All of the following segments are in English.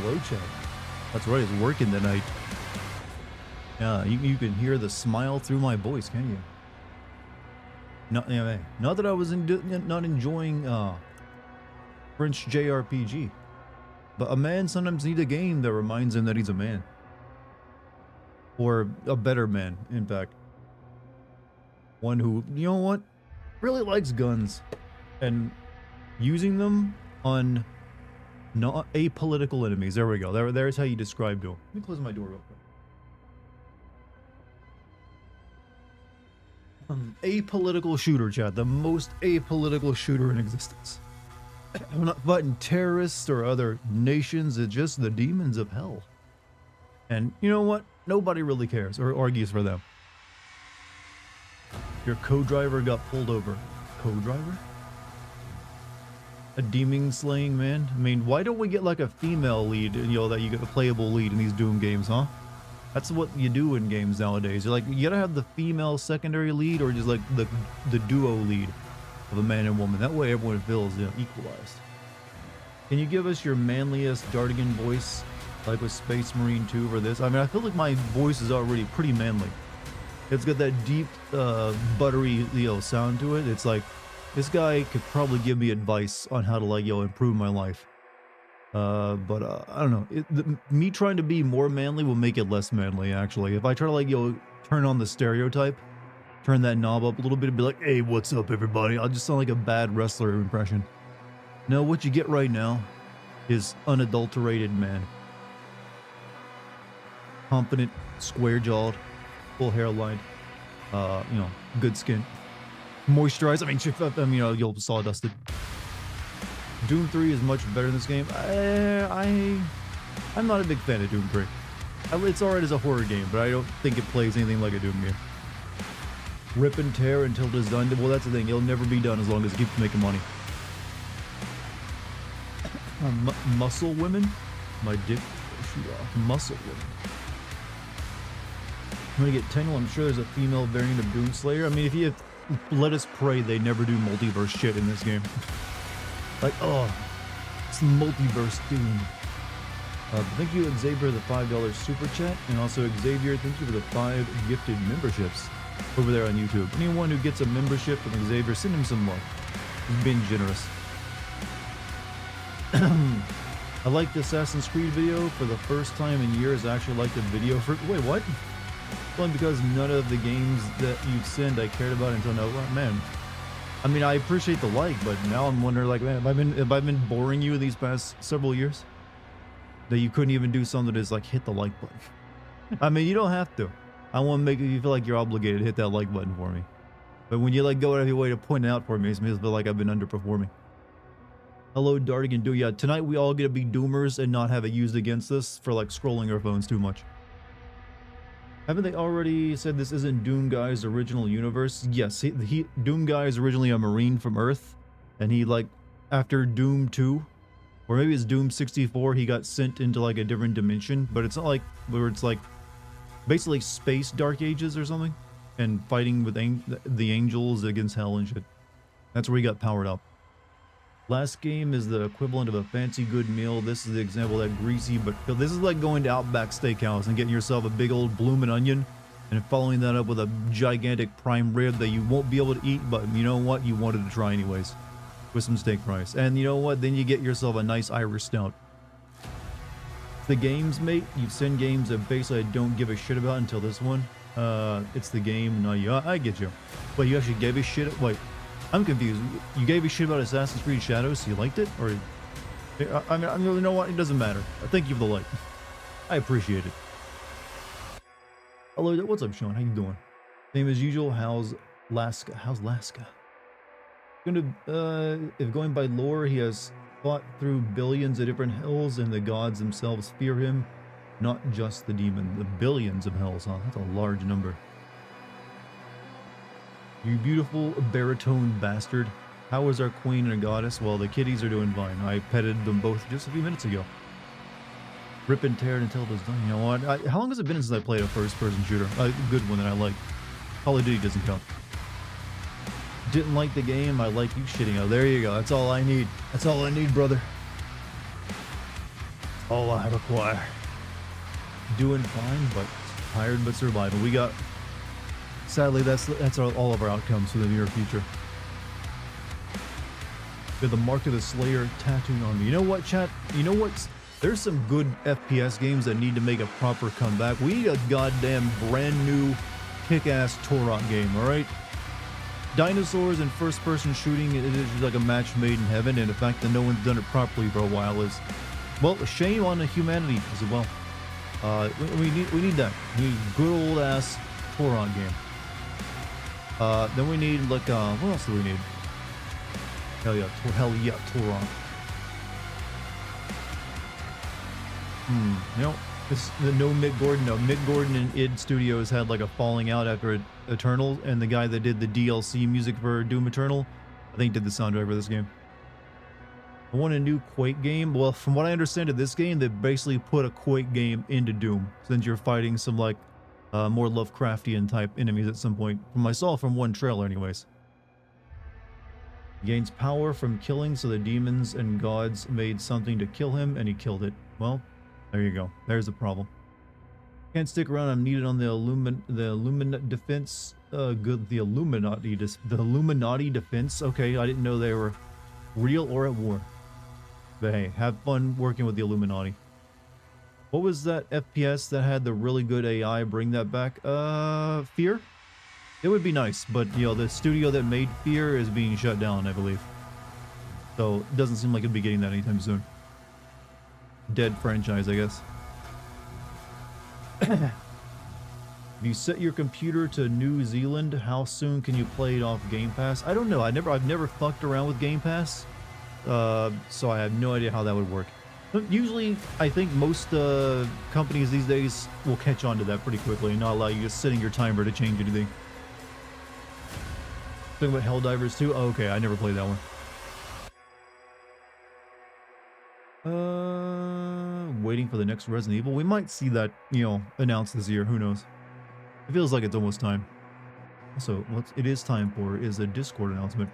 Hello, chat. That's right, it's working tonight. Yeah, you can hear the smile through my voice, can you? Not that I was not enjoying French JRPG, but a man sometimes needs a game that reminds him that he's a man. Or a better man, in fact. One who, you know what, really likes guns and using them on not apolitical enemies. There we go. There's how you describe them. Let me close my door real quick. Apolitical shooter, chat. The most apolitical shooter in existence. I'm not fighting terrorists or other nations. It's just the demons of hell. And you know what? Nobody really cares or argues for them. Your co-driver got pulled over. Co-driver? A demon slaying man? I mean, why don't we get like a female lead, you know, that you get a playable lead in these Doom games, huh? That's what you do in games nowadays. You're like, you gotta have the female secondary lead or just like the duo lead of a man and woman. That way everyone feels, you know, equalized. Can you give us your manliest Dartigan voice, like with Space Marine 2 for this? I mean, I feel like my voice is already pretty manly. It's got that deep, buttery, you know, sound to it. It's like, this guy could probably give me advice on how to, like, yo, improve my life. I don't know. Me trying to be more manly will make it less manly, actually. If I try to, like, yo, turn on the stereotype, turn that knob up a little bit and be like, hey, what's up, everybody? I'll just sound like a bad wrestler impression. No, what you get right now is unadulterated man. Confident, square-jawed, full hairline, you know, good skin. Moisturized, I mean, you know, you'll sawdusted. Doom 3 is much better in this game. I'm not a big fan of Doom 3. It's alright as a horror game, but I don't think it plays anything like a Doom game. Rip and tear until it is done. Well, that's the thing. It'll never be done as long as it keeps making money. Muscle women? My dick shoot off. Muscle women. I'm gonna get Tangle. I'm sure there's a female variant of Doomslayer. I mean, if you have, let us pray they never do multiverse shit in this game. Like, oh, it's multiverse Doom. Thank you, Xavier, the $5 super chat, and also Xavier, thank you for the 5 gifted memberships over there on YouTube. Anyone who gets a membership from Xavier, send him some love. He's being generous. I liked the Assassin's Creed video for the first time in years. I actually liked the video for, wait, what? Well, because none of the games that you've sent I cared about until now. Oh, man, I mean, I appreciate the like, but now I'm wondering, like, man, have I been boring you these past several years? That you couldn't even do something that is like hit the like button. I mean, you don't have to. I want to make you feel like you're obligated to hit that like button for me. But when you like go out of your way to point it out for me, it makes me feel like I've been underperforming. Hello, Dartigan. Yeah, tonight we all get to be doomers and not have it used against us for like scrolling our phones too much. Haven't they already said this isn't Doom Guy's original universe? Yes, Doom Guy is originally a Marine from Earth, and he, like, after Doom 2, or maybe it's Doom 64, he got sent into like a different dimension, but it's not like where it's like basically space Dark Ages or something, and fighting with the angels against hell and shit. That's where he got powered up. Last game is the equivalent of a fancy good meal. This is the example of that greasy, but this is like going to Outback Steakhouse and getting yourself a big old bloomin' onion and following that up with a gigantic prime rib that you won't be able to eat, but you know what? You wanted to try anyways with some steak fries. And you know what? Then you get yourself a nice Irish stout. The games, mate, you send games that basically I don't give a shit about until this one. It's the game. No, I get you. But you actually gave a shit. Wait. I'm confused. You gave a shit about Assassin's Creed Shadows, so you liked it? Or, I mean, you know what? It doesn't matter. Thank you for the like. I appreciate it. Hello, what's up, Sean? How you doing? Same as usual. How's Laska? How's Laska? If going by lore, he has fought through billions of different hells, and the gods themselves fear him. Not just the demon. The billions of hells, huh? That's a large number. You beautiful baritone bastard. How is our queen and a goddess? Well, the kitties are doing fine. I petted them both just a few minutes ago. Rip and tear until it was done. You know what? How long has it been since I played a first-person shooter? A good one that I like. Call of Duty doesn't count. Didn't like the game. I like you shitting out. There you go. That's all I need. That's all I need, brother. all I require. Doing fine, but tired but surviving. We got, sadly, that's all of our outcomes for the near future. Got the Mark of the Slayer tattooed on me. You know what, chat? You know what? There's some good FPS games that need to make a proper comeback. We need a goddamn brand new kick-ass Turok game, alright? Dinosaurs and first-person shooting, it is like a match made in heaven, and the fact that no one's done it properly for a while is, well, a shame on the humanity as well. We need that. We need a good old-ass Turok game. Then we need, like, what else do we need? Hell yeah, Turok. You know, no Mick Gordon. No, Mick Gordon and id Studios had like a falling out after Eternal, and the guy that did the DLC music for Doom Eternal, I think did the soundtrack for this game. I want a new Quake game. Well, from what I understand of this game, they basically put a Quake game into Doom, since you're fighting some like more Lovecraftian type enemies at some point. From I saw from one trailer anyways. He gains power from killing, so the demons and gods made something to kill him, and he killed it. Well, there you go. There's the problem. Can't stick around. I'm needed on the Illuminati defense. The Illuminati defense. Okay, I didn't know they were real or at war. But hey, have fun working with the Illuminati. What was that FPS that had the really good AI? Bring that back. Fear? It would be nice, but you know, the studio that made Fear is being shut down, I believe. So it doesn't seem like it'd be getting that anytime soon. Dead franchise, I guess. If you set your computer to New Zealand, how soon can you play it off Game Pass? I don't know. I've never fucked around with Game Pass, so I have no idea how that would work. But usually, I think most companies these days will catch on to that pretty quickly and not allow you just setting your timer to change anything. Talking about Helldivers 2? Oh, okay, I never played that one. Waiting for the next Resident Evil. We might see that, you know, announced this year. Who knows? It feels like it's almost time. Also, what it is time for is a Discord announcement.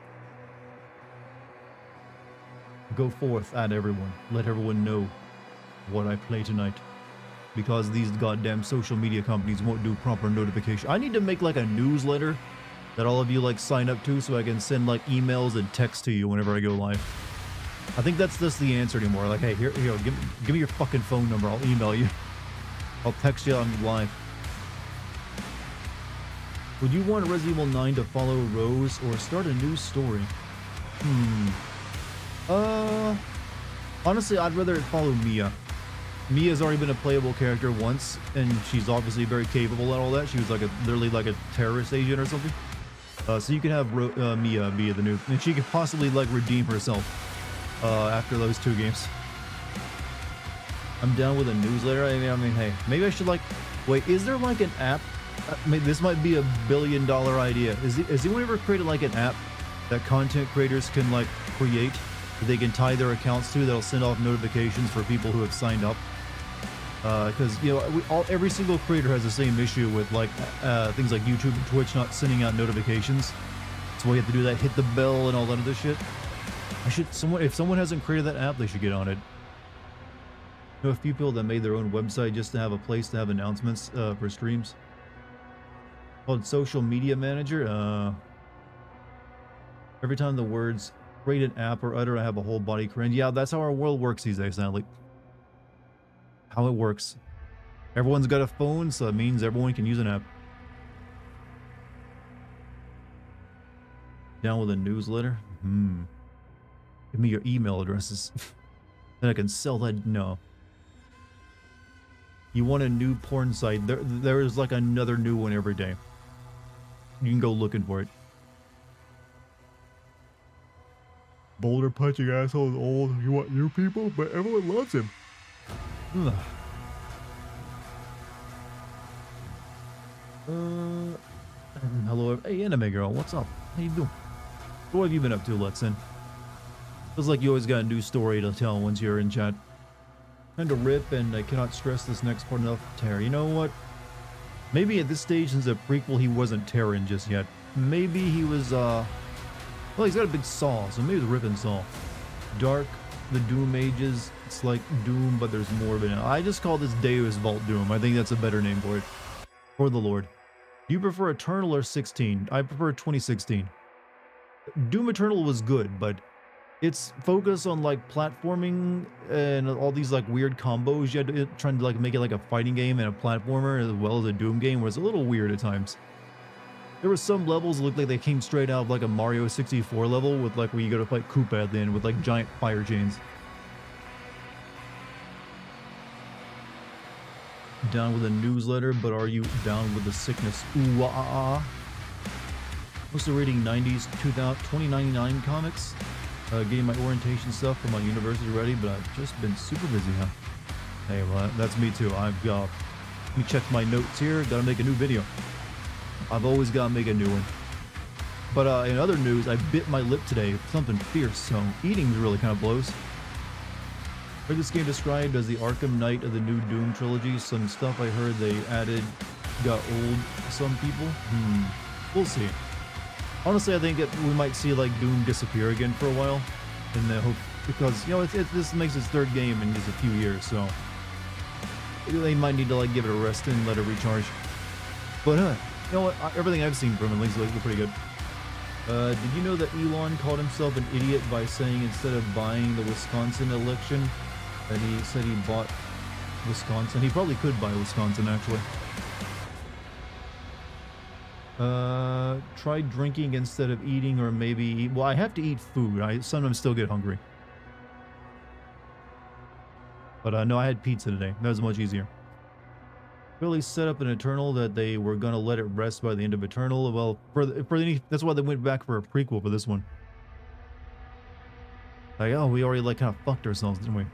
Go forth at everyone. Let everyone know what I play tonight. Because these goddamn social media companies won't do proper notification. I need to make like a newsletter that all of you like sign up to so I can send like emails and text to you whenever I go live. I think that's just the answer anymore. Like, hey, here, give me your fucking phone number. I'll email you. I'll text you on live. Would you want Resident Evil 9 to follow Rose or start a new story? Honestly, I'd rather it follow Mia. Mia's already been a playable character once, and she's obviously very capable and all that. She was like literally like a terrorist agent or something. So you could have Mia be the new, and she could possibly like redeem herself after those 2 games. I'm down with a newsletter. I mean, hey, maybe I should like, wait, is there like an app? This might be a $1 billion idea. Has anyone ever created like an app that content creators can like create that they can tie their accounts to that'll send off notifications for people who have signed up? Because you know, every single creator has the same issue with like things like YouTube and Twitch not sending out notifications. So we have to do that, hit the bell and all that other shit. If someone hasn't created that app, they should get on it. I know a few people that made their own website just to have a place to have announcements for streams. Called Social Media Manager. Every time the words create an app or utter, I have a whole body cringe. Yeah, that's how our world works these days, sadly. How it works. Everyone's got a phone, so it means everyone can use an app. Down with a newsletter? Give me your email addresses. Then I can sell that. No. You want a new porn site? There is like another new one every day. You can go looking for it. Boulder punching asshole is old. You want new people? But everyone loves him. Hello. Hey, anime girl. What's up? How you doing? What have you been up to, Letson? Feels like you always got a new story to tell once you're in chat. Kind of rip, and I cannot stress this next part enough. Terror. You know what? Maybe at this stage, since a prequel, he wasn't Terran just yet. Maybe he was, well, he's got a big saw, so maybe the ripping saw. Dark the Doom ages. It's like Doom, but there's more of it. I just call this Deus Vult Doom. I think that's a better name for it. For the Lord. Do you prefer Eternal or 16? I prefer 2016. Doom Eternal was good, but its focus on like platforming and all these like weird combos, you had to trying to like make it like a fighting game and a platformer as well as a Doom game was a little weird at times. There were some levels that looked like they came straight out of like a Mario 64 level with like where you go to fight Koopa at the end with like giant fire chains. Down with a newsletter, but are you down with the sickness? Ooh, ah, ah. Also reading 90s 2099 comics. Getting my orientation stuff for my university ready, but I've just been super busy, huh? Hey, well, that's me too. I've got... Let me check my notes here. Gotta make a new video. I've always gotta make a new one. But in other news, I bit my lip today. Something fierce, so eating really kind of blows. Heard this game described as the Arkham Knight of the new Doom trilogy. Some stuff I heard they added got old to some people. We'll see. Honestly, I think we might see like Doom disappear again for a while, and I hope because you know this makes its third game in just a few years, so they might need to like give it a rest and let it recharge. But you know what? Everything I've seen from it looks pretty good. Did you know that Elon called himself an idiot by saying instead of buying the Wisconsin election, that he said he bought Wisconsin? He probably could buy Wisconsin actually. Try drinking instead of eating, or maybe eat. Well, I have to eat food. I sometimes still get hungry. But no, I had pizza today. That was much easier. Really set up an Eternal that they were gonna let it rest by the end of Eternal. Well, that's why they went back for a prequel for this one. Like, oh, we already like kind of fucked ourselves, didn't we?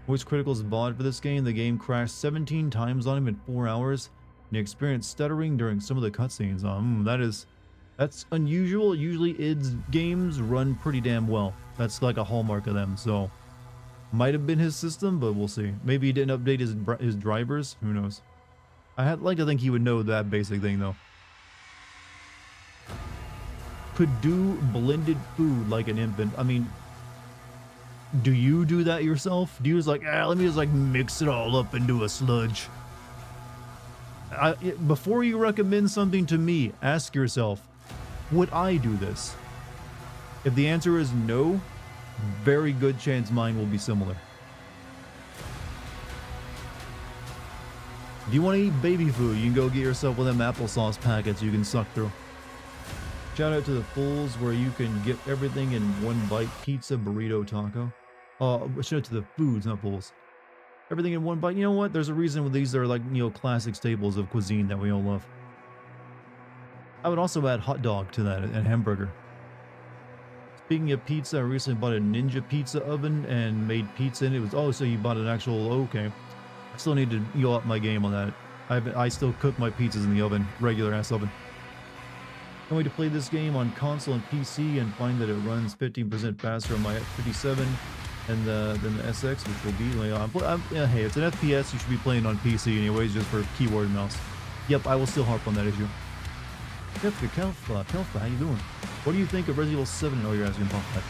Voice Critical's bought for this game. The game crashed 17 times on him in 4 hours. And he experienced stuttering during some of the cutscenes. That's unusual. Usually id's games run pretty damn well. That's like a hallmark of them. So might have been his system, but we'll see. Maybe he didn't update his drivers. Who knows? I'd like to think he would know that basic thing though. Could do blended food like an infant. I mean, do you do that yourself? Do you just like, let me just like mix it all up into a sludge? Before you recommend something to me, ask yourself, would I do this? If the answer is no, very good chance mine will be similar. If you want to eat baby food, you can go get yourself one of them applesauce packets you can suck through. Shout out to the Fools, where you can get everything in one bite. Pizza, burrito, taco. Shout out to the Foods, not Fools. Everything in one bite. You know what? There's a reason these are like, you know, classic staples of cuisine that we all love. I would also add hot dog to that and hamburger. Speaking of pizza, I recently bought a Ninja pizza oven and made pizza in it. So you bought an actual, okay. I still need to go up my game on that. I still cook my pizzas in the oven, regular ass oven. Can't wait to play this game on console and PC and find that it runs 15% faster on my F57 and than the SX, which will be hey, it's an FPS. You should be playing on PC anyways, just for keyboard and mouse. Yep, I will still harp on that issue. Kelfa, how you doing? What do you think of Resident Evil 7? Oh, you're asking about that.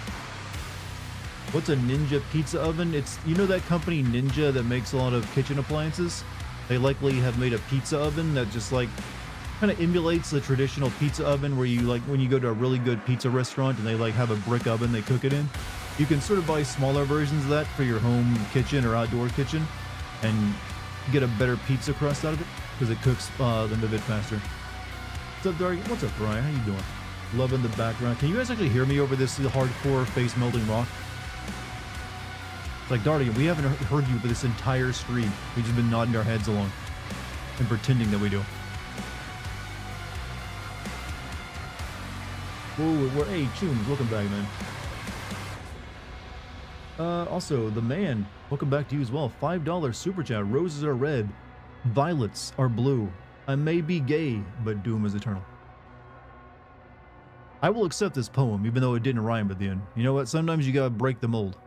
What's a Ninja pizza oven? It's, you know that company Ninja that makes a lot of kitchen appliances? They likely have made a pizza oven that just like kind of emulates the traditional pizza oven where you like when you go to a really good pizza restaurant and they like have a brick oven they cook it in. You can sort of buy smaller versions of that for your home kitchen or outdoor kitchen and get a better pizza crust out of it because it cooks them a bit faster. What's up, Dartigan? What's up, Brian? How you doing? Loving the background. Can you guys actually hear me over this hardcore face melting rock? It's like, Dartigan, we haven't heard you for this entire stream. We've just been nodding our heads along and pretending that we do. Whoa, hey, Chooms, welcome back, man. Also, the man, welcome back to you as well. $5 super chat. Roses are red, violets are blue. I may be gay, but doom is eternal. I will accept this poem, even though it didn't rhyme at the end. You know what? Sometimes you gotta break the mold.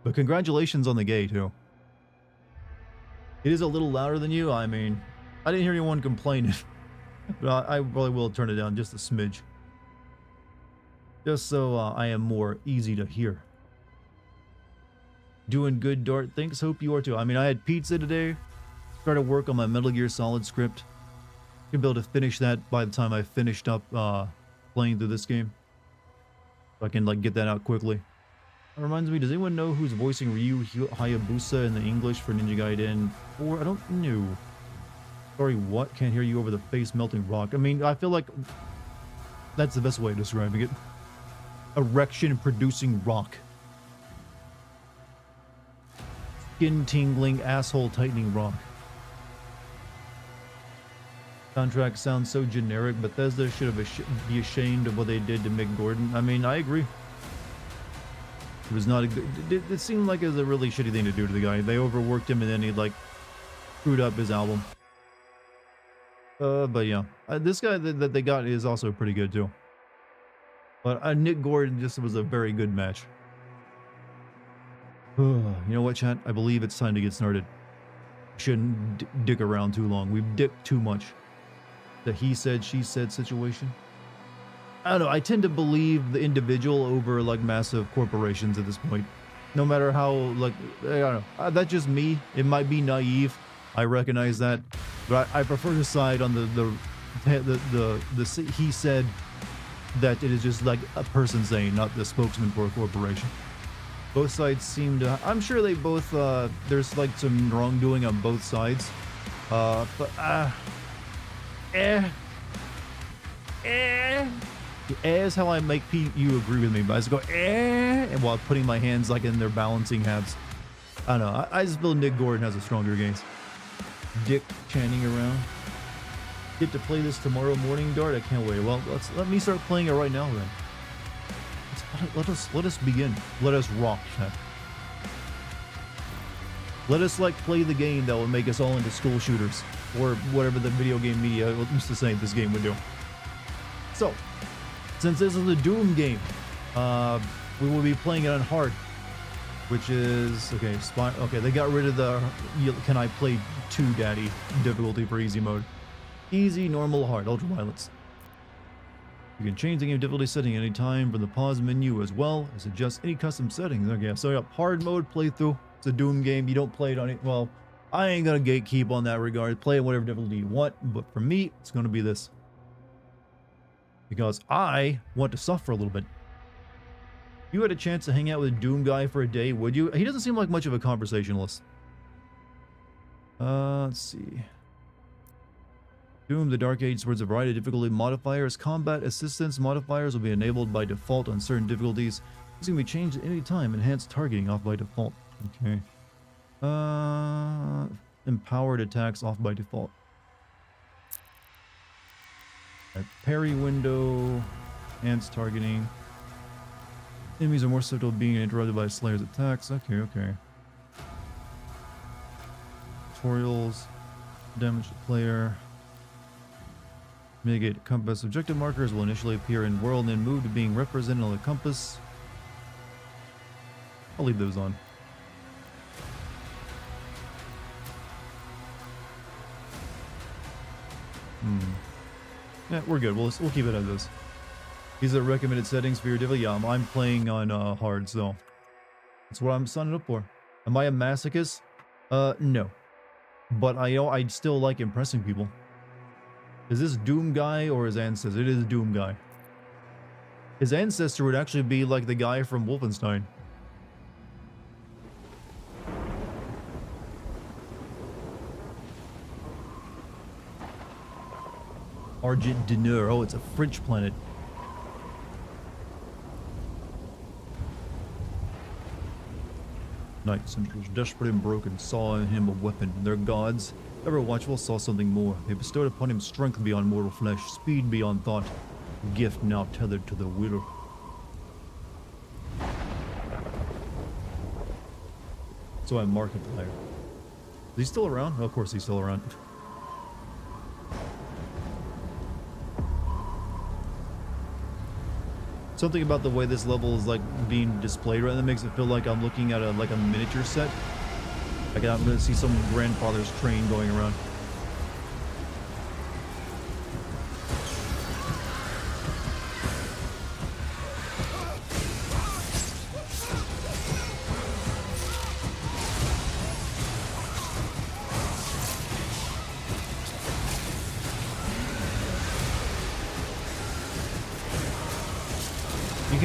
But congratulations on the gay, too. It is a little louder than you. I mean, I didn't hear anyone complaining. But I probably will turn it down just a smidge. Just so I am more easy to hear. Doing good, Dart. Thanks. Hope you are too. I mean, I had pizza today. Started work on my Metal Gear Solid script. Gonna be able to finish that by the time I finished up playing through this game. So I can like get that out quickly. That reminds me, does anyone know who's voicing Ryu Hayabusa in the English for Ninja Gaiden 4? I don't know. Sorry, what? Can't hear you over the face melting rock. I mean, I feel like that's the best way of describing it. Erection producing rock. Skin tingling, asshole tightening rock. Contract sounds so generic. Bethesda should have be ashamed of what they did to Mick Gordon. I mean, I agree. It was not a good... It seemed like it was a really shitty thing to do to the guy. They overworked him and then he, like, screwed up his album. But yeah. This guy that they got is also pretty good, too. But Nick Gordon just was a very good match. You know what, chat? I believe it's time to get started. Shouldn't dick around too long. We've dicked too much. The he said, she said situation. I don't know. I tend to believe the individual over like massive corporations at this point. No matter how like I don't know. That's just me. It might be naive. I recognize that, but I prefer to side on the he said that it is just like a person saying, not the spokesman for a corporation. Both sides seem to. I'm sure they both. There's like some wrongdoing on both sides. Is how I make you agree with me, but I just go and while putting my hands like in their balancing halves. I don't know. I just feel Nick Gordon has a stronger case. Dick chanting around. Get to play this tomorrow morning, Dart. I can't wait. Well, let me start playing it right now then. Let us begin. Let us rock, chat. Let us like play the game that will make us all into school shooters, or whatever the video game media used to say this game would do. So, since this is a Doom game, we will be playing it on hard, which is okay. Okay, they got rid of the "Can I play 2 Daddy" difficulty for easy mode. Easy, normal, hard, ultra violence. You can change the game difficulty setting anytime from the pause menu as well as adjust any custom settings. Okay, so you got hard mode playthrough. It's a Doom game. You don't play it on it. Well, I ain't gonna gatekeep on that regard. Play it whatever difficulty you want, but for me, it's gonna be this. Because I want to suffer a little bit. If you had a chance to hang out with a Doom guy for a day, would you? He doesn't seem like much of a conversationalist. Let's see. Doom, the Dark Age supports a variety of difficulty modifiers. Combat assistance modifiers will be enabled by default on certain difficulties. These can be changed at any time. Enhanced targeting off by default. Okay. Empowered attacks off by default. Right, parry window. Enhanced targeting. Enemies are more susceptible to being interrupted by Slayer's attacks. Okay, okay. Tutorials. Damage to player. Mitigate compass. Objective markers will initially appear in world and then move to being represented on the compass. I'll leave those on. Yeah, we're good. We'll keep it as this. These are recommended settings for your difficulty. Yeah, I'm playing on hard, so that's what I'm signing up for. Am I a masochist? No. But I still like impressing people. Is this Doom guy or his ancestor? It is Doom guy. His ancestor would actually be like the guy from Wolfenstein. Argent du Nord. Oh, it's a French planet. Night Sentinels, desperate and broken, saw in him a weapon. Their gods, ever watchful, saw something more. They bestowed upon him strength beyond mortal flesh, speed beyond thought, a gift now tethered to the will. So I'm Markiplier. Is he still around? Oh, of course he's still around. Something about the way this level is like being displayed right now makes it feel like I'm looking at a miniature set. Like I'm gonna see some grandfather's train going around.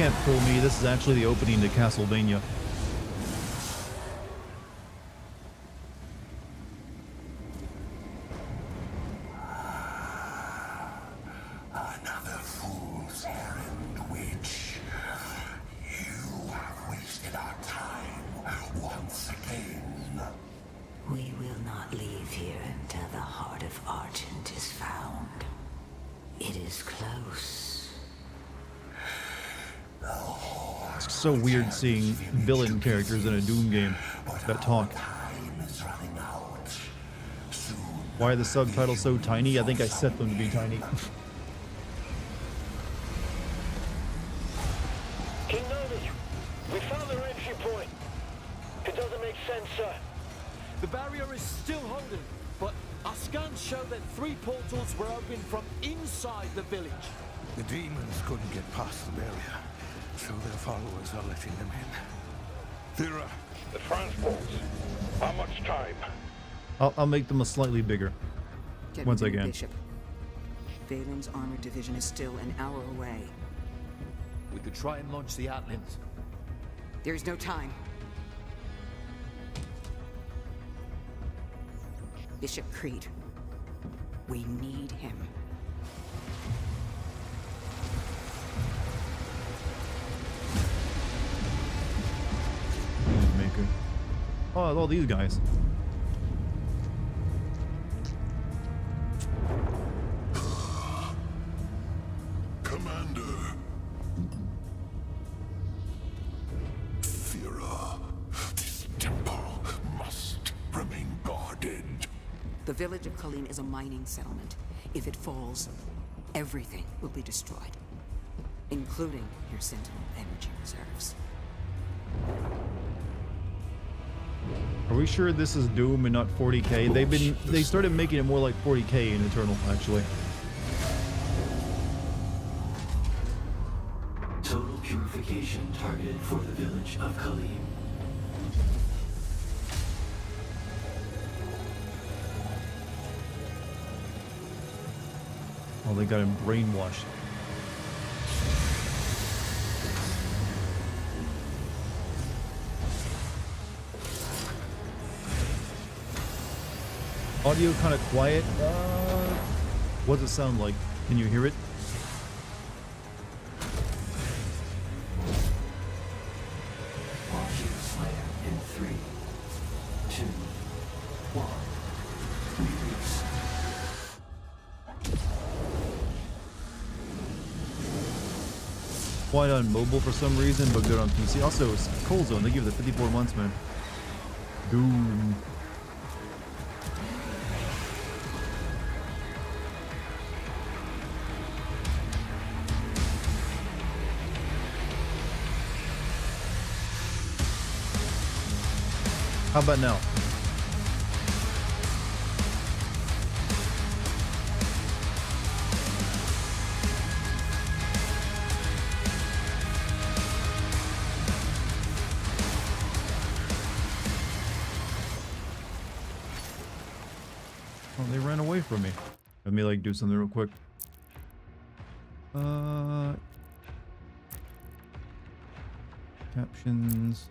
can't fool me. This is actually the opening to Castlevania. Another fool's errand, witch. You have wasted our time once again. We will not leave here until the heart of Argent is found. It is close. It's so weird seeing villain characters in a Doom game that talk. Why are the subtitles so tiny? I think I set them to be tiny. King Novi, we found the entry point. It doesn't make sense, sir. The barrier is still holding, but our scans show that 3 portals were opened from inside the village. The demons couldn't get past the barrier, so their followers are letting them in. Thera. The transports. How much time? I'll make them a slightly bigger. Once again. Bishop. Valen's armored division is still an hour away. We could try and launch the Atlands. There is no time. Bishop Creed. We need him. Maker. Oh, all these guys. Commander. Thera. This temple must remain guarded. The village of Colleen is a mining settlement. If it falls, everything will be destroyed, including your Sentinel energy reserves. Are we sure this is Doom and not 40K? They started making it more like 40K in Eternal, actually. Total purification targeted for the village of Khalim. Oh, they got him brainwashed. Audio kind of quiet. What does it sound like? Can you hear it? Launching Slayer in 3, 2, 1. Release. Quiet on mobile for some reason, but good on PC. Also, Cold Zone, they give it 54 months, man. Doom. How about now? Oh, they ran away from me. Let me like do something real quick. Captions.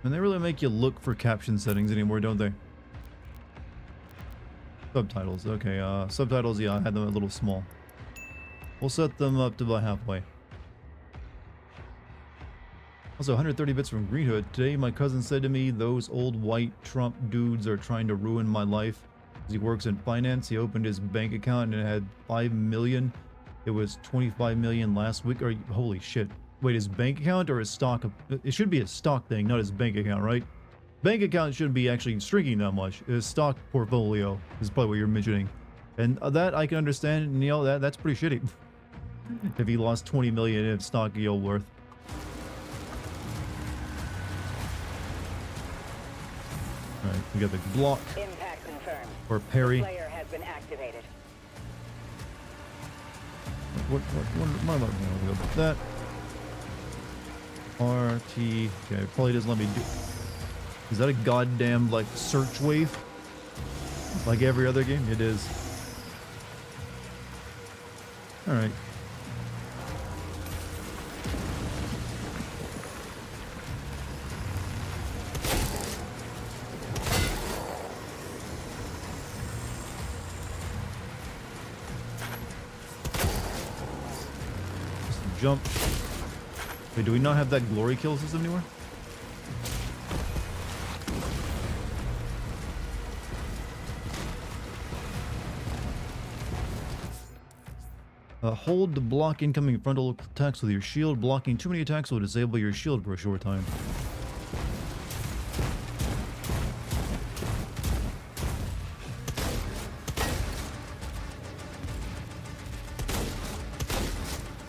And they really make you look for caption settings anymore, don't they? Subtitles, okay, subtitles, yeah, I had them a little small. We'll set them up to about halfway. Also, 130 bits from Green Hood. Today, my cousin said to me, those old white Trump dudes are trying to ruin my life. He works in finance. He opened his bank account and it had 5 million. It was 25 million last week. Or, holy shit. Wait, his bank account or his stock? It should be a stock thing, not his bank account, right? Bank account shouldn't be actually shrinking that much. His stock portfolio is probably what you're mentioning. And that I can understand, and, you know, that's pretty shitty. If he lost 20 million in stock yield worth. Alright, we got the block. Impact confirmed. Or parry. Slayer has been activated. What am I doing about that? RT. Okay, it probably doesn't let me do. Is that a goddamn like search wave? Like every other game? It is. Alright. Just jump. Wait, do we not have that glory kill system anywhere? Hold to block incoming frontal attacks with your shield. Blocking too many attacks will disable your shield for a short time.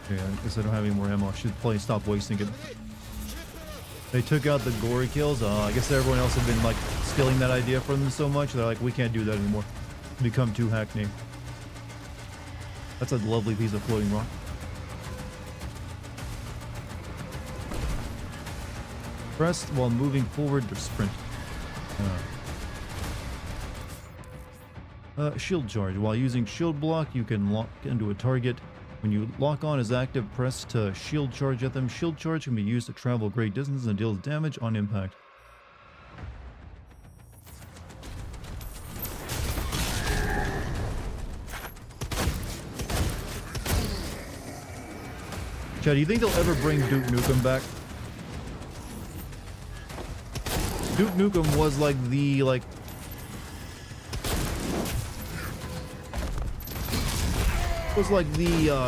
Okay, I guess I don't have any more ammo. I should probably stop wasting it. They took out the gory kills. I guess everyone else had been like stealing that idea from them so much. They're like, we can't do that anymore. It's become too hackneyed. That's a lovely piece of floating rock. Press while moving forward to sprint. Shield charge. While using shield block, you can lock into a target. When you lock on is active, press to shield charge at them. Shield charge can be used to travel great distances and deals damage on impact. Chad, do you think they'll ever bring Duke Nukem back? Duke Nukem was like the,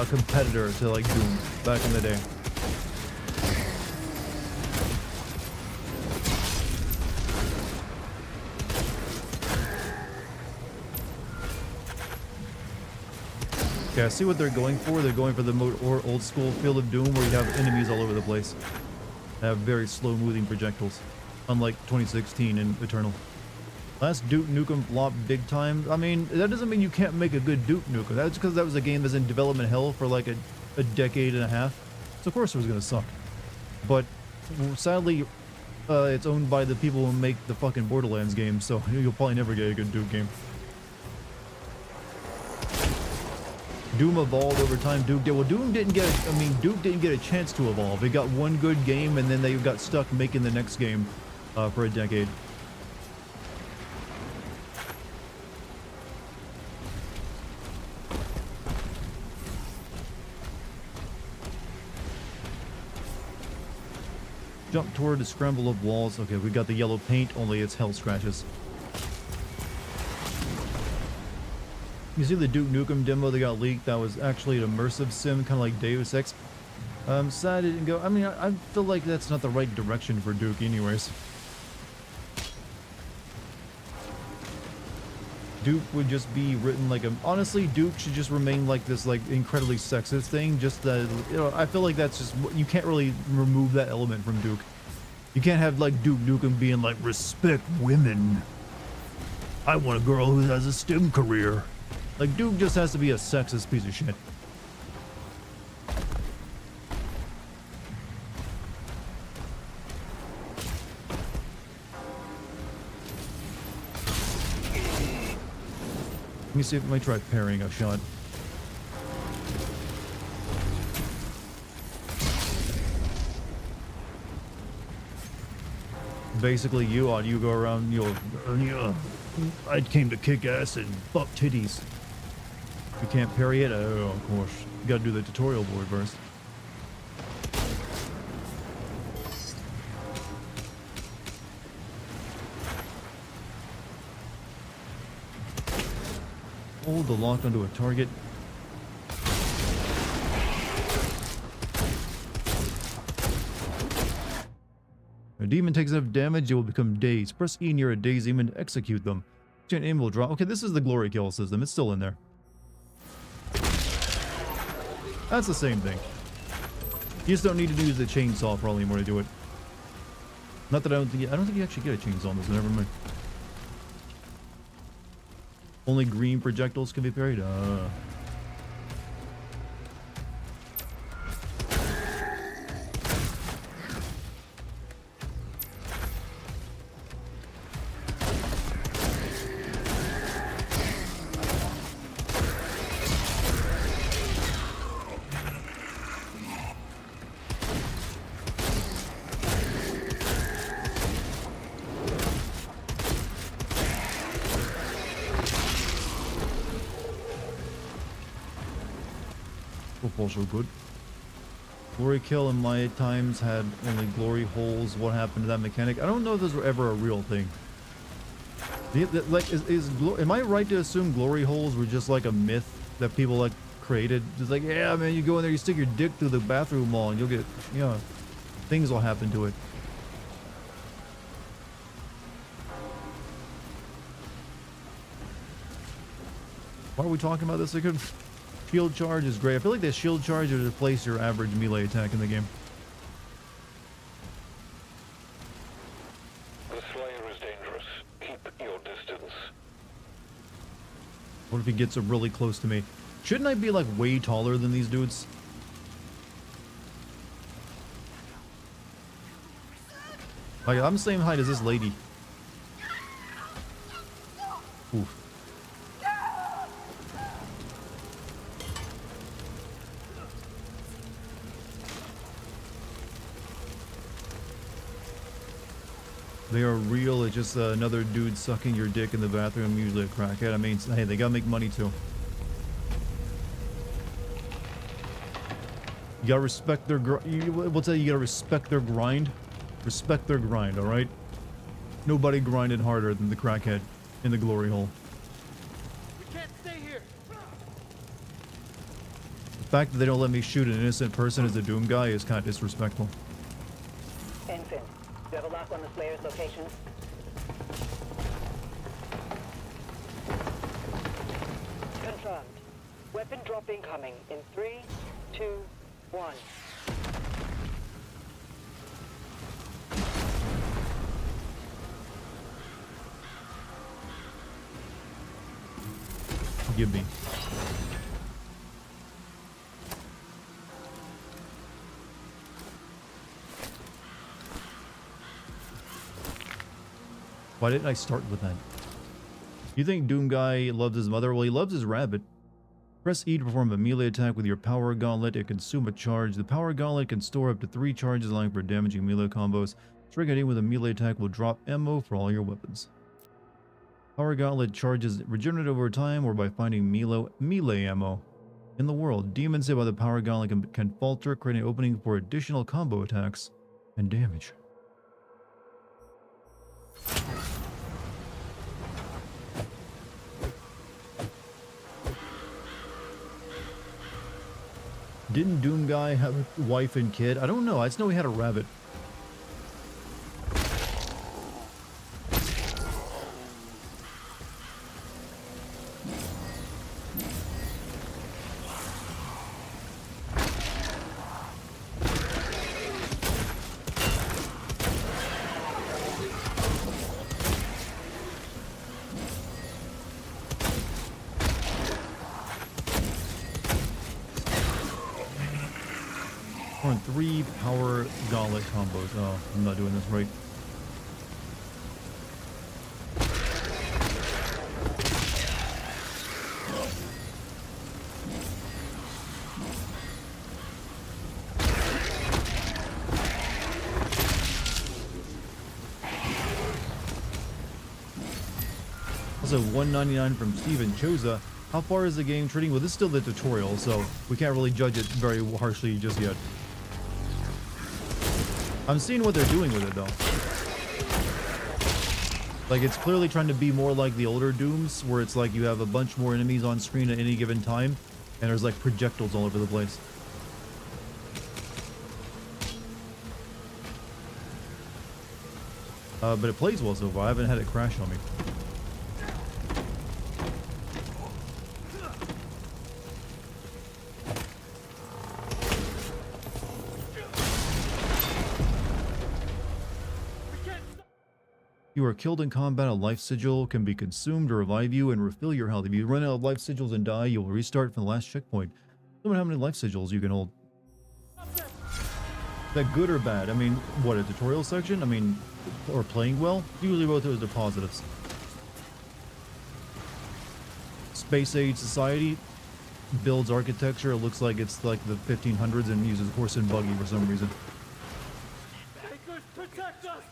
competitor to like Doom back in the day. Okay, I see what they're going for. They're going for the more old school feel of Doom where you have enemies all over the place. They have very slow moving projectiles. Unlike 2016 and Eternal. Last Duke Nukem flopped big time. I mean, that doesn't mean you can't make a good Duke Nukem. That's because that was a game that's in development hell for like a decade and a half. So of course it was going to suck. But sadly, it's owned by the people who make the fucking Borderlands games, so you'll probably never get a good Duke game. Doom evolved over time. Duke did. Well, Duke didn't get a chance to evolve. It got one good game, and then they got stuck making the next game for a decade. Jump toward a scramble of walls. Okay, we got the yellow paint, only it's hell scratches. You see the Duke Nukem demo that got leaked? That was actually an immersive sim, kind of like Deus Ex. Sad it didn't go. I mean, I feel like that's not the right direction for Duke anyways. Duke would just be written like a... Honestly, Duke should just remain like this like incredibly sexist thing. Just that, you know, I feel like that's just... You can't really remove that element from Duke. You can't have like Duke Nukem being like, respect women. I want a girl who has a STEM career. Like, Duke just has to be a sexist piece of shit. Let me see if I might try parrying a shot. Basically, you go around, I came to kick ass and fuck titties. You can't parry it? Oh, of course. You gotta do the tutorial board first. Hold the lock onto a target. A demon takes enough damage, it will become dazed. Press E near a dazed demon to execute them. Chain aim will drop. Okay, this is the glory kill system. It's still in there. That's the same thing. You just don't need to use the chainsaw probably anymore to do it. Not that I don't think you actually get a chainsaw on this. Never mind. Only green projectiles can be parried. So far, so good. Glory kill in my times had only glory holes. What happened to that mechanic? I don't know if those were ever a real thing. Like, am I right to assume glory holes were just like a myth that people like created? Just like, yeah, man, you go in there, you stick your dick through the bathroom wall, and you'll get, you know, things will happen to it. Why are we talking about this again? Shield charge is great. I feel like the shield charge would replace your average melee attack in the game. The Slayer is dangerous. Keep your distance. What if he gets up really close to me? Shouldn't I be like way taller than these dudes? Like, I'm the same height as this lady. Oof. They are real. It's just another dude sucking your dick in the bathroom, usually a crackhead. I mean, hey, they gotta make money too. You gotta respect their what's that? You gotta respect their grind. Respect their grind, alright? Nobody grinded harder than the crackhead in the glory hole. We can't stay here. The fact that they don't let me shoot an innocent person as a Doom guy is kind of disrespectful. Ensign, do you have a lock on the Slayer's location? Confirmed. Weapon drop incoming in 3, 2, 1. Give me. Why didn't I start with that? You think Doom Guy loves his mother? Well, he loves his rabbit. Press E to perform a melee attack with your power gauntlet and consume a charge. The power gauntlet can store up to 3 charges, allowing for damaging melee combos. Striking in with a melee attack will drop ammo for all your weapons. Power Gauntlet charges regenerate over time or by finding melee ammo. In the world, demons hit by the Power Gauntlet can falter, creating an opening for additional combo attacks and damage. Didn't Doom Guy have a wife and kid? I don't know. I just know he had a rabbit. We're on 3 power gauntlet combos. Oh, I'm not doing this right. Also, $1.99 from Steven Choza. How far is the game treating? Well, this is still the tutorial, so we can't really judge it very harshly just yet. I'm seeing what they're doing with it, though. Like, it's clearly trying to be more like the older Dooms, where it's like you have a bunch more enemies on screen at any given time, and there's like projectiles all over the place. But it plays well so far. I haven't had it crash on me. You are killed in combat, a life sigil can be consumed to revive you and refill your health. If you run out of life sigils and die, you will restart from the last checkpoint. I don't know how many life sigils you can hold. Is that good or bad? I mean, what, a tutorial section? I mean, or playing well? Usually both of those are positives. Space Age Society builds architecture. It looks like it's like the 1500s and uses horse and buggy for some reason. Protect us!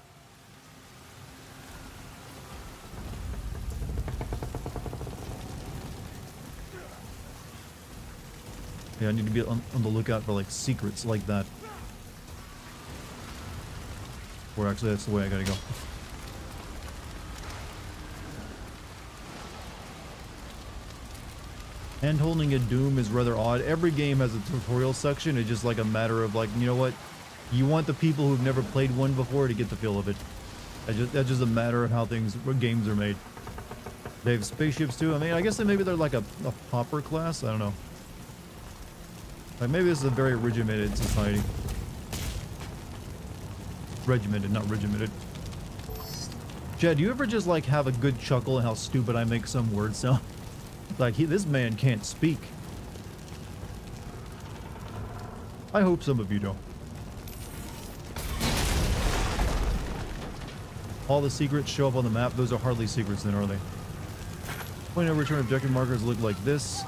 Yeah, I need to be on the lookout for like secrets like that. Or actually, that's the way I gotta go. Hand holding a Doom is rather odd. Every game has a tutorial section. It's just like a matter of like, you know what? You want the people who've never played one before to get the feel of it. That's just a matter of how games are made. They have spaceships too. I mean, I guess maybe they're like a popper class. I don't know. Like maybe this is a very regimented society. Regimented, not regimented. Chad, do you ever just like have a good chuckle at how stupid I make some words sound? Like this man can't speak. I hope some of you don't. All the secrets show up on the map. Those are hardly secrets then, are they? Point of no return objective markers look like this.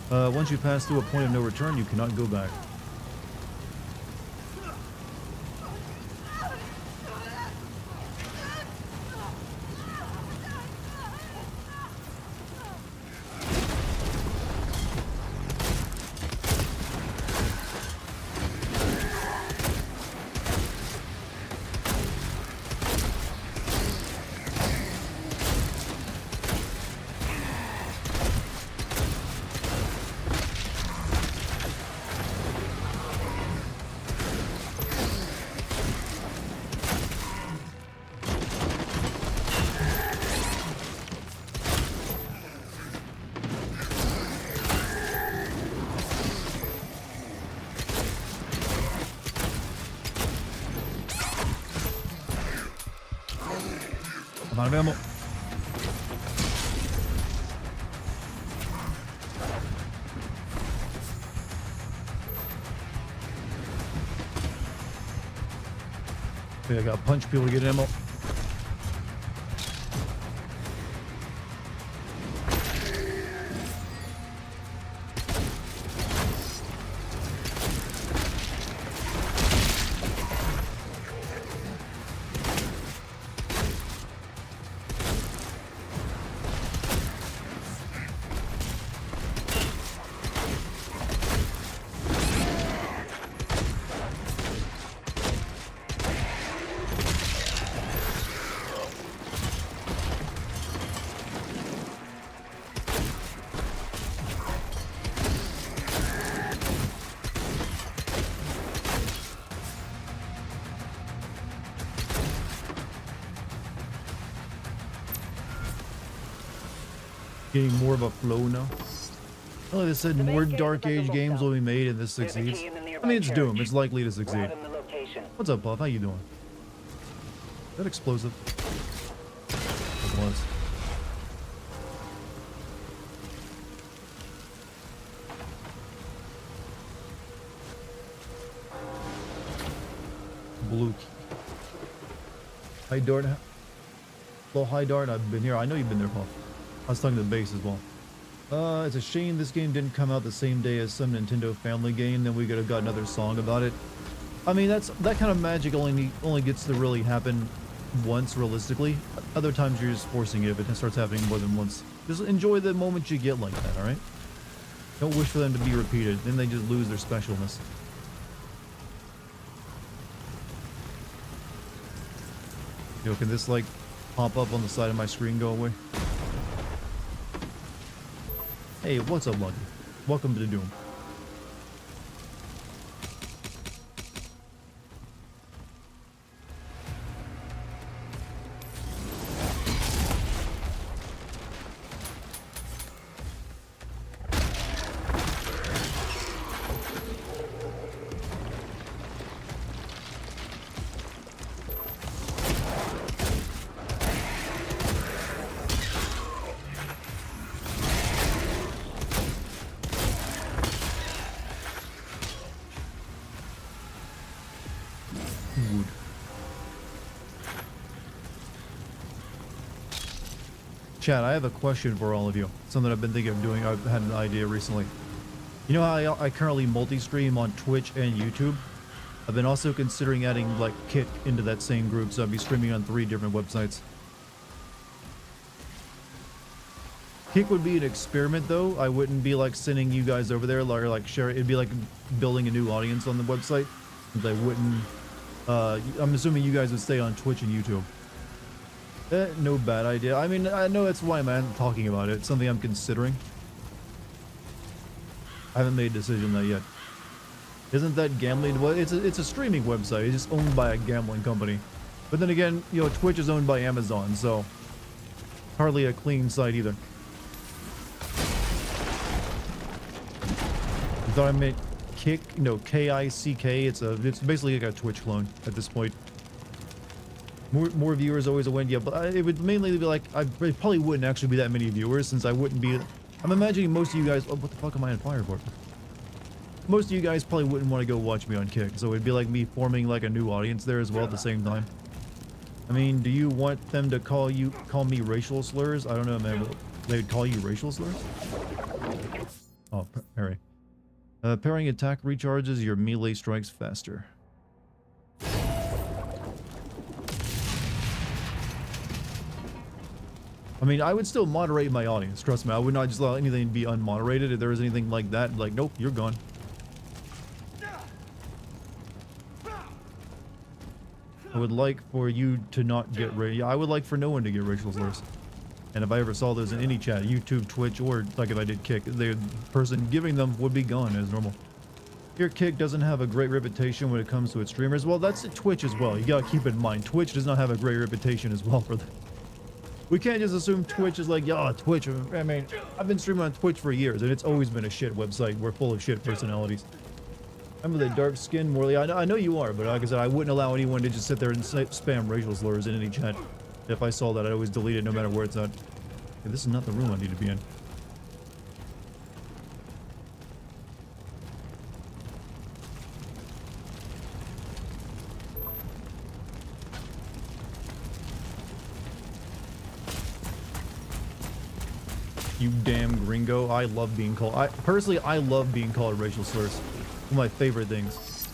Once you pass through a point of no return, you cannot go back. I'm out of ammo. Okay, I gotta punch people to get ammo. Getting more of a flow now. Oh, they said more Dark Age games will be made and this succeeds. I mean, it's Doom. It's likely to succeed. What's up, Puff? How you doing? Is that explosive? It was. Blue key. Hi, Dart. Well, hi, Dart. I've been here. I know you've been there, Puff. I was talking to the base as well. It's a shame this game didn't come out the same day as some Nintendo Family game. Then we could have got another song about it. I mean, that kind of magic only gets to really happen once realistically. Other times you're just forcing it if it starts happening more than once. Just enjoy the moments you get like that, all right? Don't wish for them to be repeated. Then they just lose their specialness. Yo, can this like pop up on the side of my screen go away? Hey, what's up, Lucky? Welcome to Doom. Chat, I have a question for all of you. Something I've been thinking of doing. I've had an idea recently. You know how I currently multi-stream on Twitch and YouTube? I've been also considering adding like Kick into that same group, so I'll be streaming on 3 different websites. Kick would be an experiment though. I wouldn't be like sending you guys over there or like share it. It'd be like building a new audience on the website. I wouldn't. I'm assuming you guys would stay on Twitch and YouTube. No bad idea. I mean, I know that's why I'm talking about it. It's something I'm considering. I haven't made a decision though yet. Isn't that gambling? Well, it's a streaming website. It's just owned by a gambling company. But then again, you know, Twitch is owned by Amazon, so hardly a clean site either. I thought I meant Kick. No, K-I-C-K. It's basically like a Twitch clone at this point. More viewers always a win. Yeah, but it would mainly be like it probably wouldn't actually be that many viewers since I wouldn't be. I'm imagining most of you guys. Oh, what the fuck am I on fire for? Most of you guys probably wouldn't want to go watch me on Kick, so it'd be like me forming like a new audience there as well at the same time. I mean, do you want them to call me racial slurs? I don't know, man. They'd call you racial slurs? Oh, parry. Parrying attack recharges your melee strikes faster. I mean, I would still moderate my audience. Trust me, I would not just allow anything to be unmoderated. If there was anything like that, like, nope, you're gone. I would like for you to not get I would like for no one to get racial slurs. And if I ever saw those in any chat, YouTube, Twitch, or like if I did Kick, the person giving them would be gone as normal. Your Kick doesn't have a great reputation when it comes to its streamers. Well, that's at Twitch as well. You gotta keep in mind, Twitch does not have a great reputation as well for that. We can't just assume Twitch is like, yeah, Twitch. I mean, I've been streaming on Twitch for years, and it's always been a shit website. We're full of shit personalities. I'm with a dark skin, Morley. I know you are, but like I said, I wouldn't allow anyone to just sit there and spam racial slurs in any chat. If I saw that, I'd always delete it no matter where it's at. Okay, this is not the room I need to be in. You damn gringo. I love being called. Personally, I love being called racial slurs. One of my favorite things.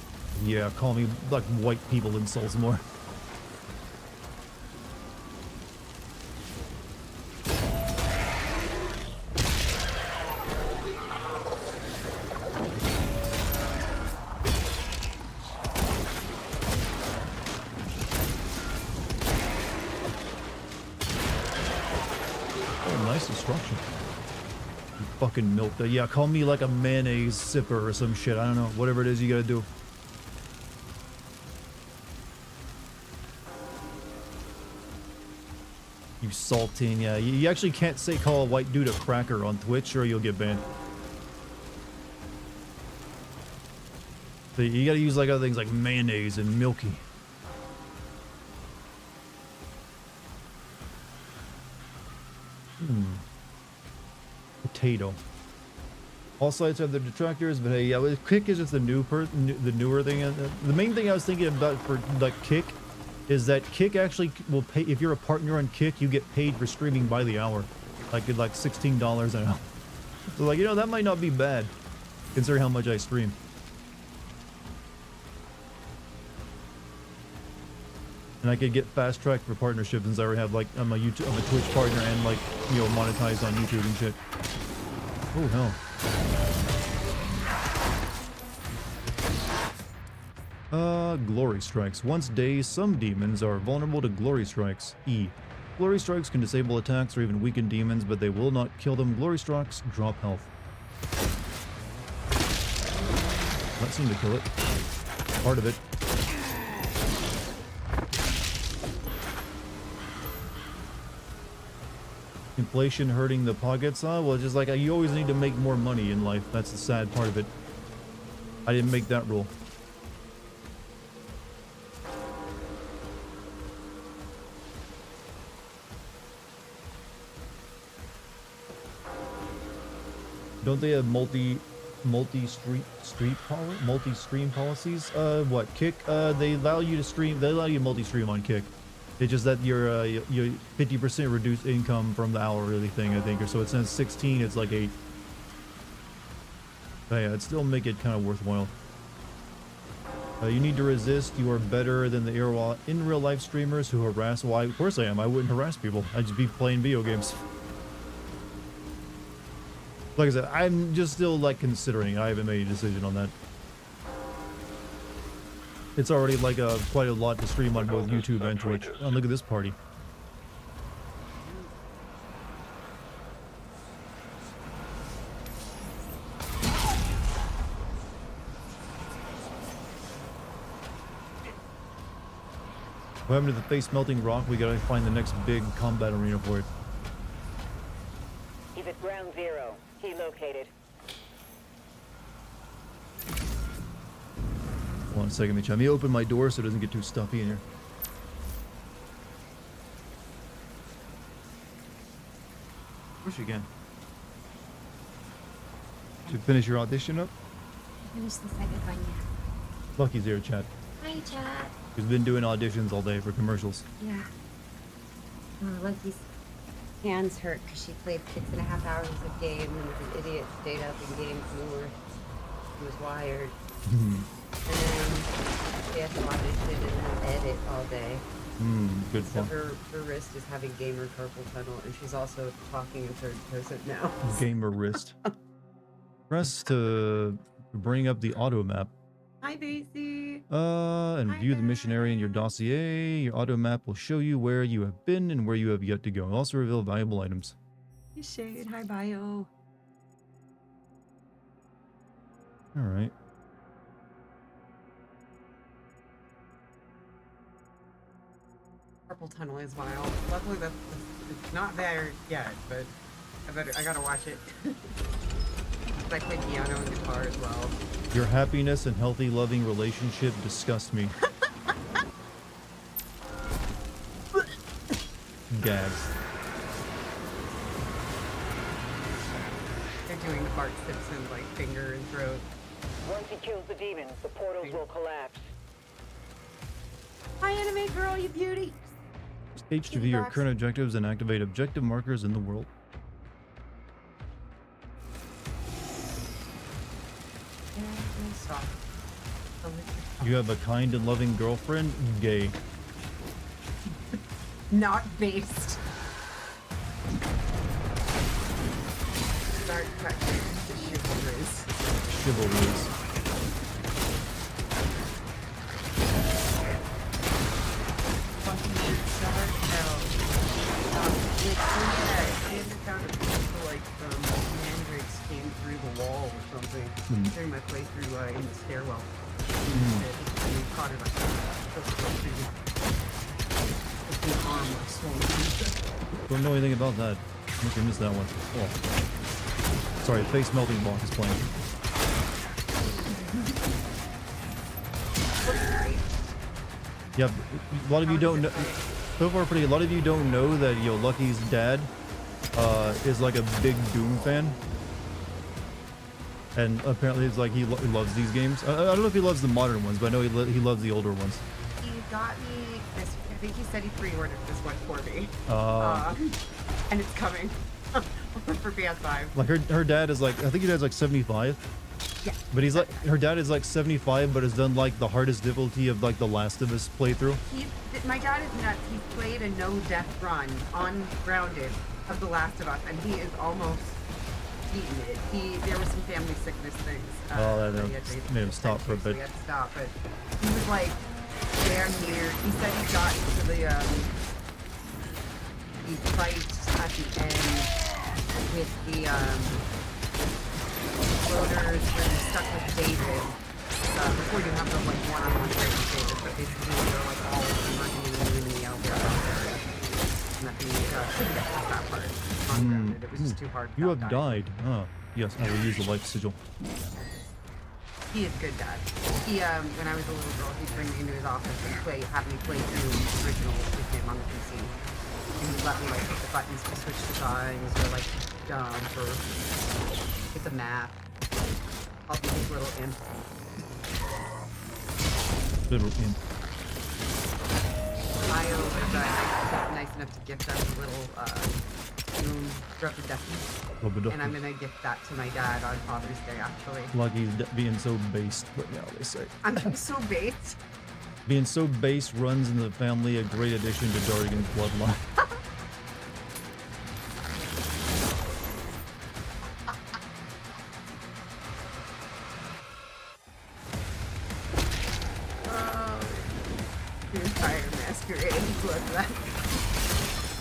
Yeah, call me like white people insults more. Oh, nice destruction. You fucking milk that. Yeah, call me like a mayonnaise sipper or some shit. I don't know. Whatever it is you gotta do. You saltine, yeah. You actually can't call a white dude a cracker on Twitch or you'll get banned. So you gotta use like other things like mayonnaise and milky. Potato. All sites have their detractors, but hey, yeah, Kick is just the newer thing. The main thing I was thinking about for like Kick is that Kick actually will pay. If you're a partner on Kick, you get paid for streaming by the hour, like $16 an hour. So like, you know, that might not be bad, considering how much I stream. And I could get fast tracked for partnerships since I already have like I'm a Twitch partner and like, you know, monetized on YouTube and shit. Oh hell. Glory strikes. Once dazed, some demons are vulnerable to glory strikes. E. Glory strikes can disable attacks or even weaken demons, but they will not kill them. Glory strikes drop health. That seemed to kill it. Part of it. Inflation hurting the pockets. Well, just like you always need to make more money in life. That's the sad part of it. I didn't make that rule. Don't they have multi-stream policies? What, Kick? They allow you to stream. They allow you to multi-stream on Kick. It's just that you're 50% reduced income from the hourly thing, I think, or so. It says 16. It's like 8. But yeah, it'd still make it kind of worthwhile. You need to resist. You are better than the in real life streamers who harass. Why? Of course I am. I wouldn't harass people. I'd just be playing video games. Like I said, I'm just still like considering. I haven't made a decision on that. It's already like quite a lot to stream on both YouTube and Twitch. Oh, look at this party. What happened to the face melting rock? We gotta find the next big combat arena for it. He's at ground zero. He located. Hold on a second, Mitch. Let me open my door so it doesn't get too stuffy in here. Wish you can. Did you finish your audition up? Finish the second one, yeah. Lucky's here, chat. Hi, chat. He's been doing auditions all day for commercials. Yeah. Lucky's hands hurt because she played 6.5 hours of game and was an idiot, stayed up in games more. She was wired. And then she had to audition and then edit all day. Good So fun. her wrist is having gamer carpal tunnel, and she's also talking in third person now. Gamer wrist. Press to bring up the auto map. Hi, Daisy. And Hi, view the mission guys. area in your dossier. Your auto map will show you where you have been and where you have yet to go. It'll also reveal valuable items. Hi, Shade. Hi, Bio. All right. Carpal tunnel is wild. Luckily, it's not there yet, but I gotta watch it. I play piano and guitar as well. Your happiness and healthy, loving relationship disgust me. Gags. They're doing Bart Simpson like finger and throat. Once he kills the demons, the portals will collapse. Hi, anime girl, you beauty. H to view your current objectives and activate objective markers in the world. You have a kind and loving girlfriend? Gay. Not based. Start practicing the chivalries. Chivalries. Fucking start now. Like mandrakes came through the wall or something during my playthrough in the stairwell. And we caught it like the arm like swollen. Don't know anything about that. I must have missed that one. Oh. Sorry, face melting block is playing. Yeah, a lot of you don't know. So far, a lot of you don't know that Lucky's dad is like a big Doom fan, and apparently it's like he loves these games. I don't know if he loves the modern ones, but I know he loves the older ones. He got me this. I think he said he pre-ordered this one for me, and it's coming for PS5. Like her dad is like, I think her dad's like 75. Yeah. But he's like, her dad is like 75, but has done like the hardest difficulty of like the Last of Us playthrough. My dad is nuts. He's played a no-death run on Grounded of The Last of Us, and he is almost beaten it. There was some family sickness things. That he made him stop for a bit. He had to stop, but he was like damn near. He said he got to the fight at the end with the floaters when you're stuck with David. Before you have the like one-on-one fight with David, but basically they're like all working in the outdoor area. And that he couldn't get past that part on Grounded. It was just too hard. You have died. Oh, yes, I will use the life sigil. He is good, Dad. He, when I was a little girl, he'd bring me into his office and have me play through the original with him on the PC. And he'd let me like hit the buttons to switch the times or like jump or hit the map. I'll be his little imp. Little imp. Io was nice enough to gift us a little Doom Drop of Death. And I'm gonna gift that to my dad on Father's Day, actually. Lucky's being so based, but now they say. I'm so based. Being so base runs in the family a great addition to Dartigan's bloodline. infuriating to look at that.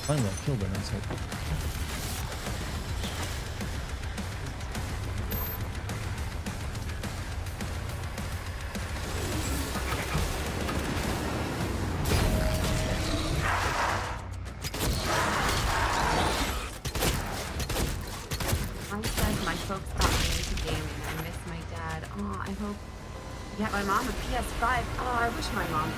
Finally, I killed an asshole. My folks got me into gaming. I miss my dad. Oh, I hope. Yeah, my mom a PS5. Oh, I wish my mom.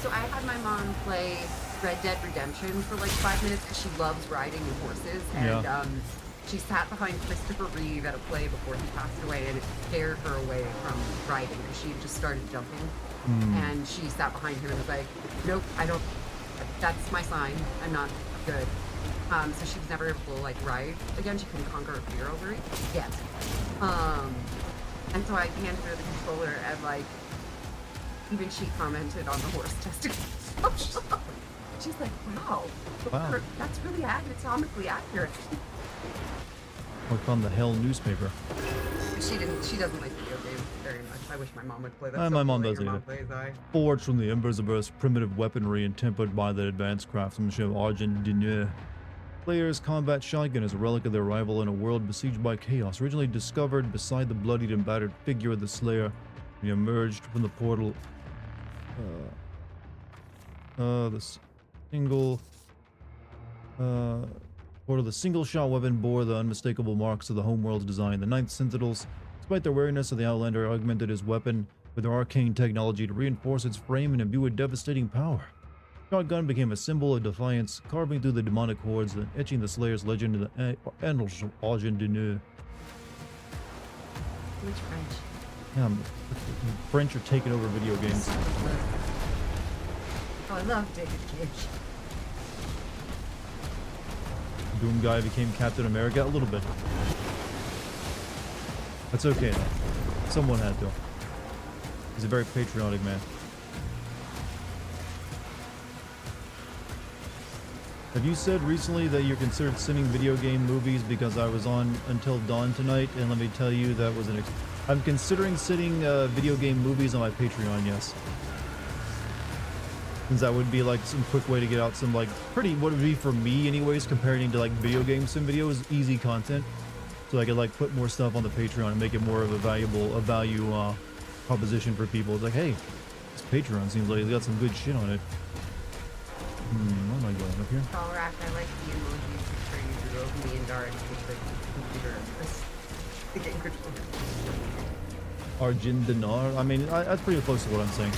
So I had my mom play Red Dead Redemption for like 5 minutes because she loves riding horses, and she sat behind Christopher Reeve at a play before he passed away, and it scared her away from riding because she had just started jumping, and she sat behind him and was like, "Nope, I don't. That's my sign. I'm not good." So she was never able to like ride again. She couldn't conquer her fear over it yet. And so I handed her the controller, and like, even she commented on the horse testing. She's like, wow. That's really anatomically accurate. Worked on the Hell newspaper. She doesn't like video games very much. I wish my mom would play that. My mom doesn't either. Forged from the embers of Earth's primitive weaponry and tempered by the advanced craftsmanship of Argent. Slayer's combat shotgun is a relic of their rival in a world besieged by chaos. Originally discovered beside the bloodied and battered figure of the Slayer, he emerged from the portal. The single-shot weapon bore the unmistakable marks of the homeworld's design. The Ninth Sentinels, despite their wariness of the Outlander, augmented his weapon with their arcane technology to reinforce its frame and imbue it devastating power. Shotgun became a symbol of defiance, carving through the demonic hordes and etching the Slayer's legend in the annals of Argent. Which French? Yeah, French are taking over video games. Oh, I love David Cage. Doom Guy became Captain America a little bit. That's okay though. Someone had to. He's a very patriotic man. Have you said recently that you're considered sending video game movies because I was on Until Dawn tonight, and let me tell you that was I'm considering sending video game movies on my Patreon, yes. Since that would be like some quick way to get out some like what it would be for me anyways, comparing to like video game sim videos, easy content. So I could like put more stuff on the Patreon and make it more of a value proposition for people. It's like, hey, this Patreon seems like it's got some good shit on it. What am I going up here? Callrack, I like the emojis picture you drew of me and Dart with the computer the game controller. Argendinar? I mean, that's pretty close to what I'm saying.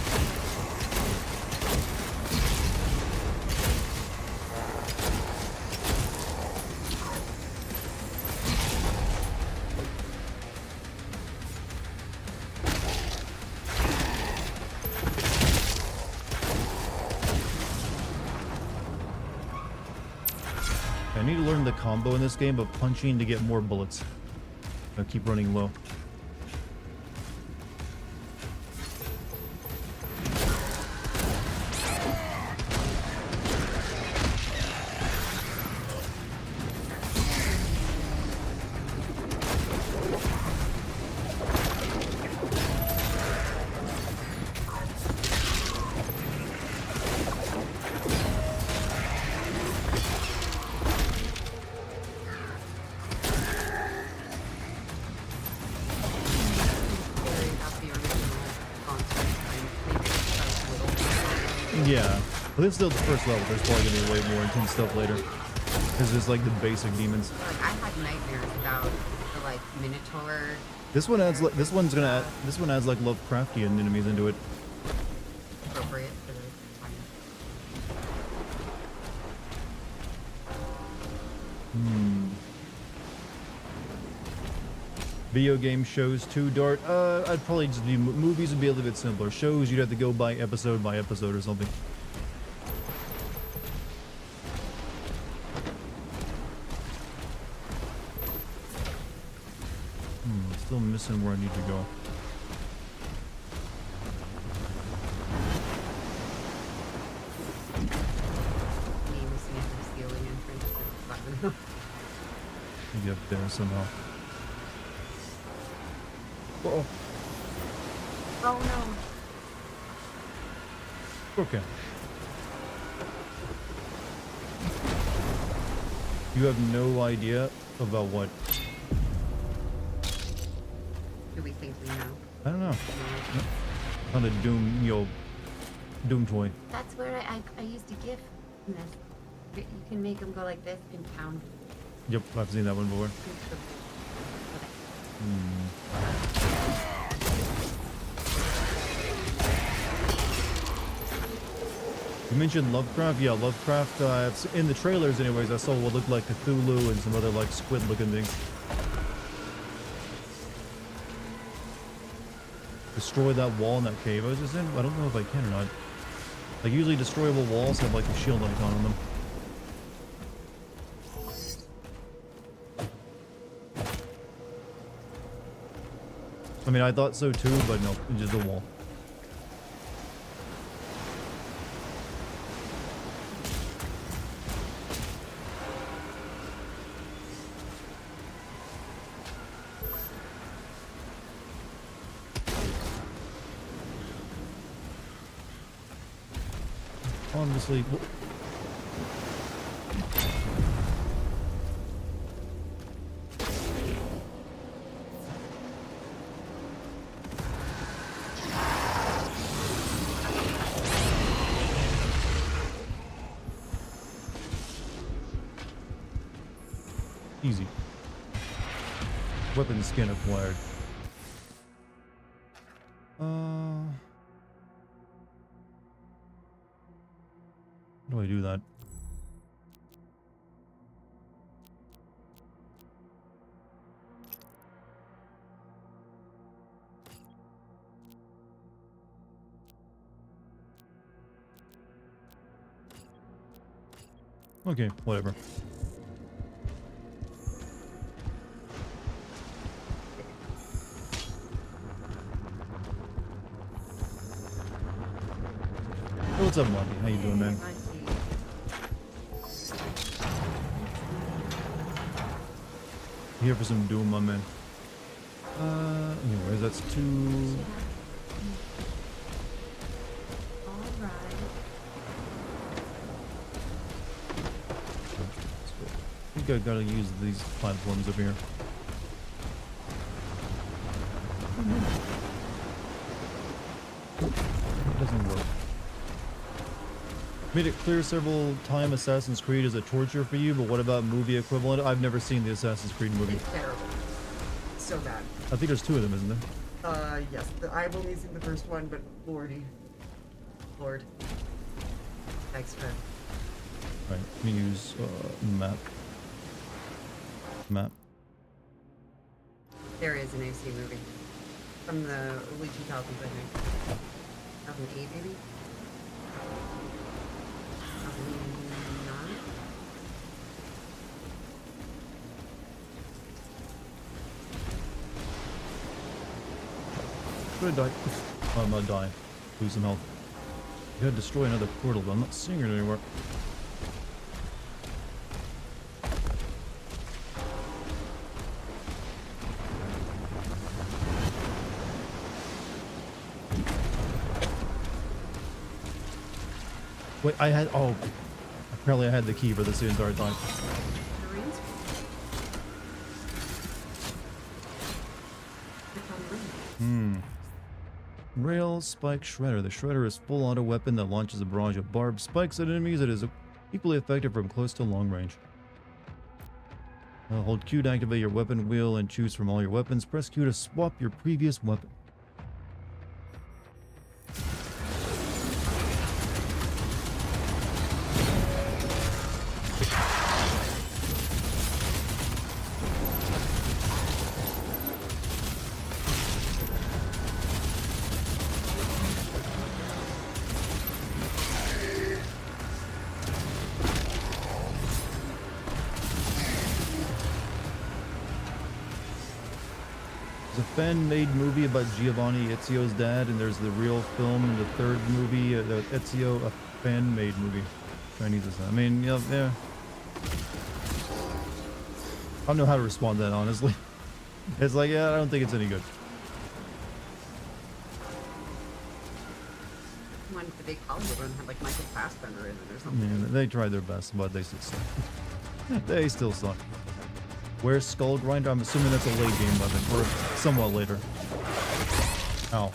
I need to learn the combo in this game of punching to get more bullets. I'll keep running low. Yeah, but this is still the first level. There's probably gonna be way more intense stuff later. Because there's like the basic demons. Like I had nightmares about the like Minotaur. This one adds like this one adds like Lovecraftian enemies into it. Appropriate for the time. Video game shows too, Dart. I'd probably just do movies would be a little bit simpler. Shows you'd have to go by episode or something. Still missing where I need to go. Maybe up there somehow. Uh-oh. Oh no. Okay. You have no idea about what? Do we think we know? I don't know. On a Doom, Doom toy. That's where I used a GIF in this. You can make them go like this and pound. Yep, I've seen that one before. You mentioned Lovecraft. Yeah, Lovecraft. It's in the trailers, anyways. I saw what looked like Cthulhu and some other like squid-looking things. Destroy that wall in that cave I was just in. I don't know if I can or not. Like usually, destroyable walls have like a shield icon on them. I mean, I thought so too, but no, it's just a wall. Obviously. Easy. Weapon skin acquired. How do I do that? Okay, whatever. What's up, Monty? How you doing, man? Here for some Doom, my man. Anyways, that's two. Alright. I think I gotta use these platforms up here. It doesn't work. Made it clear several times Assassin's Creed is a torture for you, but what about movie equivalent? I've never seen the Assassin's Creed movie. It's terrible. So bad. I think there's two of them, isn't there? Yes. I've only seen the first one, but Lordy. Lord. Extra. Right, let me use map. Map. There is an AC movie. From the early 2000s, I think. 2008, maybe? 2009? I'm gonna die. Oh, I'm gonna die. Lose some health. You gotta destroy another portal, but I'm not seeing it anywhere. Wait, I had. Oh, apparently I had the key for this the entire time. Rail Spike Shredder. The Shredder is full auto weapon that launches a barrage of barbed spikes at enemies. It is equally effective from close to long range. Hold Q to activate your weapon wheel and choose from all your weapons. Press Q to swap your previous weapon. There's a fan-made movie about Giovanni Ezio's dad, and there's the real film in the third movie, Ezio, a fan-made movie. Chinese, I mean, yeah. I don't know how to respond to that, honestly. It's like, yeah, I don't think it's any good. One the big Hollywood one had like Michael Fassbender in it or something. Yeah, they tried their best, but they succeeded. They still suck. Where's Skull Grinder? I'm assuming that's a late game weapon, or somewhat later. Ow.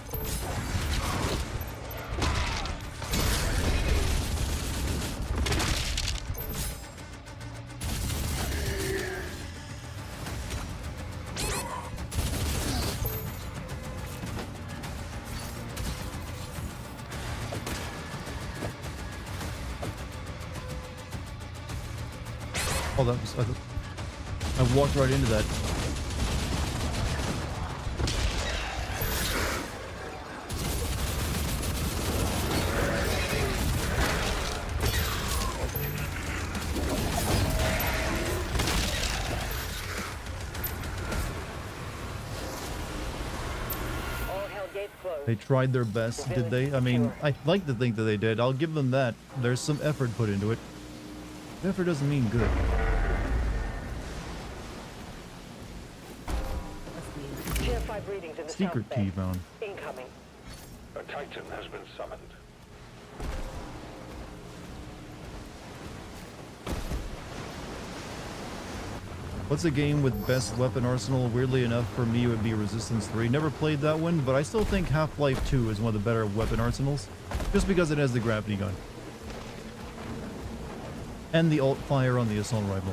Oh, that was... I walked right into that. All hell gates closed. They tried their best, did they? I mean, I like to think that they did. I'll give them that. There's some effort put into it. Effort doesn't mean good. Tier 5 readings in the Secret south key bay. found. Incoming. A Titan has been summoned. What's a game with best weapon arsenal? Weirdly enough, for me, it would be Resistance 3. Never played that one, but I still think Half-Life 2 is one of the better weapon arsenals, just because it has the gravity gun. And the alt fire on the assault rifle.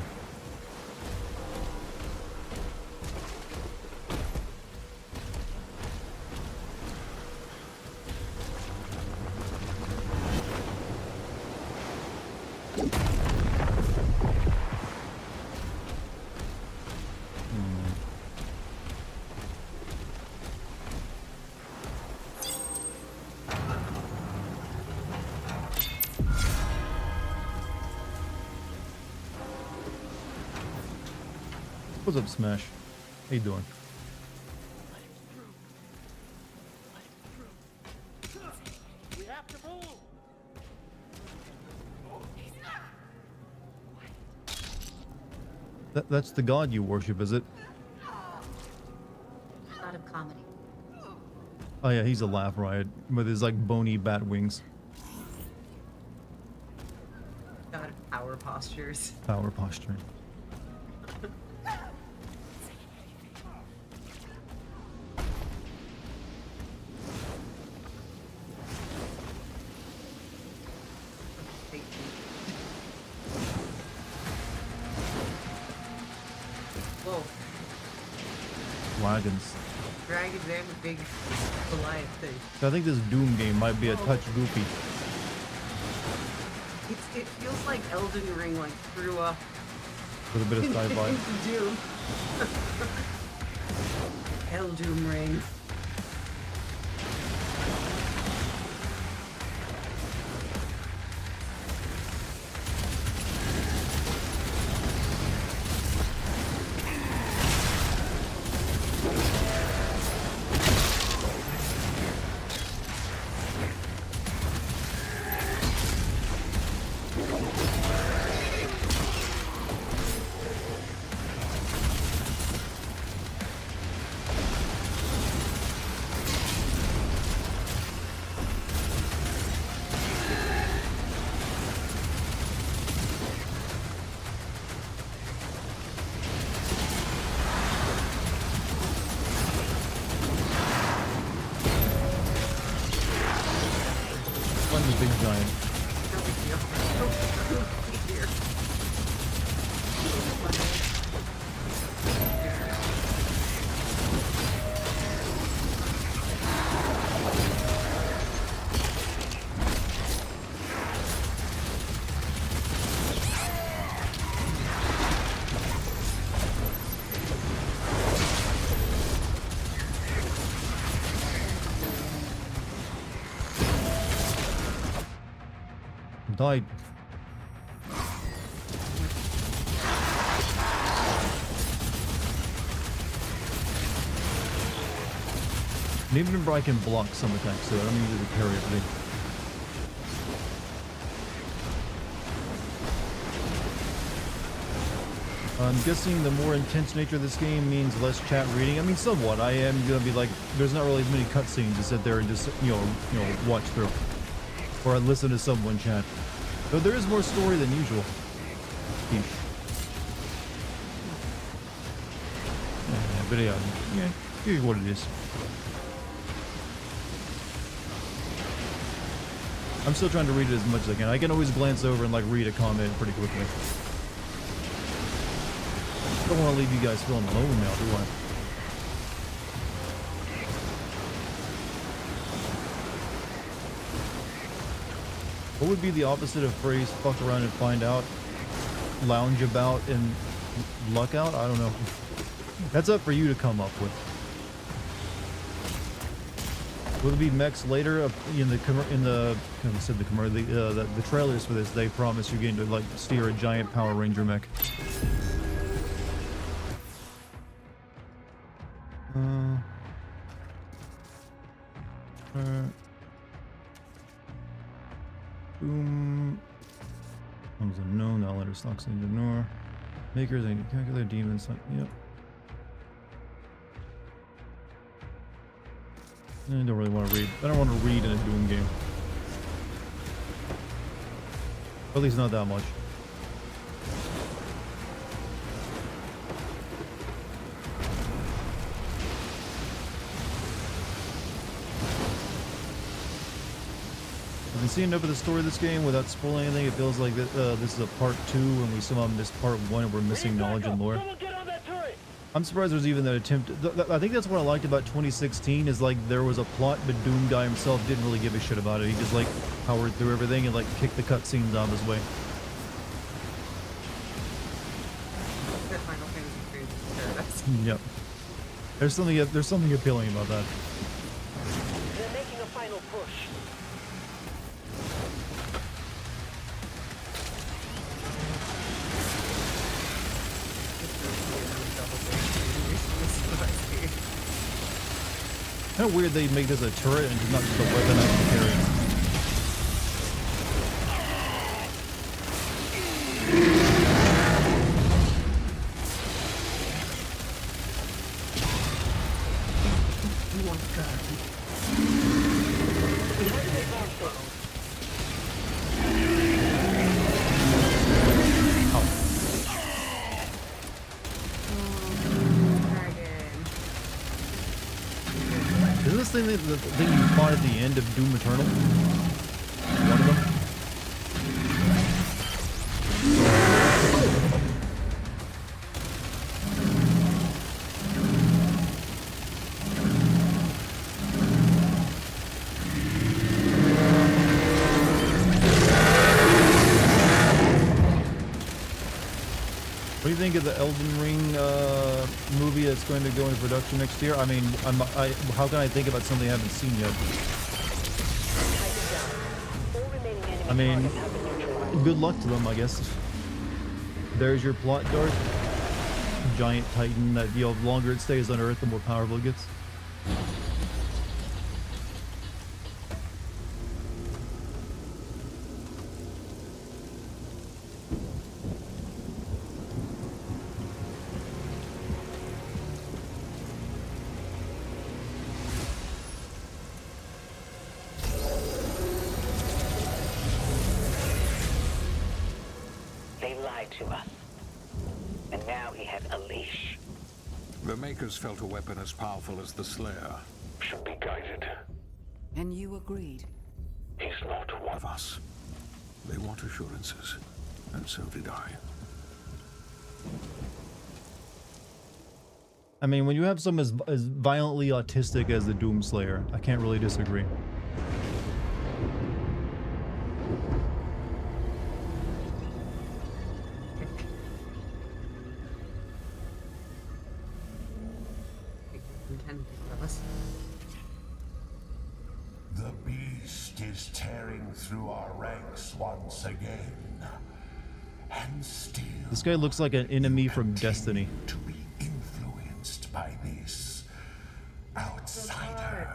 What's up, Smash? How you doing? We have to move. That's the god you worship, is it? God of comedy. Oh yeah, he's a laugh riot with his like bony bat wings. God of power postures. Power posturing. Whoa. Wagons. Dragons and the big Goliath thing. I think this Doom game might be a touch goofy. It feels like Elden Ring like threw up With a bit of sci-fi. into Doom. Eldoom Ring. One's a big giant. No big deal. No big deal. Died. And even remember I can block some attacks, so I don't need to carry everything. I'm guessing the more intense nature of this game means less chat reading. I mean, somewhat. I am gonna be like, there's not really as many cutscenes to sit there and just, you know, watch through, or listen to someone chat. Though there is more story than usual. Eesh. but yeah, here's what it is. I'm still trying to read it as much as I can. I can always glance over and like read a comment pretty quickly. Don't want to leave you guys feeling alone now, do I? What would be the opposite of phrase fuck around and find out? Lounge about and luck out? I don't know. That's up for you to come up with. Will it be mechs later? In the trailers for this, they promise you're getting to like steer a giant Power Ranger mech. Boom. Comes unknown. That letter stocks and ignore. Makers and calculate demons. Yep. I don't really want to read. I don't want to read in a Doom game. At least not that much. I've been seeing enough of the story of this game without spoiling anything. It feels like this is a part 2 and we somehow missed part 1 and we're missing knowledge and lore. I'm surprised there's even that attempt. I think that's what I liked about 2016 is like there was a plot, but Doom guy himself didn't really give a shit about it. He just like powered through everything and like kicked the cutscenes out of his way. Yep. There's something appealing about that. They're making a final push. Kind of weird they make this a turret and not just a weapon I can carry. The thing you fought at the end of Doom Eternal? One of them? What do you think of the Elden Ring movie that's going to go into production next year? I mean, how can I think about something I haven't seen yet? I mean, good luck to them, I guess. There's your plot, Dart. Giant titan that, you know, the longer it stays on Earth, the more powerful it gets. To us. And now he has a leash. The Makers felt a weapon as powerful as the Slayer. Should be guided. And you agreed. He's not one Of us. They want assurances. And so did I. I mean, when you have someone as violently autistic as the Doomslayer, I can't really disagree. The beast is tearing through our ranks once again. And still This guy looks like an enemy from Destiny. to be influenced by this outsider.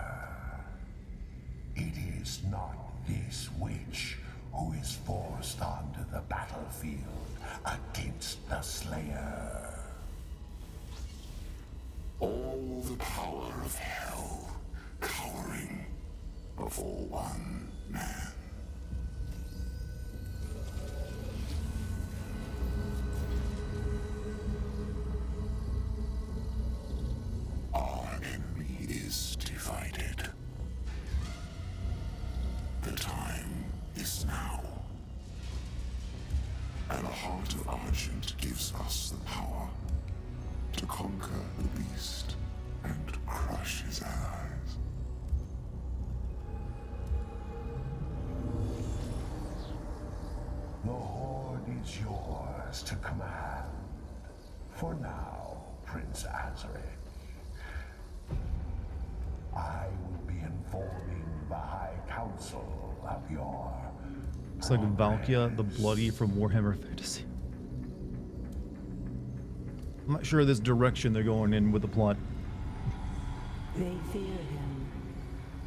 It is not this witch who is forced onto the battlefield against the Slayer. All the power of hell cowering before one man. Argent gives us the power to conquer the beast and crush his allies. The Horde is yours to command. For now, Prince Azareth. I will be informing the High Council of your... It's like Valkia the Bloody from Warhammer Fantasy. I'm not sure of this direction they're going in with the plot. They fear him,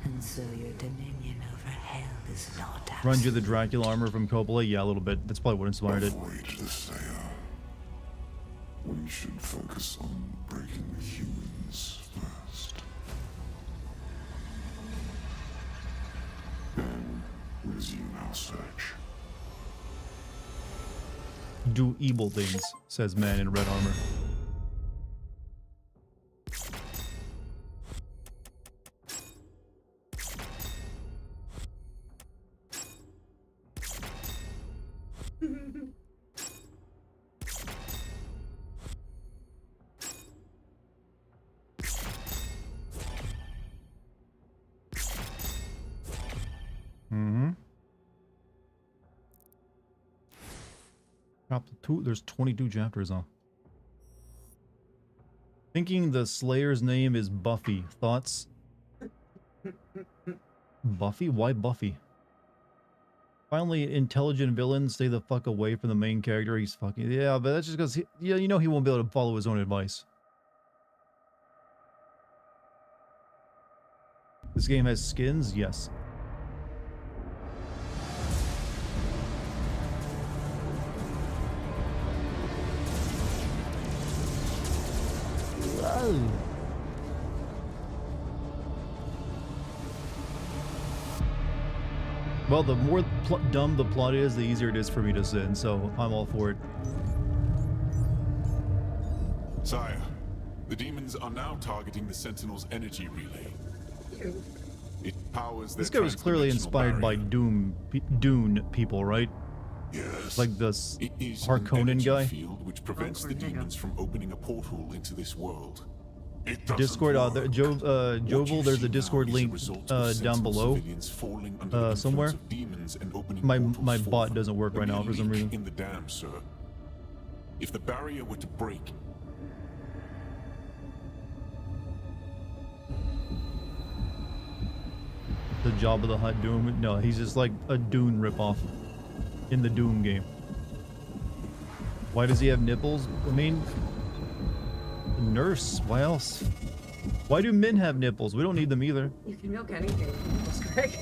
and so your dominion over hell is not Run you the Dracula armor from Coppola? Yeah, a little bit. That's probably what inspired it. Avoid the Slayer. We should focus on breaking the humans first. Then resume our search. Do evil things, says man in red armor. There's 22 chapters on. Thinking the Slayer's name is Buffy. Thoughts? Buffy? Why Buffy? Finally, intelligent villain, stay the fuck away from the main character. He's fucking... Yeah, but that's just because... Yeah, you know he won't be able to follow his own advice. This game has skins? Yes. Well, the more dumb the plot is, the easier it is for me to sin, so I'm all for it. Sire, the demons are now targeting the Sentinel's energy relay. It powers their This guy was clearly inspired by Dune people, right? Yes. Like this It is Harkonnen an guy. energy field which prevents the demons from opening a portal into this world. Discord, Jovel, there's a Discord link down below somewhere. My bot doesn't work right now for some reason. In the dam, sir. If the barrier were to break, The Jabba the Hutt Doom? No, he's just like a Dune ripoff in the Doom game. Why does he have nipples? I mean, nurse. Why else? Why do men have nipples? We don't need them either. You can milk anything. That's correct.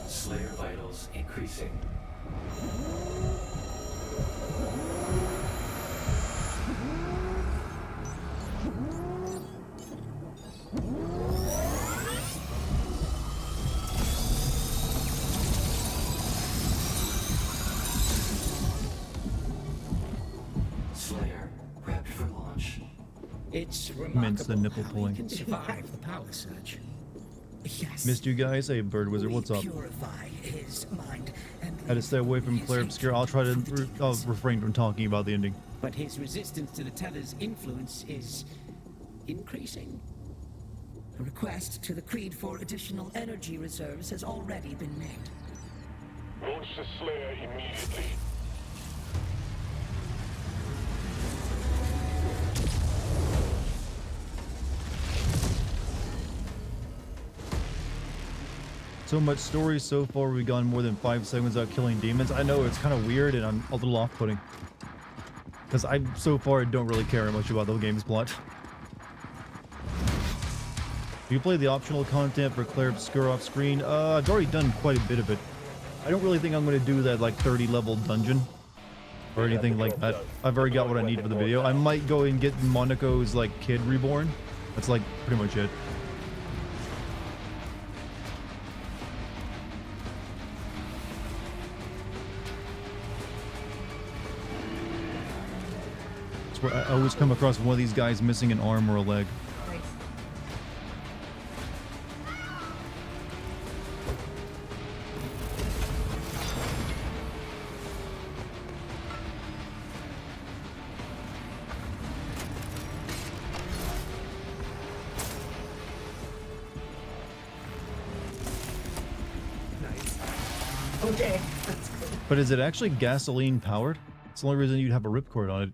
Slayer vitals increasing. Slayer prepped for launch. It's Mince the remarkable nipple how pulling. we can survive the power surge. Yes. Missed you guys. Hey, Bird Wizard, what's up? Purify his mind and Had to stay away from Claire Obscure. I'll try to refrain from talking about the ending. but his resistance to the Tether's influence is increasing. A request to the Creed for additional energy reserves has already been made. Launch the Slayer immediately. So much story so far. We've gone more than 5 segments without killing demons. I know it's kind of weird and I'm a little off-putting. Because I, so far, don't really care much about the game's plot. Do you play the optional content for Claire Obscure off screen? I've already done quite a bit of it. I don't really think I'm going to do that like 30 level dungeon or anything like that. I've already got what I need for the video. I might go and get Monaco's like kid reborn. That's like pretty much it. It's where I always come across one of these guys missing an arm or a leg. Okay, that's good. But is it actually gasoline powered? It's the only reason you'd have a ripcord on it.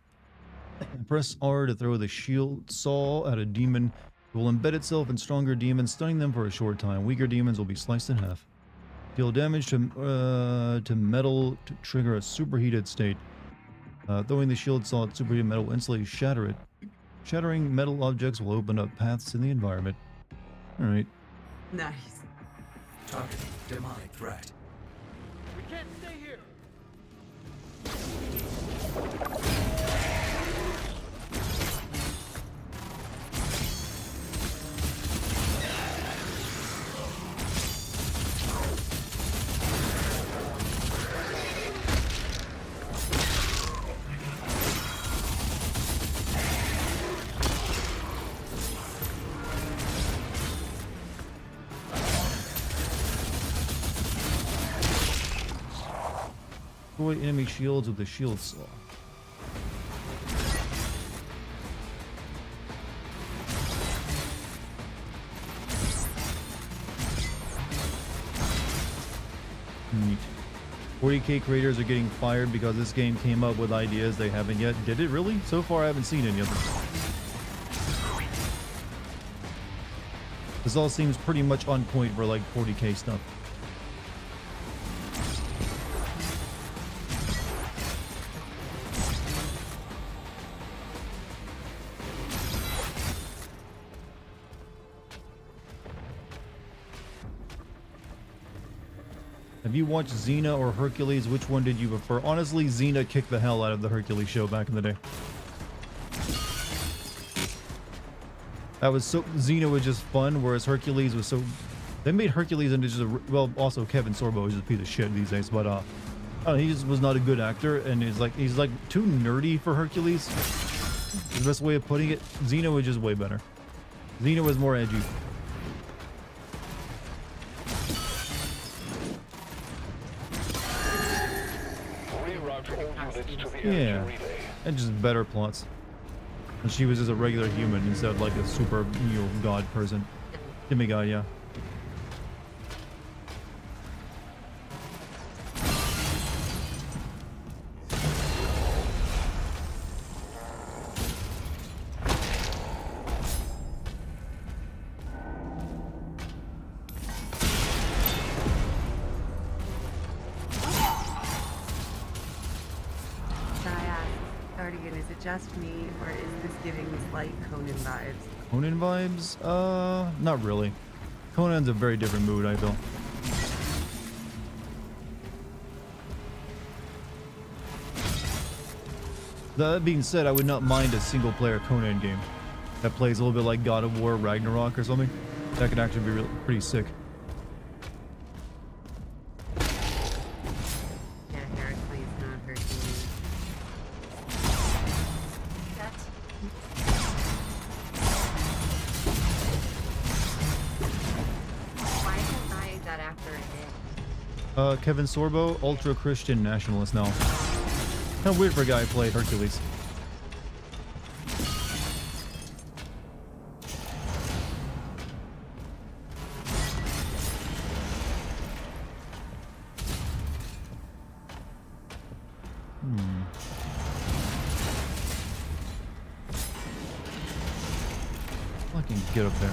Press R to throw the shield saw at a demon. It will embed itself in stronger demons, stunning them for a short time. Weaker demons will be sliced in half. Deal damage to metal to trigger a superheated state. Throwing the shield saw at superheated metal will instantly shatter it. Shattering metal objects will open up paths in the environment. Alright. Nice. Targeting demonic threat. We can't stay here. Destroy enemy shields with the shield saw. Neat. 40k creators are getting fired because this game came up with ideas they haven't yet. Did it really? So far I haven't seen any of them. This all seems pretty much on point for like 40k stuff. Have you watched Xena or Hercules? Which one did you prefer? Honestly, Xena kicked the hell out of the Hercules show back in the day. That was so... Xena was just fun, whereas Hercules was so... They made Hercules into just a... Well, also Kevin Sorbo is just a piece of shit these days, but I don't know, he just was not a good actor, and he's like too nerdy for Hercules. The best way of putting it. Xena was just way better. Xena was more edgy. Yeah, and just better plots. And she was just a regular human instead of like a super, you know, god person. Demigod, yeah. Dartigan, is it just me, or is this giving slight Conan vibes? Conan vibes? Not really. Conan's a very different mood, I feel. That being said, I would not mind a single-player Conan game that plays a little bit like God of War Ragnarok or something. That could actually be pretty sick. Kevin Sorbo, ultra-Christian nationalist now. Kind of weird for a guy who played Hercules. I can get up there.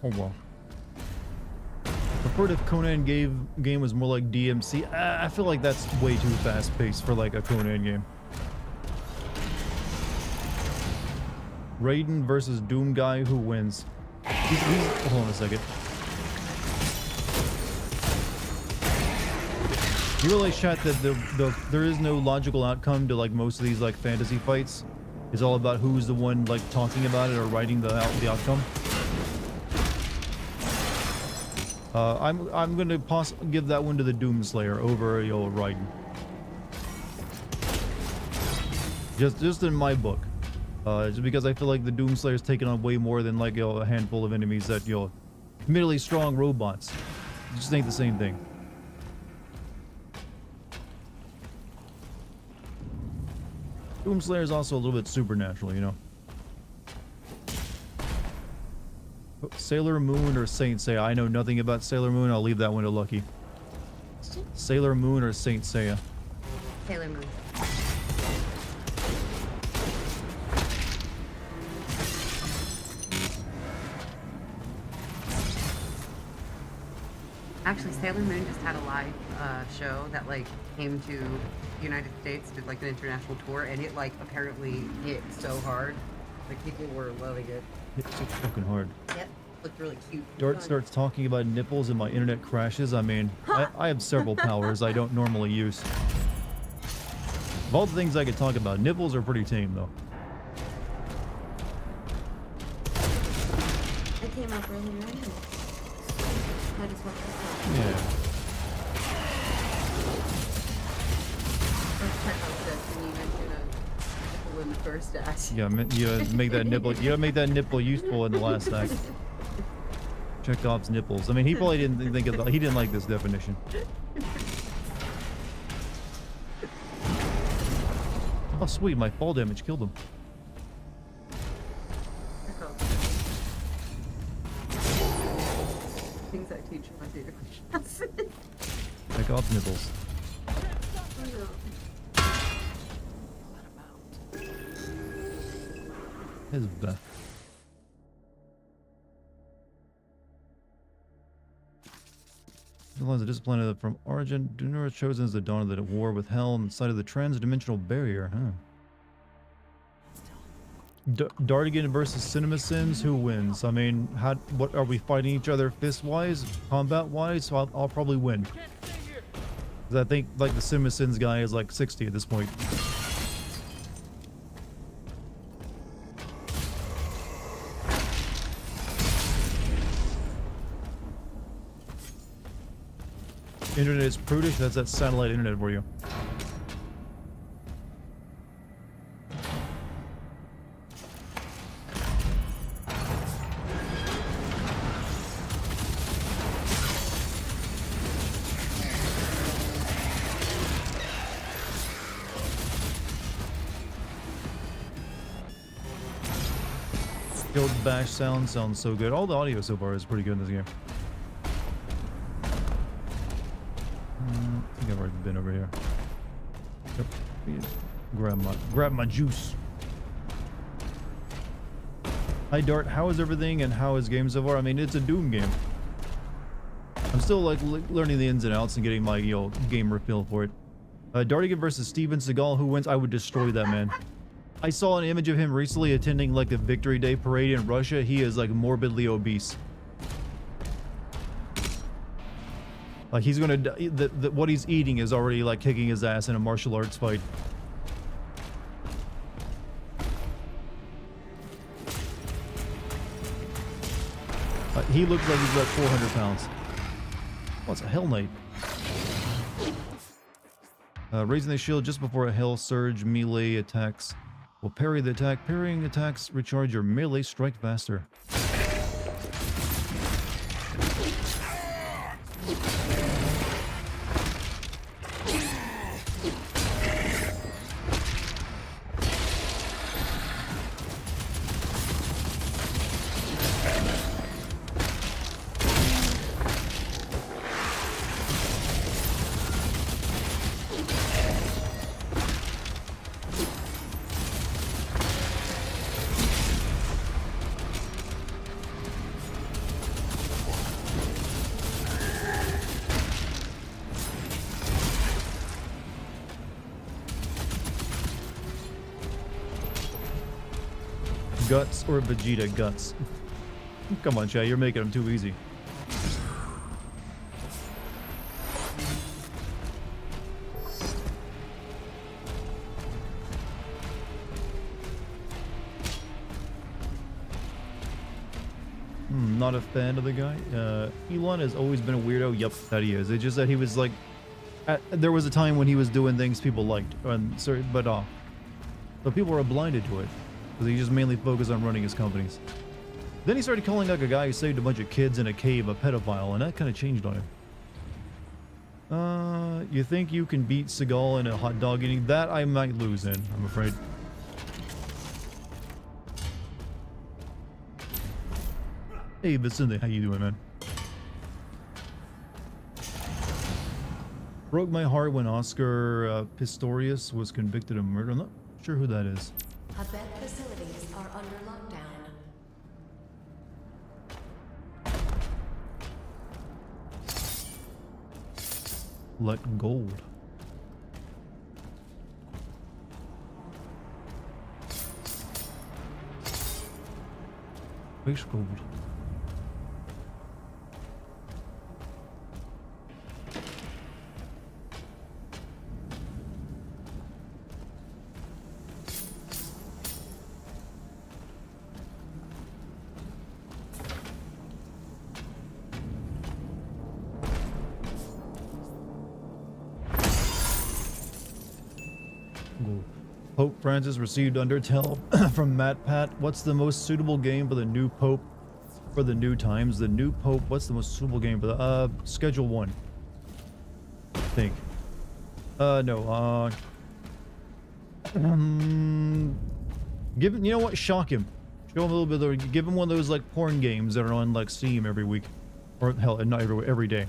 Oh well. Preferred if Conan game was more like DMC. I feel like that's way too fast paced for like a Conan game. Raiden versus Doom guy, who wins? Hold on a second. You realize, chat, that there is no logical outcome to like most of these like fantasy fights. It's all about who's the one like talking about it or writing the outcome. I'm gonna give that one to the Doomslayer over Raiden. Just in my book. Just because I feel like the Doomslayer's taken on way more than like a handful of enemies that admittedly strong robots. It just ain't the same thing. Doomslayer is also a little bit supernatural, you know. Sailor Moon or Saint Seiya? I know nothing about Sailor Moon. I'll leave that one to Lucky. Sailor Moon or Saint Seiya? Sailor Moon. Actually, Sailor Moon just had a live show that like came to the United States, did like an international tour, and it like apparently hit so hard. Like people were loving it. It's so fucking hard. Yep, looked really cute. Dart starts talking about nipples and my internet crashes. I mean, I have several powers I don't normally use. Of all the things I could talk about, nipples are pretty tame though. I came up earlier anyway. I just want to Yeah. Let's check out this and you mentioned a nipple in the first act. Yeah, you make that nipple. You gotta make that nipple useful in the last act. Chekhov's nipples. I mean, he probably didn't think of. He didn't like this definition. Oh, sweet! My fall damage killed him. Things I teach in my theater class. Chekhov's nipples. His Beth. The lines of discipline from origin. Dunura chosen as the dawn of the war with hell on the side of the trans-dimensional barrier, huh? Dartigan versus CinemaSins, who wins? I mean, what are we fighting each other fist-wise, combat-wise? So I'll probably win. Because I think like the CinemaSins guy is like 60 at this point. Internet is prudish. That's that satellite internet for you. Guild bash sounds so good. All the audio so far is pretty good in this game. I think I've already been over here. Yep. Grab my juice. Hi Dart, how is everything and how is game so far? I mean, it's a Doom game. I'm still like learning the ins and outs and getting my gamer feel for it. Dartigan versus Steven Seagal, who wins? I would destroy that man. I saw an image of him recently attending like the Victory Day parade in Russia. He is like morbidly obese. Like he's gonna what he's eating is already like kicking his ass in a martial arts fight. He looks like he's about 400 pounds. What's a Hell Knight? Raising the shield just before a Hell Surge melee attacks will parry the attack. Parrying attacks recharge your melee strike faster. Guts or Vegeta Guts? Come on, Chad, you're making them too easy. Not a fan of the guy. Elon has always been a weirdo. Yep, that he is. It's just that he was like, there was a time when he was doing things people liked, and so people were blinded to it because he just mainly focused on running his companies. Then he started calling like a guy who saved a bunch of kids in a cave a pedophile, and that kind of changed on him. You think you can beat Seagal in a hot dog eating? That I might lose in, I'm afraid. Hey, Vicente, how you doing, man? Broke my heart when Oscar Pistorius was convicted of murder. I'm not sure who that is. Habet facilities are under lockdown. Let gold. Base gold. Pope Francis received Undertale from Matt Pat. What's the most suitable game for the new Pope for the new times? The new Pope, what's the most suitable game for the Schedule 1? I think. No, give him, you know what? Shock him. Show him a little bit of, give him one of those like porn games that are on like Steam every week. Or hell, not every day.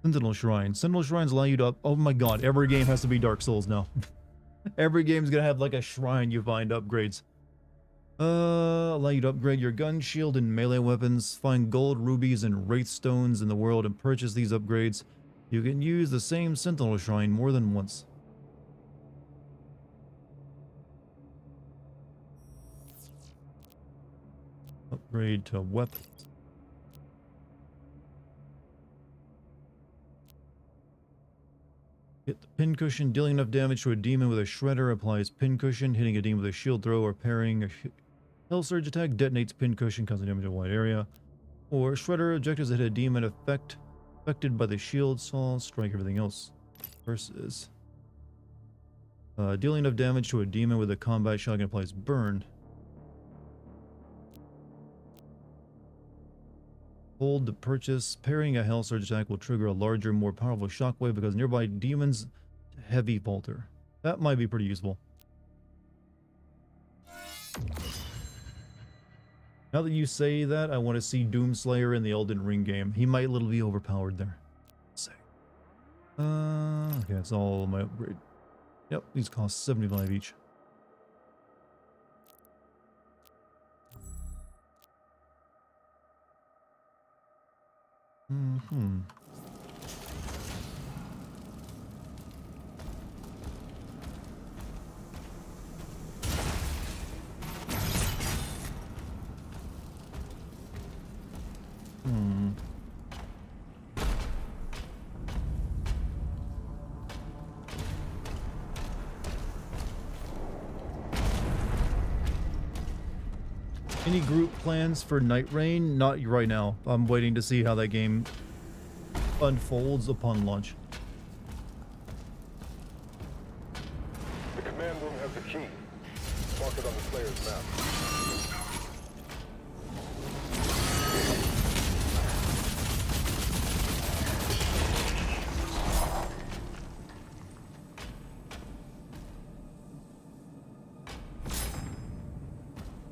Sentinel Shrine. Sentinel Shrines allow you to oh my god, every game has to be Dark Souls now. Every game's gonna have like a shrine you find upgrades. Allow you to upgrade your gun, shield, and melee weapons. Find gold, rubies, and wraith stones in the world and purchase these upgrades. You can use the same Sentinel Shrine more than once. Upgrade to weapons. Hit the pincushion, dealing enough damage to a demon with a shredder applies pincushion, hitting a demon with a shield throw or parrying a hell surge attack detonates pincushion, causing damage in a wide area. Or shredder, objectives that hit a demon affected by the shield saw, strike everything else. Versus dealing enough damage to a demon with a combat shotgun applies burn. Hold to purchase. Parrying a hell surge attack will trigger a larger, more powerful shockwave because nearby demons heavy falter. That might be pretty useful. Now that you say that, I want to see Doomslayer in the Elden Ring game. He might a little be overpowered there. Let's say. Okay, that's all my upgrade. Yep, these cost 75 each. Any group plans for Night Rain? Not right now. I'm waiting to see how that game unfolds upon launch. The command room has the key. Mark it on the Slayer's map.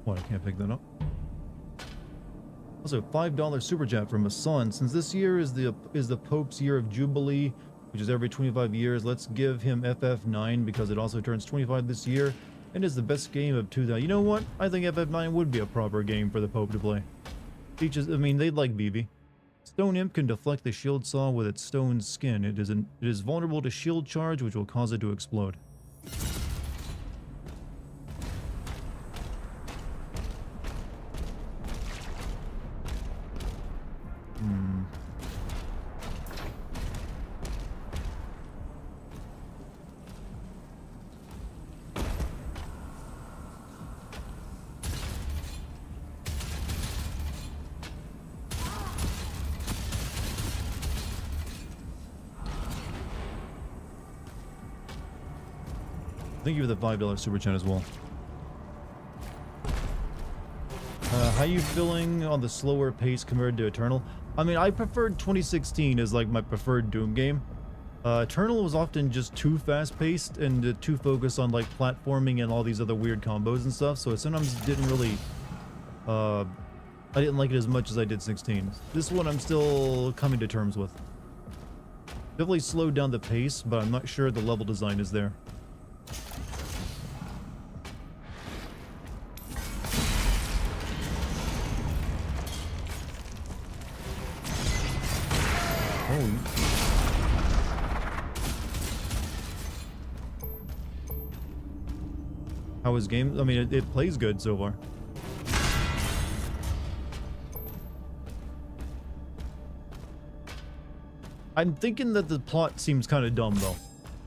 What, I can't pick that up. Also, $5 super chat from Hassan. Since this year is the Pope's year of Jubilee, which is every 25 years, let's give him FF9 because it also turns 25 this year and is the best game of 2000. You know what? I think FF9 would be a proper game for the Pope to play. Features, I mean, they'd like BB. Stone Imp can deflect the shield saw with its stone skin. It is vulnerable to shield charge, which will cause it to explode. Thank you for the $5 super chat as well. How you feeling on the slower pace compared to Eternal? I mean, I preferred 2016 as like my preferred Doom game. Eternal was often just too fast-paced and too focused on like platforming and all these other weird combos and stuff, so it sometimes didn't really... I didn't like it as much as I did 16. This one I'm still coming to terms with. Definitely slowed down the pace, but I'm not sure the level design is there. Oh. How is game? I mean, it plays good so far. I'm thinking that the plot seems kind of dumb, though.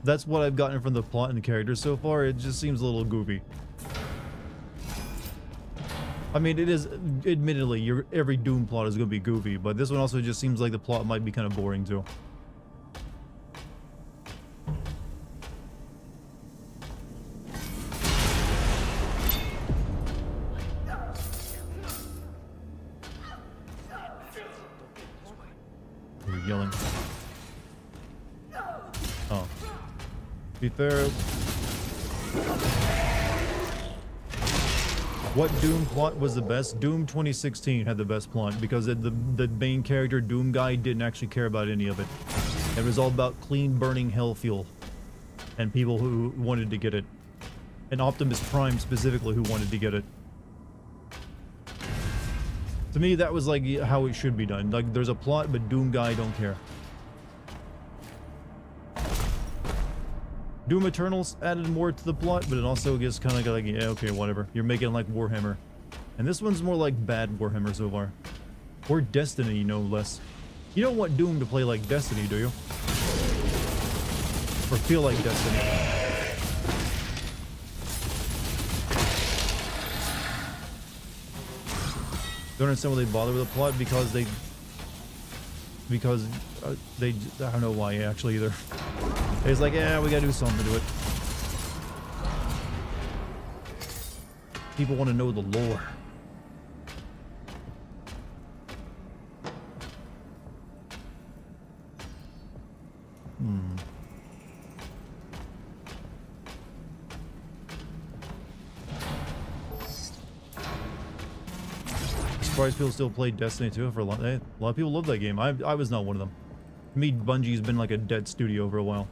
That's what I've gotten from the plot and the characters so far. It just seems a little goofy. I mean, it is, admittedly, every Doom plot is going to be goofy, but this one also just seems like the plot might be kind of boring, too. You're yelling. Oh. To be fair... What Doom plot was the best? Doom 2016 had the best plot because the main character, Doom guy, didn't actually care about any of it. It was all about clean burning hell fuel and people who wanted to get it. And Optimus Prime specifically who wanted to get it. To me, that was like how it should be done. Like, there's a plot, but Doom guy don't care. Doom Eternals added more to the plot, but it also gets kind of like, yeah, okay, whatever. You're making like Warhammer. And this one's more like bad Warhammer so far. Or Destiny, no less. You don't want Doom to play like Destiny, do you? Or feel like Destiny. Don't understand why they bother with the plot, because they, I don't know why actually either. It's like, yeah, we gotta do something to it. People want to know the lore. Surprised people still play Destiny 2 for a lot. A lot of people love that game. I was not one of them. To me, Bungie's been like a dead studio for a while.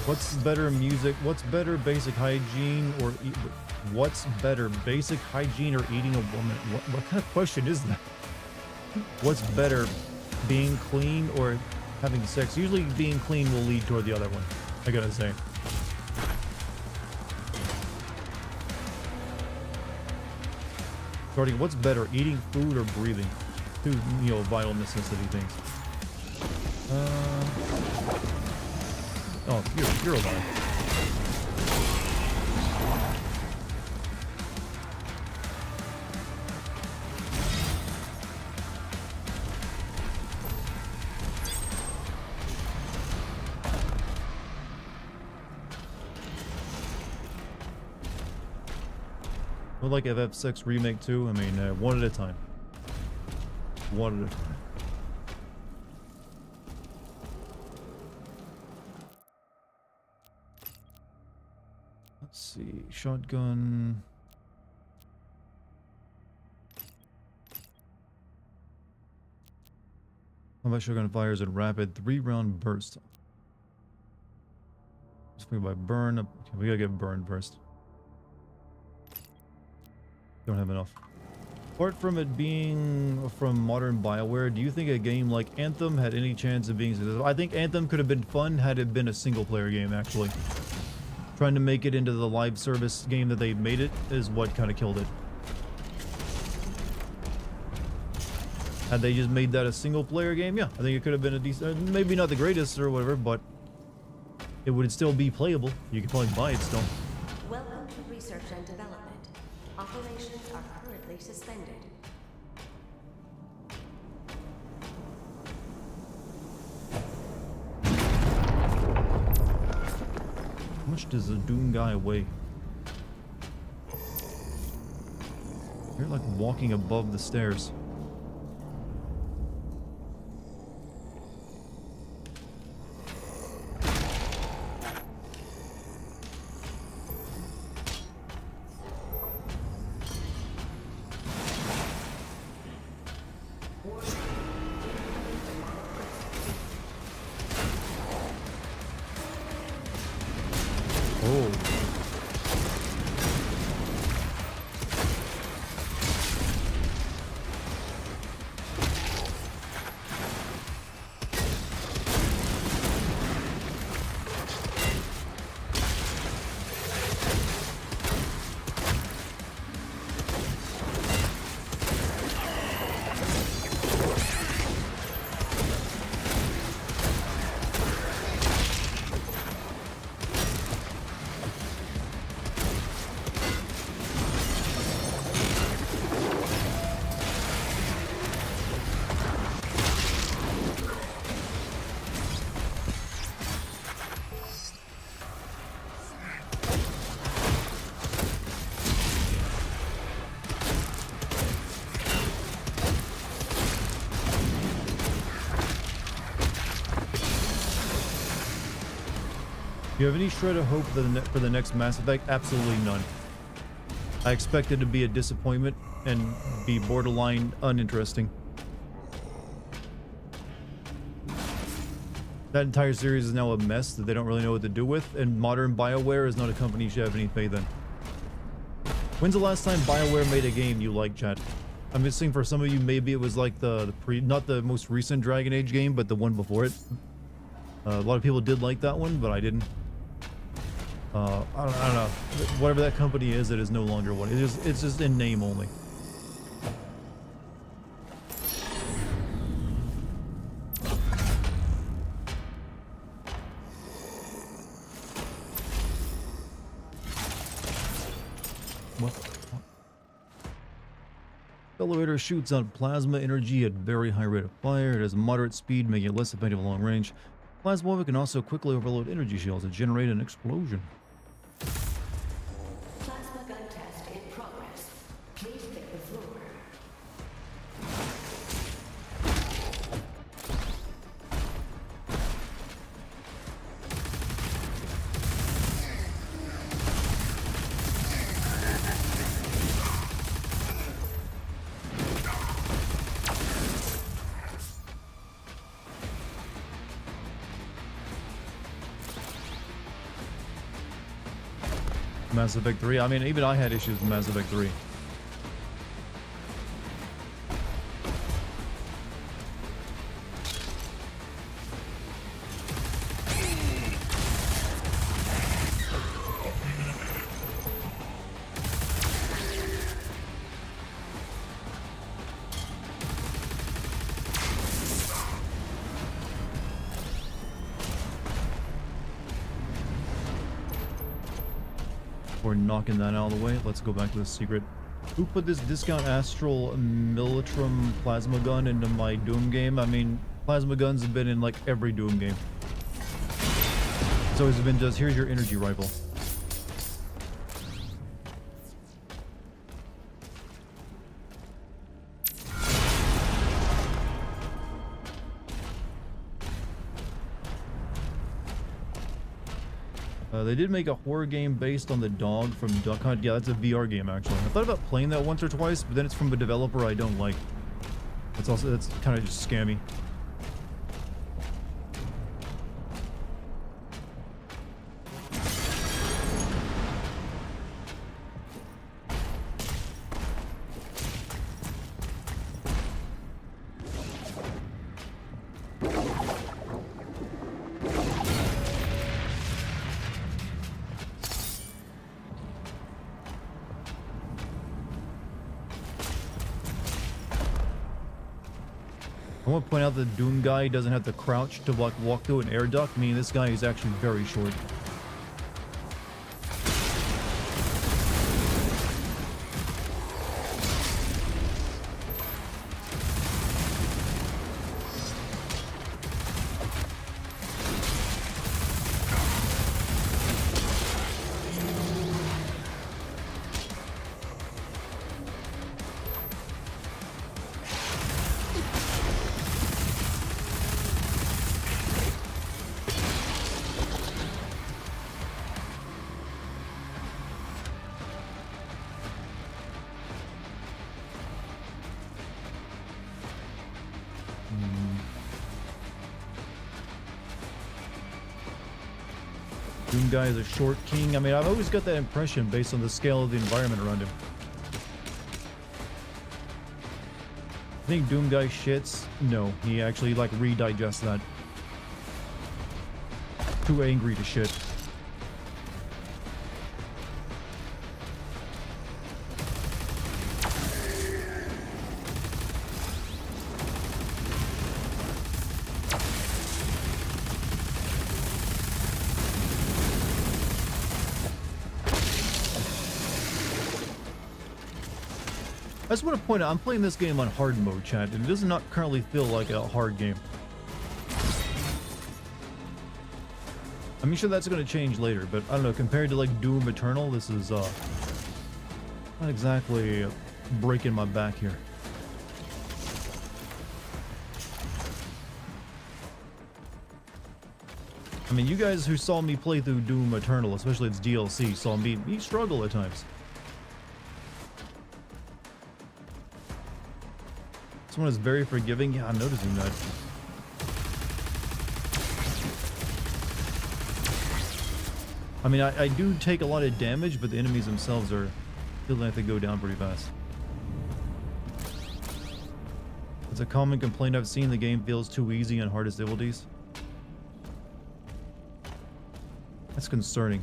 What's better music? What's better basic hygiene or what's better basic hygiene or eating a woman? What kind of question is that? What's better, being clean or having sex? Usually being clean will lead toward the other one, I gotta say. Dartigan, what's better, eating food or breathing? Two, you know, vital necessity things. Oh, you're alive. Would like FF6 Remake 2? I mean, one at a time. One at a time. Let's see. Shotgun. How about shotgun fires at rapid 3-round burst? Let's think by burn. Okay, we gotta get burned first. Don't have enough. Apart from it being from modern BioWare, do you think a game like Anthem had any chance of being successful? I think Anthem could have been fun had it been a single-player game, actually. Trying to make it into the live service game that they made it is what kind of killed it. Had they just made that a single-player game, yeah, I think it could have been a decent, maybe not the greatest or whatever, but it would still be playable. You could probably buy it still. Welcome to research and development. Operations are currently suspended. How much does the Doom guy weigh? You're like walking above the stairs. Do you have any shred of hope for the next Mass Effect? Absolutely none. I expect it to be a disappointment and be borderline uninteresting. That entire series is now a mess that they don't really know what to do with, and modern BioWare is not a company you should have any faith in. When's the last time BioWare made a game you liked, chat? I'm missing for some of you, maybe it was like not the most recent Dragon Age game, but the one before it. A lot of people did like that one, but I didn't. I don't know. Whatever that company is, it is no longer one. It's just in name only. What? Elevator shoots out plasma energy at very high rate of fire. It has moderate speed, making it less effective at long range. Plasma weapon can also quickly overload energy shields and generate an explosion. Plasma gun test in progress. Please hit the floor. Mass Effect 3. I mean, even I had issues with Mass Effect 3. we're knocking that out of the way, let's go back to the secret. Who put this discount Astral Militrum plasma gun into my Doom game? I mean, plasma guns have been in like every Doom game. It's always been just, here's your energy rifle. They did make a horror game based on the dog from Duck Hunt. Yeah, that's a VR game, actually. I thought about playing that once or twice, but then it's from a developer I don't like. That's kind of just scammy. I want to point out that Doom guy doesn't have to crouch to walk through an air duct, meaning this guy is actually very short. Doom guy is a short king. I mean, I've always got that impression based on the scale of the environment around him. I think Doom guy shits? No, he actually like redigests that. Too angry to shit. I just want to point out, I'm playing this game on hard mode, chat, and it does not currently feel like a hard game. I'm sure that's going to change later, but I don't know, compared to like Doom Eternal, this is not exactly breaking my back here. I mean, you guys who saw me play through Doom Eternal, especially its DLC, saw me struggle at times. This one is very forgiving. Yeah, I'm noticing that. I mean, I do take a lot of damage, but the enemies themselves are feel like they go down pretty fast. It's a common complaint I've seen. The game feels too easy on hardest difficulties. That's concerning.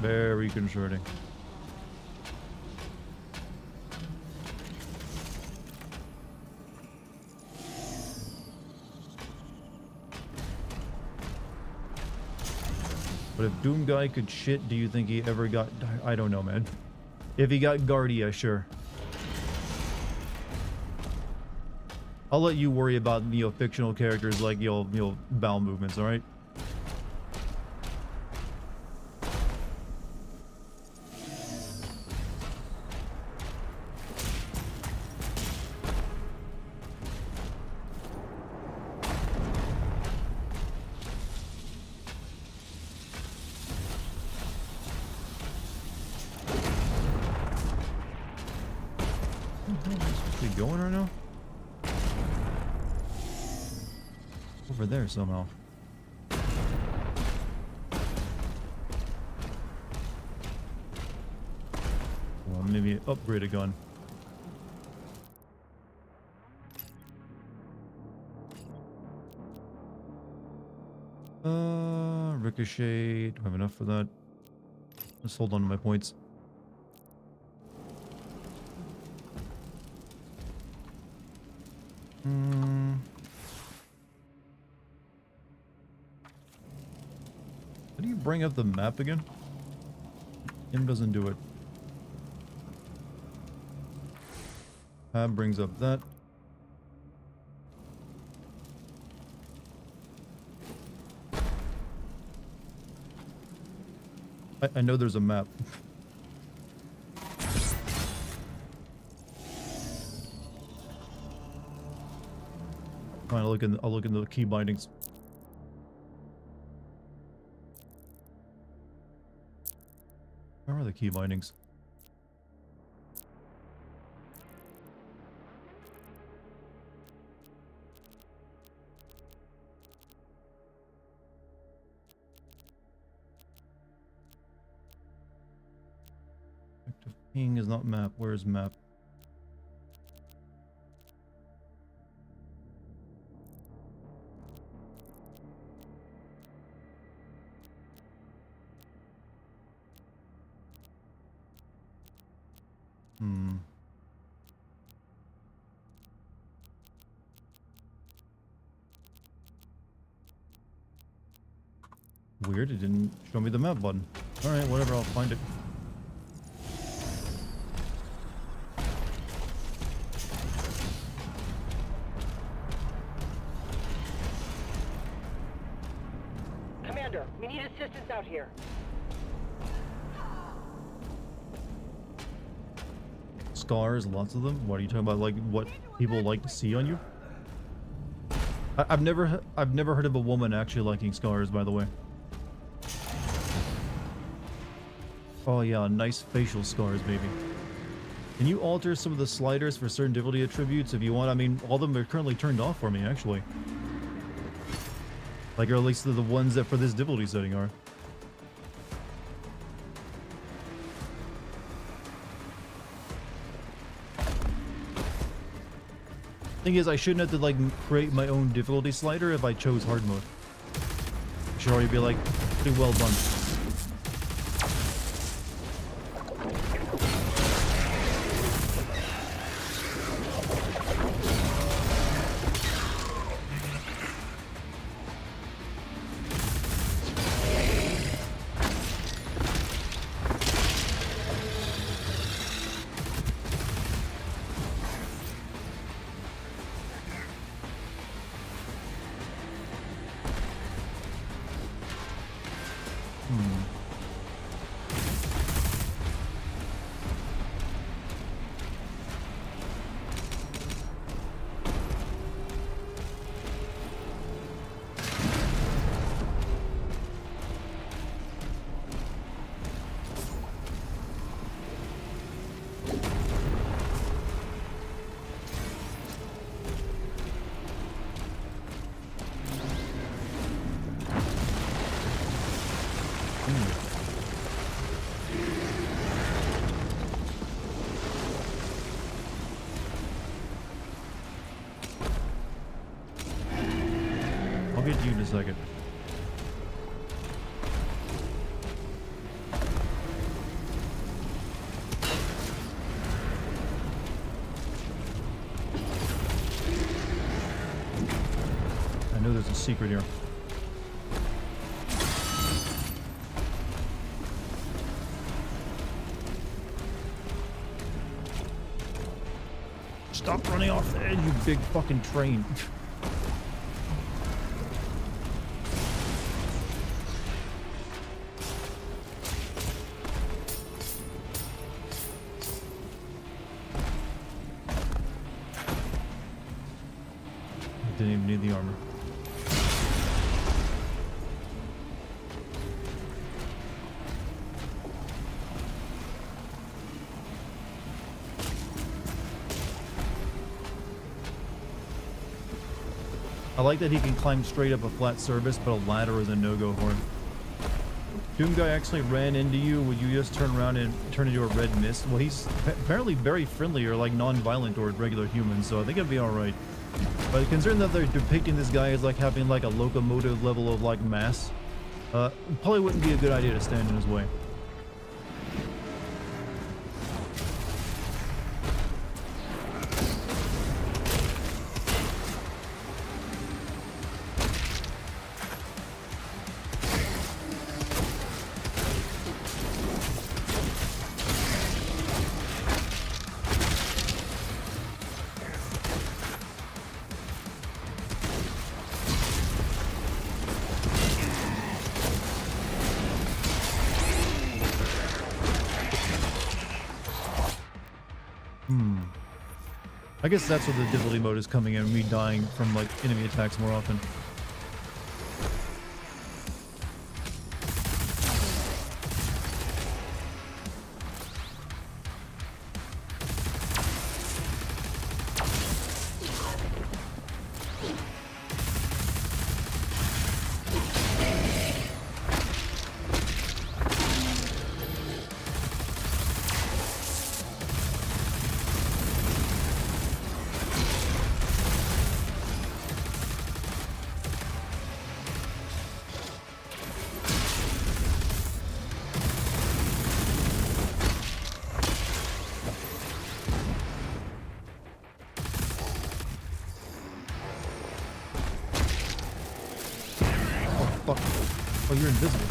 Very concerning. But if Doom guy could shit, do you think he ever got... I don't know, man. If he got Guardia, sure. I'll let you worry about, you know, fictional characters like, you know, bowel movements, alright? Going right now? Over there somehow. Well, maybe upgrade a gun. Ricochet. Do I have enough for that? Let's hold on to my points. How do you bring up the map again? M doesn't do it. Tab brings up that. I know there's a map. Fine, I'll look in the key bindings. Where are the key bindings? Active ping is not map. Where is map? Weird, it didn't show me the map button. Alright, whatever, I'll find it. Commander, we need assistance out here. Scars, lots of them? What are you talking about, like what people like to see on you? I've never heard of a woman actually liking scars, by the way. Oh yeah, nice facial scars, baby. Can you alter some of the sliders for certain difficulty attributes if you want? I mean, all of them are currently turned off for me, actually. Like, or at least the ones that for this difficulty setting are. Thing is, I shouldn't have to, like, create my own difficulty slider if I chose hard mode. It should already be, like, pretty well done. I'll get to you in a second. I know there's a secret here. Stop running off the edge, you big fucking train. Didn't even need the armor. I like that he can climb straight up a flat surface, but a ladder is a no-go for him. Doom guy actually ran into you. Would you just turn around and turn into a red mist? Well, he's apparently very friendly or like non-violent toward regular humans, so I think it'd be all right. But considering that they're depicting this guy as like having like a locomotive level of like mass, probably wouldn't be a good idea to stand in his way. I guess that's what the difficulty mode is coming in, me dying from like enemy attacks more often. Oh, you're invisible.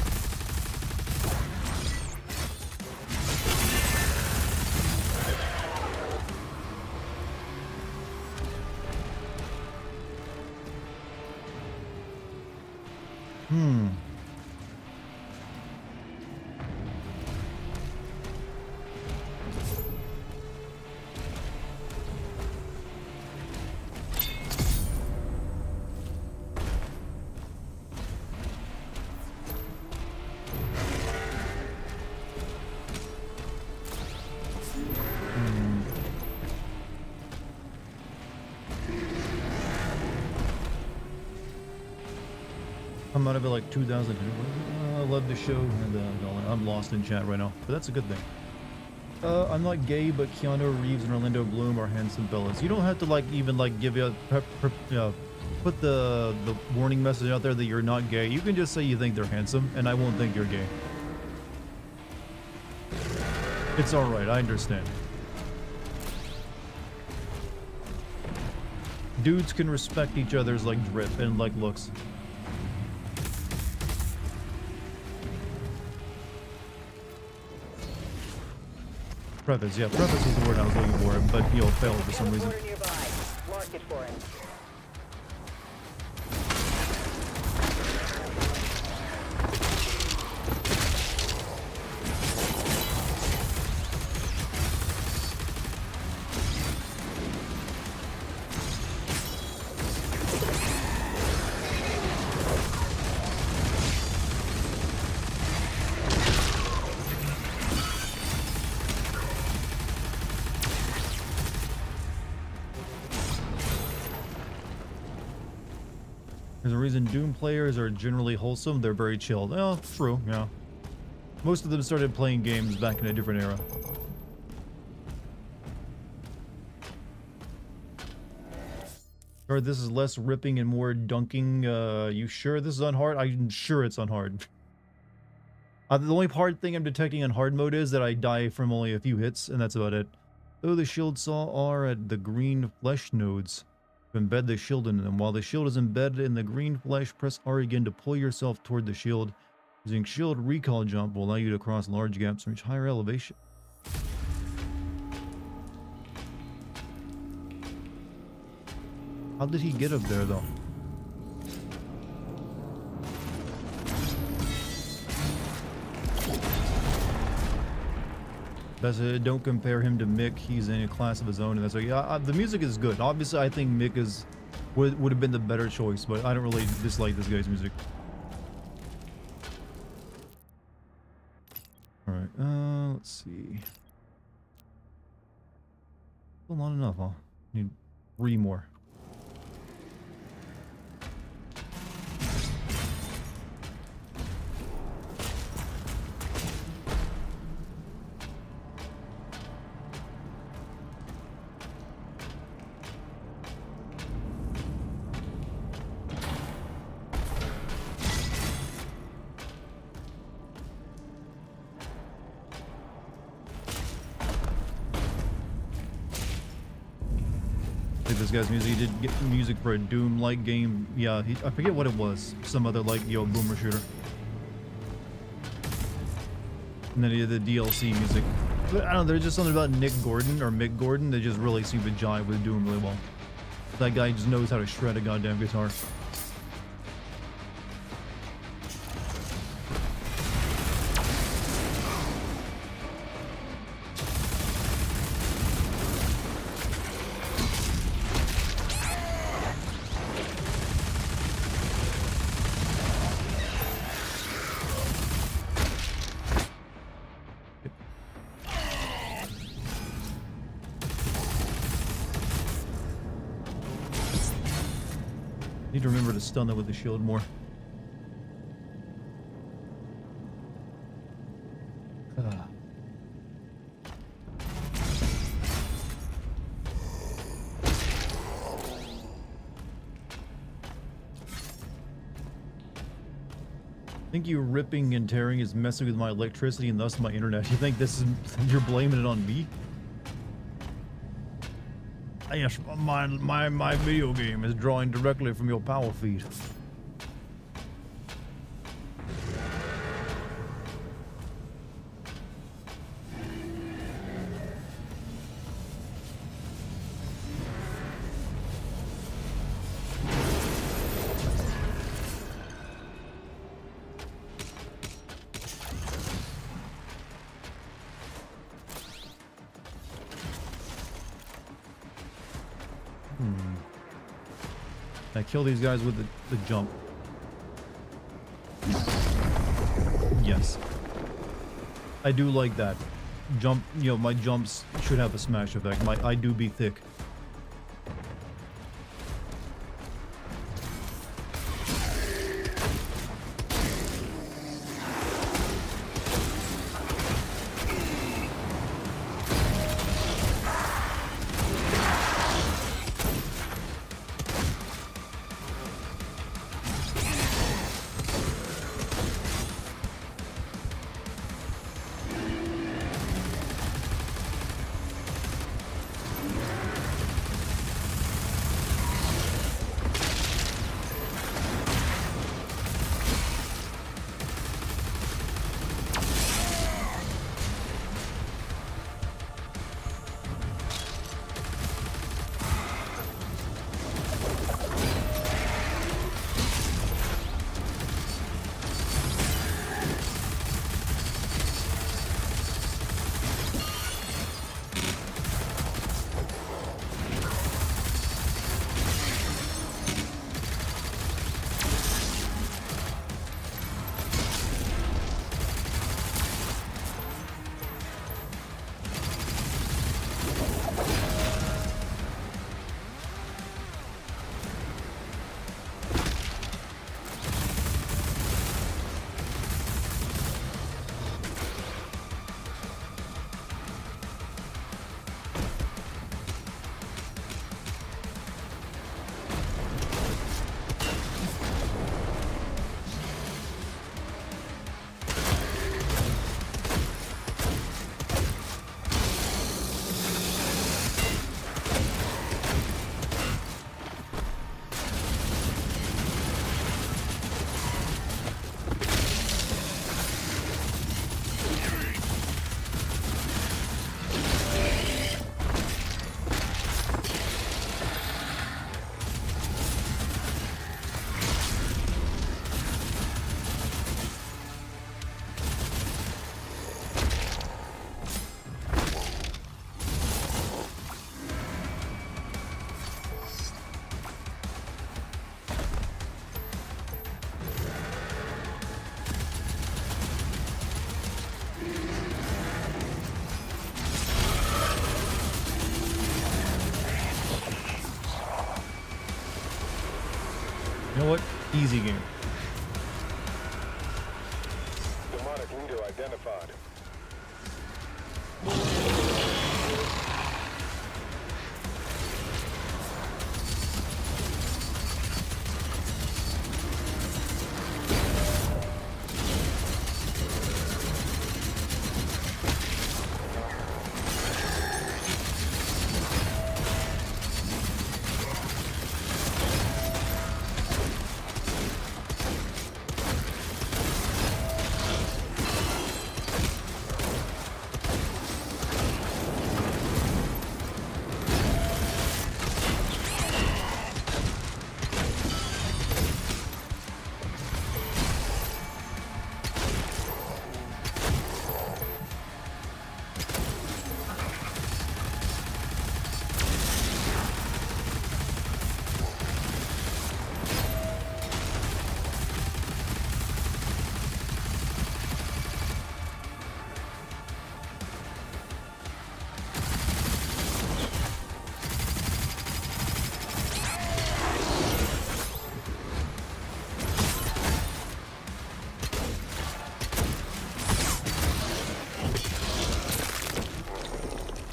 I'm out of it like 2000. I love the show, and I'm lost in chat right now, but that's a good thing. I'm not gay, but Keanu Reeves and Orlando Bloom are handsome fellas. You don't have to like even like give you a put the warning message out there that you're not gay. You can just say you think they're handsome, and I won't think you're gay. It's all right. I understand. Dudes can respect each other's like drip and like looks. Preface, yeah, preface was the word I was looking for, but he'll fail for some reason. Mark it for him. There's a reason Doom players are generally wholesome. They're very chilled. Oh, true, yeah. Most of them started playing games back in a different era. Or this is less ripping and more dunking. You sure this is on hard? I'm sure it's on hard. The only hard thing I'm detecting on hard mode is that I die from only a few hits, and that's about it. Oh, the shield saw are at the green flesh nodes. Embed the shield in them. While the shield is embedded in the green flesh, press R again to pull yourself toward the shield. Using shield recall jump will allow you to cross large gaps and reach higher elevation. How did he get up there though? That's it. Don't compare him to Mech. He's in a class of his own, and that's like, yeah. The music is good. Obviously, I think Mech would have been the better choice, but I don't really dislike this guy's music. All right. Let's see. Still not enough, huh? Need 3 more. This guy's music. He did get music for a Doom-like game. Yeah, I forget what it was. Some other like boomer shooter. And then he did the DLC music. But I don't know. There's just something about Nick Gordon or Mick Gordon that just really seemed to jive with Doom really well. That guy just knows how to shred a goddamn guitar. Need to remember to stun them with the shield more. I think you ripping and tearing is messing with my electricity and thus my internet. You think this is you're blaming it on me? Yes, my video game is drawing directly from your power feed. I kill these guys with the jump. Yes. I do like that. Jump, you know, my jumps should have a smash effect. I do be thick. You know what? Easy game. Demonic leader identified.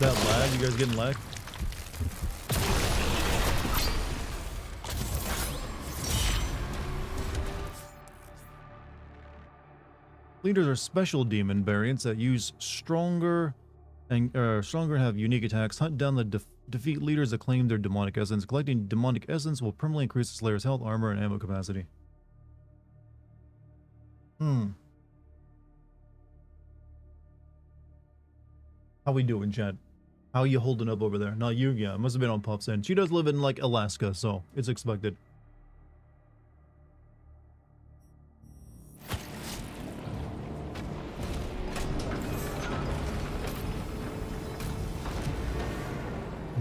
that lag? You guys getting lag? Leaders are special demon variants that use stronger and have unique attacks. Hunt down the defeat leaders that claim their demonic essence. Collecting demonic essence will permanently increase the Slayer's health, armor, and ammo capacity. How we doing, Chad? How you holding up over there? Not you, yeah. It must have been on Puff's end. She does live in, like, Alaska, so it's expected.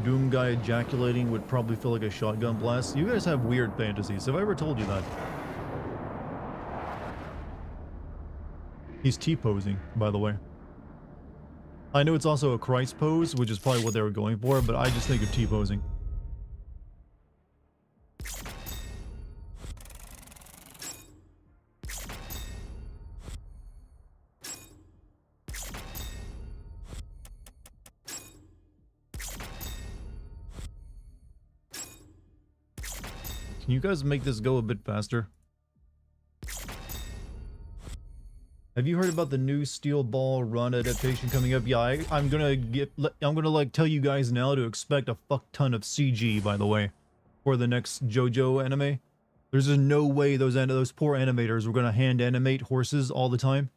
Doom guy ejaculating would probably feel like a shotgun blast. You guys have weird fantasies. Have I ever told you that? He's T-posing, by the way. I know it's also a Christ pose, which is probably what they were going for, but I just think of T-posing. Can you guys make this go a bit faster? Have you heard about the new Steel Ball Run adaptation coming up? Yeah, I'm gonna like tell you guys now to expect a fuck ton of CG, by the way, for the next JoJo anime. There's just no way those poor animators were gonna hand animate horses all the time.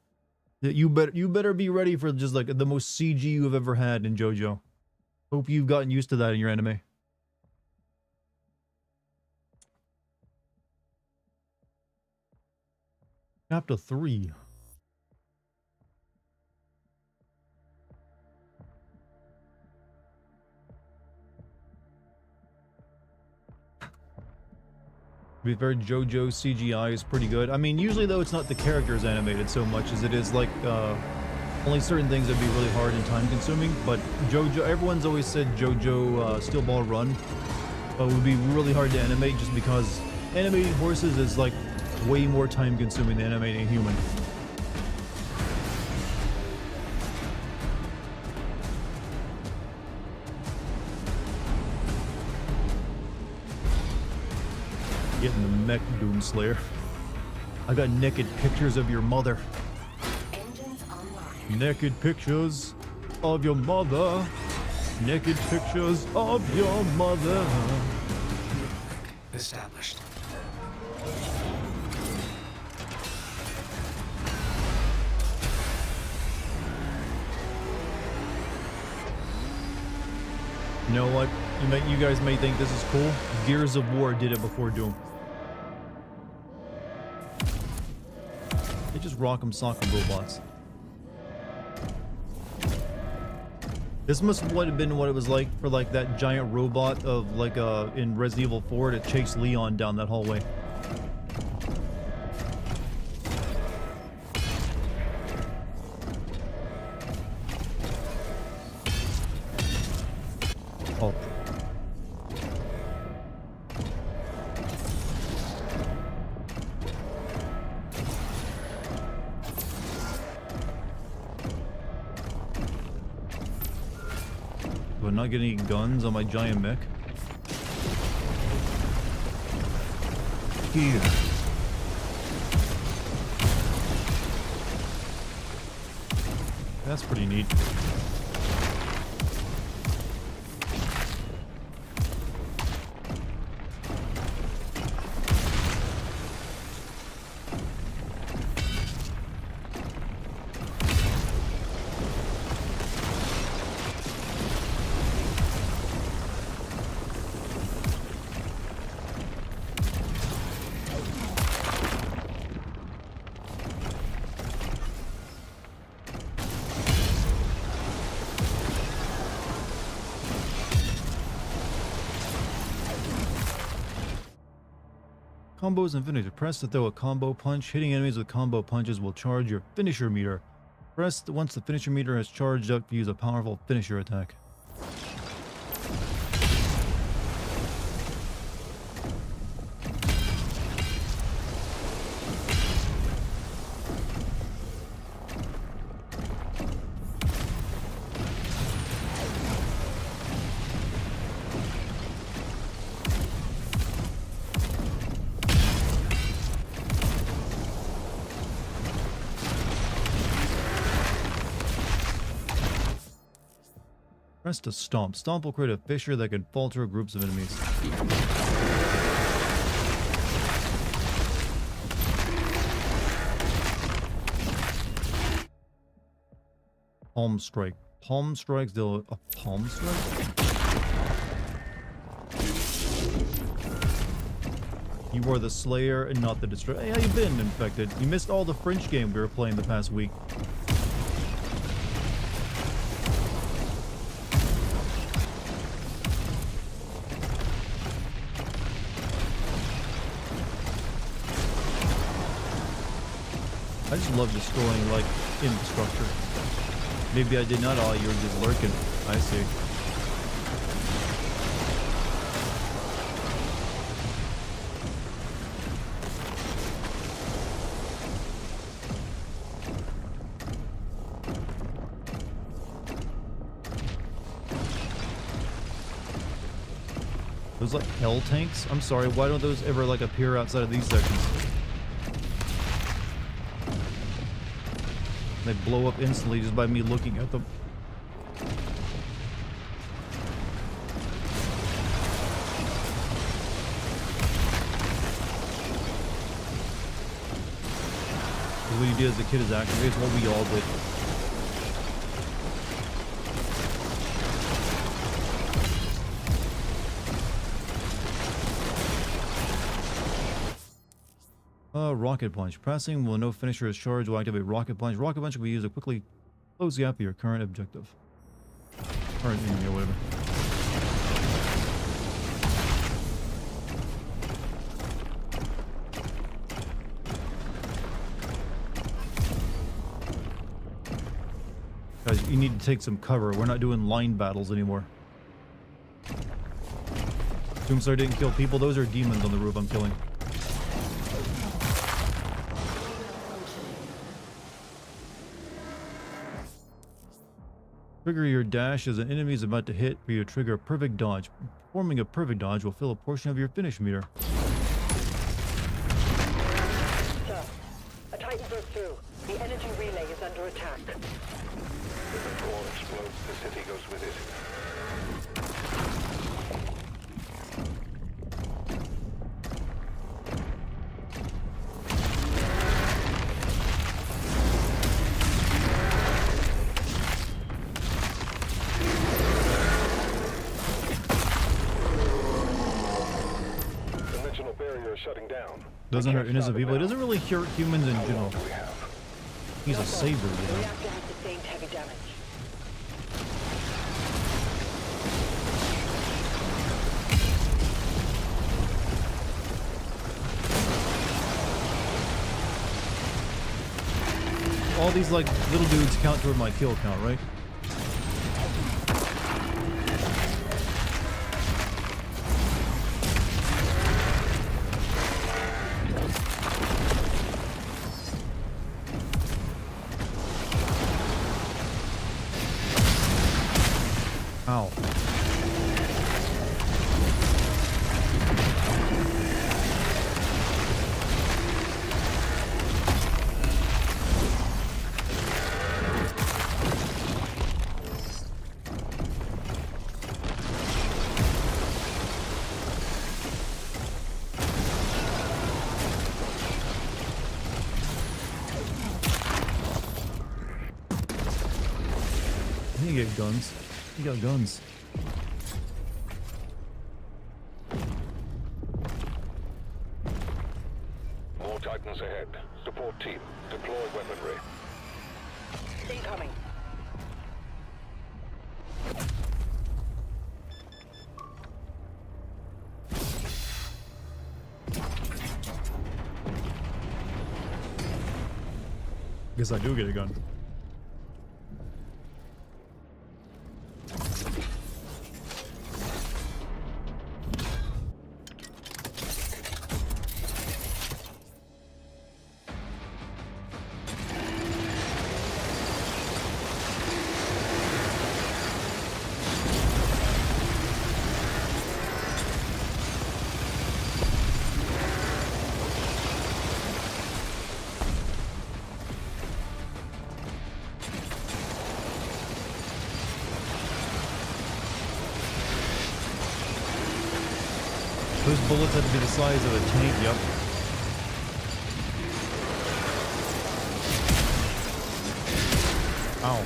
You better be ready for just like the most CG you've ever had in JoJo. Hope you've gotten used to that in your anime. Chapter 3. To be fair, JoJo CGI is pretty good. I mean, usually though, it's not the characters animated so much as it is like only certain things that'd be really hard and time consuming. But JoJo, everyone's always said JoJo Steel Ball Run would be really hard to animate just because animating horses is like way more time consuming than animating a human. Getting the Mech Doomslayer. I got naked pictures of your mother. Naked pictures of your mother. Naked pictures of your mother. Established. You know what? You guys may think this is cool. Gears of War did it before Doom. They just rock 'em, sock 'em robots. This must have been what it was like for like that giant robot of like in Resident Evil 4 to chase Leon down that hallway. Oh. Do I not get any guns on my giant mech? Here. That's pretty neat. Combos and finisher. Press to throw a combo punch. Hitting enemies with combo punches will charge your finisher meter. Press once the finisher meter has charged up to use a powerful finisher attack. Press to stomp. Stomp will create a fissure that can falter groups of enemies. Palm strike. Palm strikes deal a palm strike? You are the slayer and not the destroyer. Hey, how you been, Infected? You missed all the French game we were playing the past week. I just love destroying, like, infrastructure. Maybe I did not all, you were just lurking. I see. Those, like, hell tanks? I'm sorry, why don't those ever, like, appear outside of these sections? They blow up instantly just by me looking at them. What you did as a kid is activate. It's what we all did. Rocket Punch. Pressing will no finisher is charged will activate Rocket Punch. Rocket Punch can be used to quickly close the gap of your current objective. Current enemy or whatever. Guys, you need to take some cover. We're not doing line battles anymore. Doomstar didn't kill people. Those are demons on the roof I'm killing. Trigger your dash as an enemy is about to hit for you to trigger a perfect dodge. Performing a perfect dodge will fill a portion of your finish meter. Sir, a Titan broke through. The energy relay is under attack. If the core explodes, the city goes with it. Shutting down. Doesn't hurt innocent people. It doesn't really hurt humans in general. He's a saver, you know. Reactor has sustained heavy damage. All these, like, little dudes count toward my kill count, right? Ow. You get guns. You got guns. More Titans ahead. Support team. Deploy weaponry. Incoming. Guess I do get a gun. Those bullets had to be the size of a tank, yep. Ow.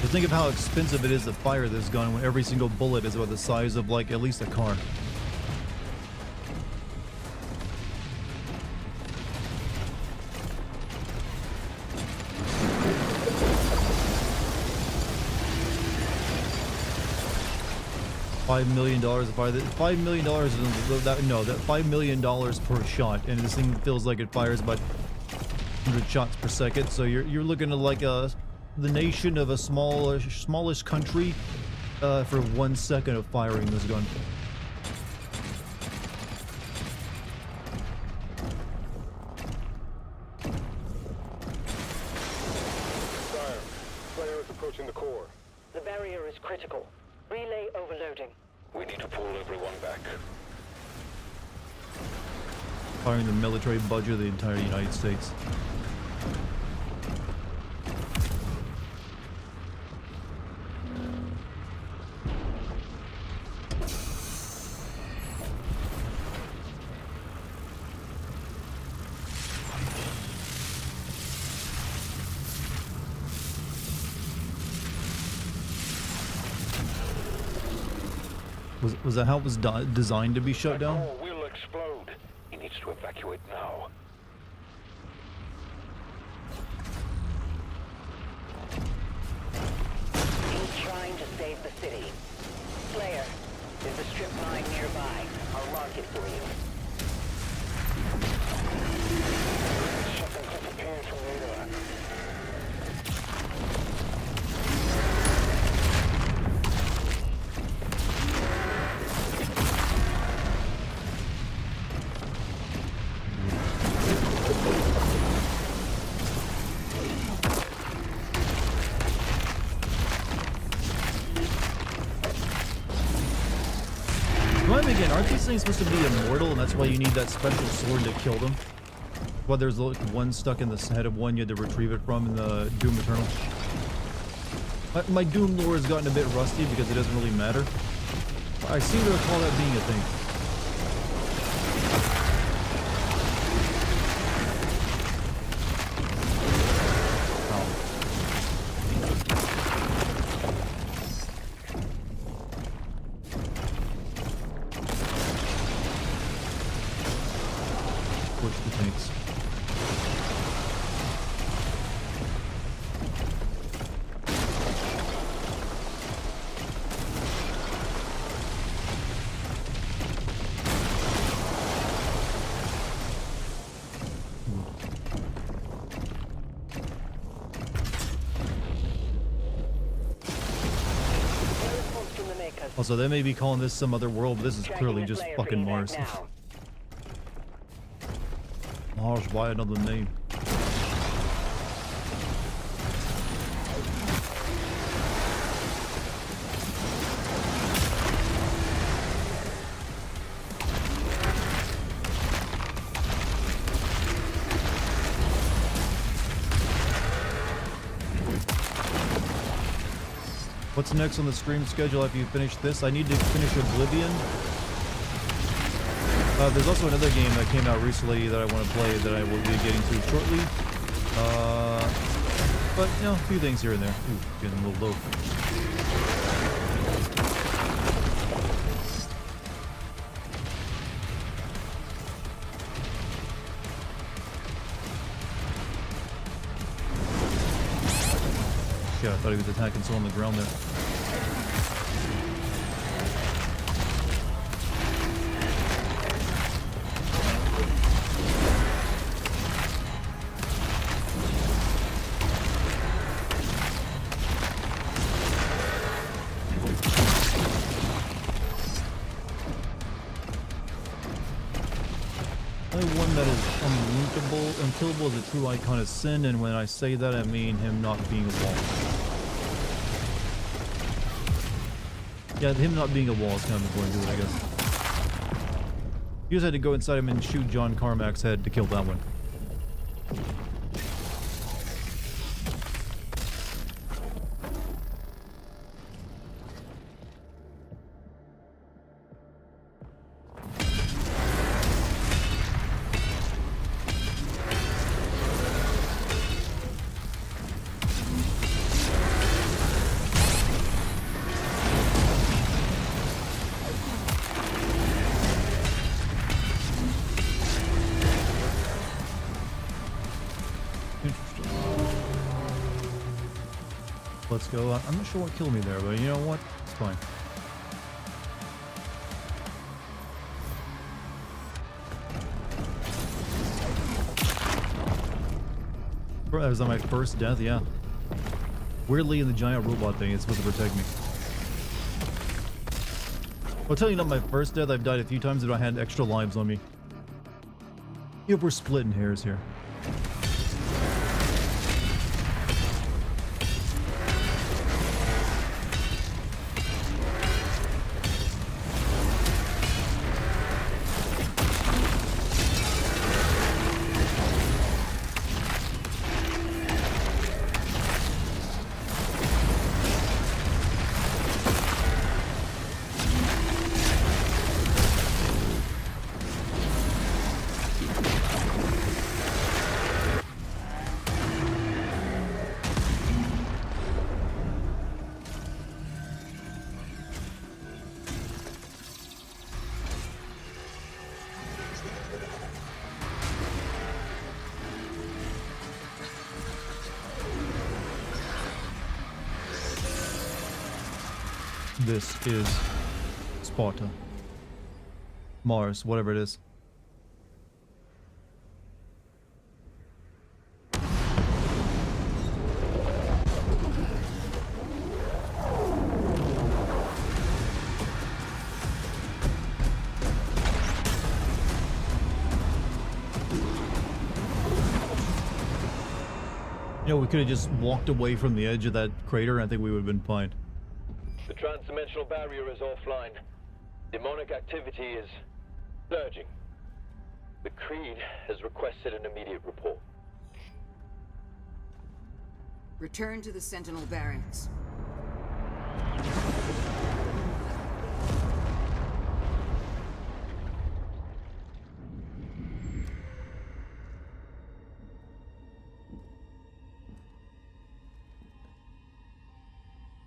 Just think of how expensive it is to fire this gun when every single bullet is about the size of, like, at least a car. $5 million to fire that. $5 million is that, no, that $5 million per shot, and this thing feels like it fires about 100 shots per second. So you're looking at like the nation of a smallish country for 1 second of firing this gun. Sire, Slayer is approaching the core. The barrier is critical. Relay overloading. We need to pull everyone back. Firing the military budget of the entire United States. Was that how it was designed to be shut down? The core will explode. He needs to evacuate now. He's trying to save the city. Slayer, there's a strip mine nearby. I'll mark it for you. Something disappeared from radar. Again, aren't these things supposed to be immortal, and that's why you need that special sword to kill them? Well, there's like one stuck in the head of one you had to retrieve it from in the Doom Eternal. My Doom lore has gotten a bit rusty because it doesn't really matter. I seem to recall that being a thing. Also, they may be calling this some other world, but this is clearly just fucking Mars. Mars, why another name? What's next on the stream schedule after you finish this? I need to finish Oblivion. There's also another game that came out recently that I want to play that I will be getting to shortly. But, you know, a few things here and there. Ooh, getting a little low. Shit, I thought he was attacking someone on the ground there. One that is unkillable is a true icon of sin, and when I say that, I mean him not being a wall. Yeah, him not being a wall is kind of important to it, I guess. You just had to go inside him and shoot John Carmack's head to kill that one. Let's go. I'm not sure what killed me there, but you know what? It's fine. Bro, that was on my first death, yeah. Weirdly, in the giant robot thing, it's supposed to protect me. I'll tell you, not my first death. I've died a few times that I had extra lives on me. Yeah, we're splitting hairs here. This is Sparta. Mars, whatever it is. You know, we could have just walked away from the edge of that crater and I think we would have been fine. The transdimensional barrier is offline. Demonic activity is surging. The Creed has requested an immediate report. Return to the Sentinel barracks.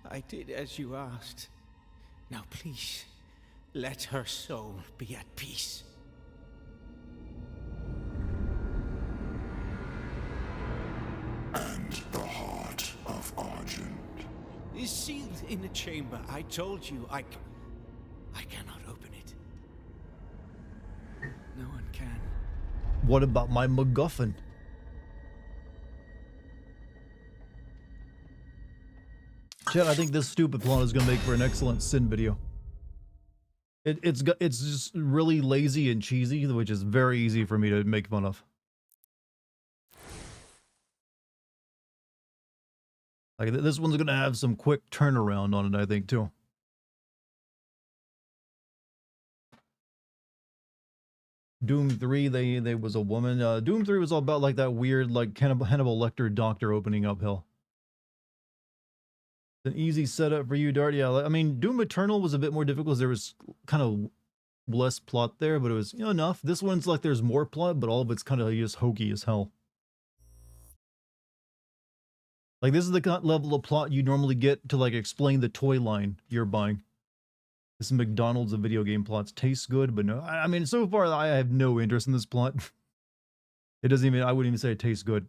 I did as you asked. Now please, let her soul be at peace. And the heart of Argent Is sealed in a chamber. I told you, I cannot open it. No one can. What about my MacGuffin? Chat, I think this stupid plot is gonna make for an excellent Sin video. It's just really lazy and cheesy, which is very easy for me to make fun of. Like this one's gonna have some quick turnaround on it, I think, too. Doom 3, they was a woman. Doom 3 was all about like that weird, like Hannibal Lecter doctor opening up hell. An easy setup for you, Dart. Yeah, I mean, Doom Eternal was a bit more difficult because there was kind of less plot there, but it was, you know, enough. This one's like there's more plot, but all of it's kind of just hokey as hell. Like, this is the level of plot you normally get to, like, explain the toy line you're buying. This is McDonald's of video game plots. Tastes good, but no. I mean, so far, I have no interest in this plot. It doesn't even, I wouldn't even say it tastes good.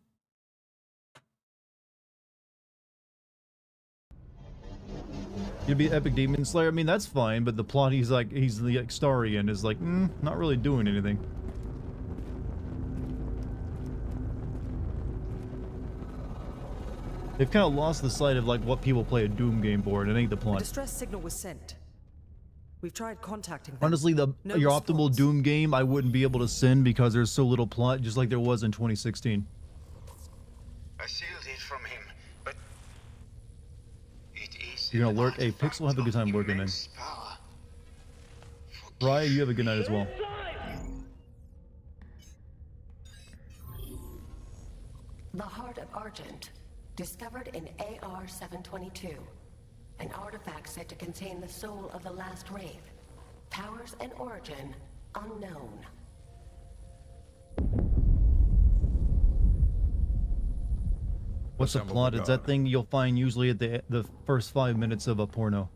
You'd be Epic Demon Slayer. I mean, that's fine, but the plot he's the Extarian is like, not really doing anything. They've kind of lost the sight of like what people play a Doom game for, and it ain't the plot. A distress signal was sent. We've tried contacting them. Honestly, your optimal Doom game, I wouldn't be able to send because there's so little plot, just like there was in 2016. I sealed it from him, but it is. You're gonna lurk. Hey, Pixel, have a good time lurking, man. Ryan, you have a good night as well. Argent, discovered in AR-722. An artifact said to contain the soul of the last wraith. Powers and origin unknown. What's the plot? It's that thing you'll find usually at the first 5 minutes of a porno.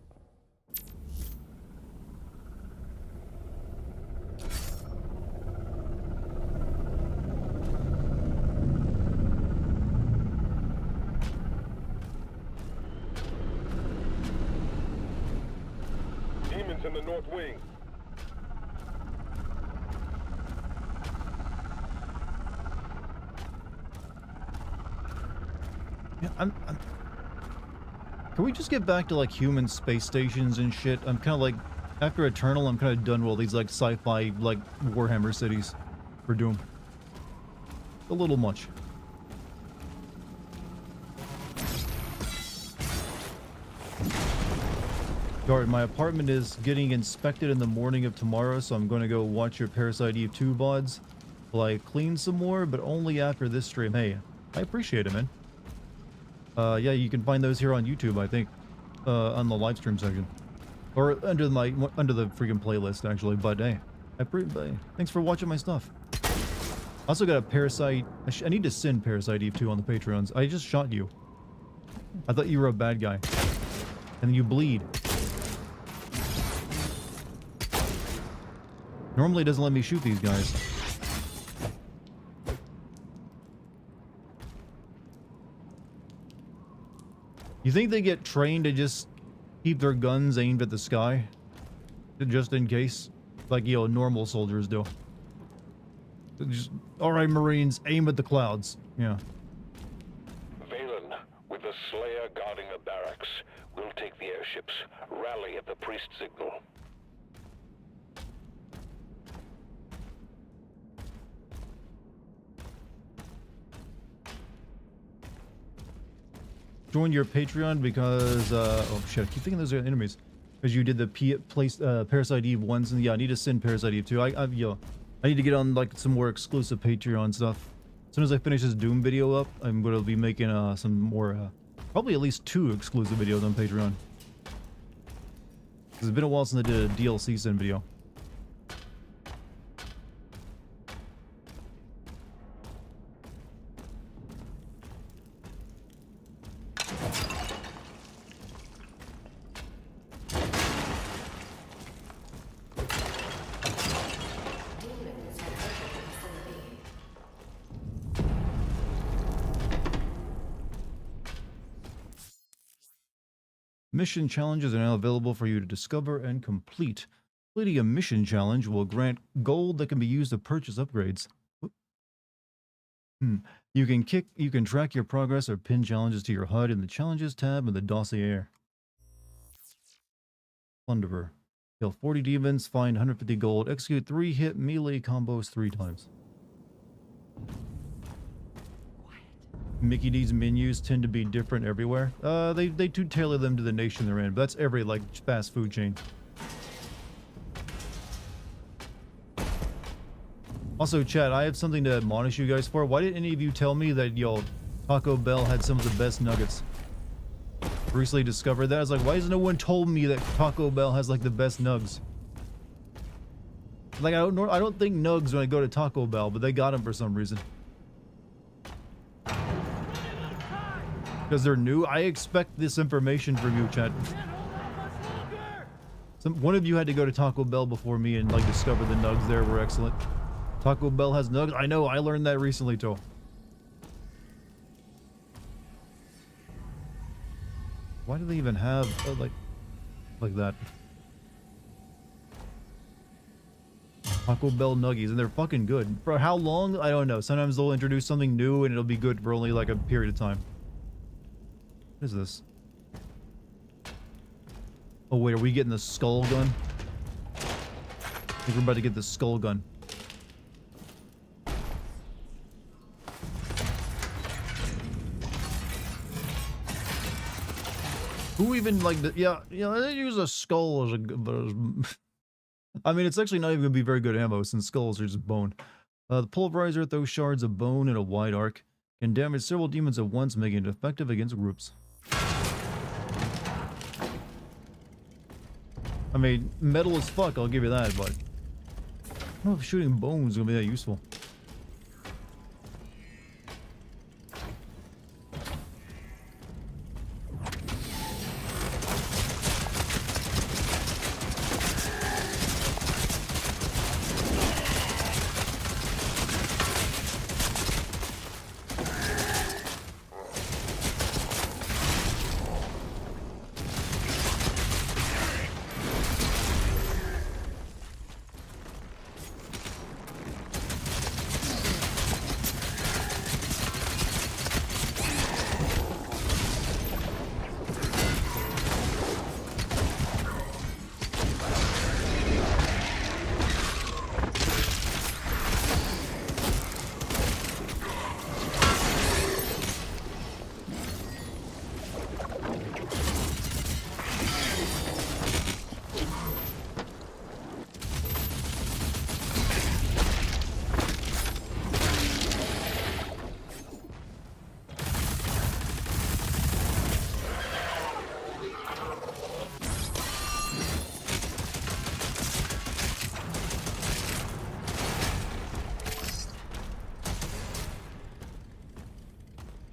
Demons in the north wing. Yeah, Can we just get back to like human space stations and shit? I'm kind of like, after Eternal, I'm kind of done with all these like sci-fi like Warhammer cities for Doom. A little much. Dart, my apartment is getting inspected in the morning of tomorrow, so I'm going to go watch your Parasite Eve 2 VODs. Will I clean some more, but only after this stream. Hey, I appreciate it, man. Yeah, you can find those here on YouTube, I think, on the live stream section, or under the freaking playlist, actually. But hey, thanks for watching my stuff. I also got a Parasite. I need to send Parasite Eve 2 on the Patreons. I just shot you. I thought you were a bad guy, and then you bleed. Normally, it doesn't let me shoot these guys. You think they get trained to just keep their guns aimed at the sky? Just in case? Like, you know, normal soldiers do. Just, alright, Marines, aim at the clouds. Yeah. Valen, with the Slayer guarding the barracks, we'll take the airships. Rally at the priest signal. Join your Patreon because, oh shit, I keep thinking those are enemies. Because you did the Parasite Eve ones, and yeah, I need to send Parasite Eve 2. I need to get on, like, some more exclusive Patreon stuff. As soon as I finish this Doom video up, I'm going to be making, some more, probably at least 2 exclusive videos on Patreon. It's been a while since I did a DLC send video. Mission challenges are now available for you to discover and complete. Completing a mission challenge will grant gold that can be used to purchase upgrades. You can track your progress or pin challenges to your HUD in the Challenges tab in the Dossier. Plunderer. Kill 40 demons, find 150 gold, execute 3-hit melee combos 3 times. Mickey D's menus tend to be different everywhere. They do tailor them to the nation they're in, but that's every, like, fast food chain. Also, chat, I have something to admonish you guys for. Why didn't any of you tell me that, yo, Taco Bell had some of the best nuggets? Recently discovered that. I was like, why has no one told me that Taco Bell has, like, the best nugs? Like, I don't think nugs when I go to Taco Bell, but they got them for some reason. Because they're new. I expect this information from you, chat. One of you had to go to Taco Bell before me and, like, discover the nugs there were excellent. Taco Bell has nugs. I know, I learned that recently too. Why do they even have like that? Taco Bell nuggies, and they're fucking good. For how long? I don't know. Sometimes they'll introduce something new and it'll be good for only like a period of time. What is this? Oh wait, are we getting the skull gun? I think we're about to get the skull gun. Who even like the, yeah, they use a skull as a, I mean, it's actually not even gonna be very good ammo since skulls are just bone. The pulverizer throws shards of bone in a wide arc. Can damage several demons at once, making it effective against groups. I mean, metal as fuck, I'll give you that, but I don't know if shooting bones is gonna be that useful.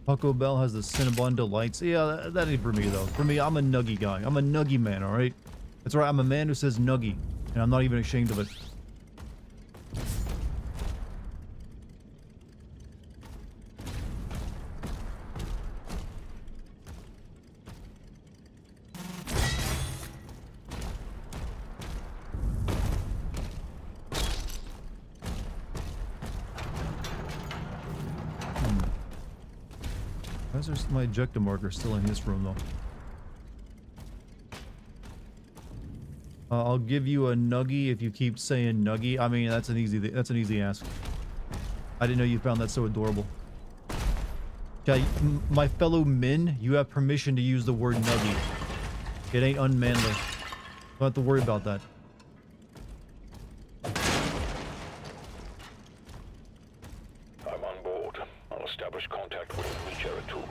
Taco Bell has the Cinnabon Delights. Yeah, that ain't for me, though. For me, I'm a nuggy guy. I'm a nuggy man, alright? That's right, I'm a man who says nuggy. And I'm not even ashamed of it. Why is there my ejecta marker still in his room, though? I'll give you a nuggy if you keep saying nuggy. I mean, that's an easy ask. I didn't know you found that so adorable. Okay, my fellow men, you have permission to use the word nuggy. It ain't unmanly. Don't have to worry about that. I'm on board. I'll establish contact with Reach-2.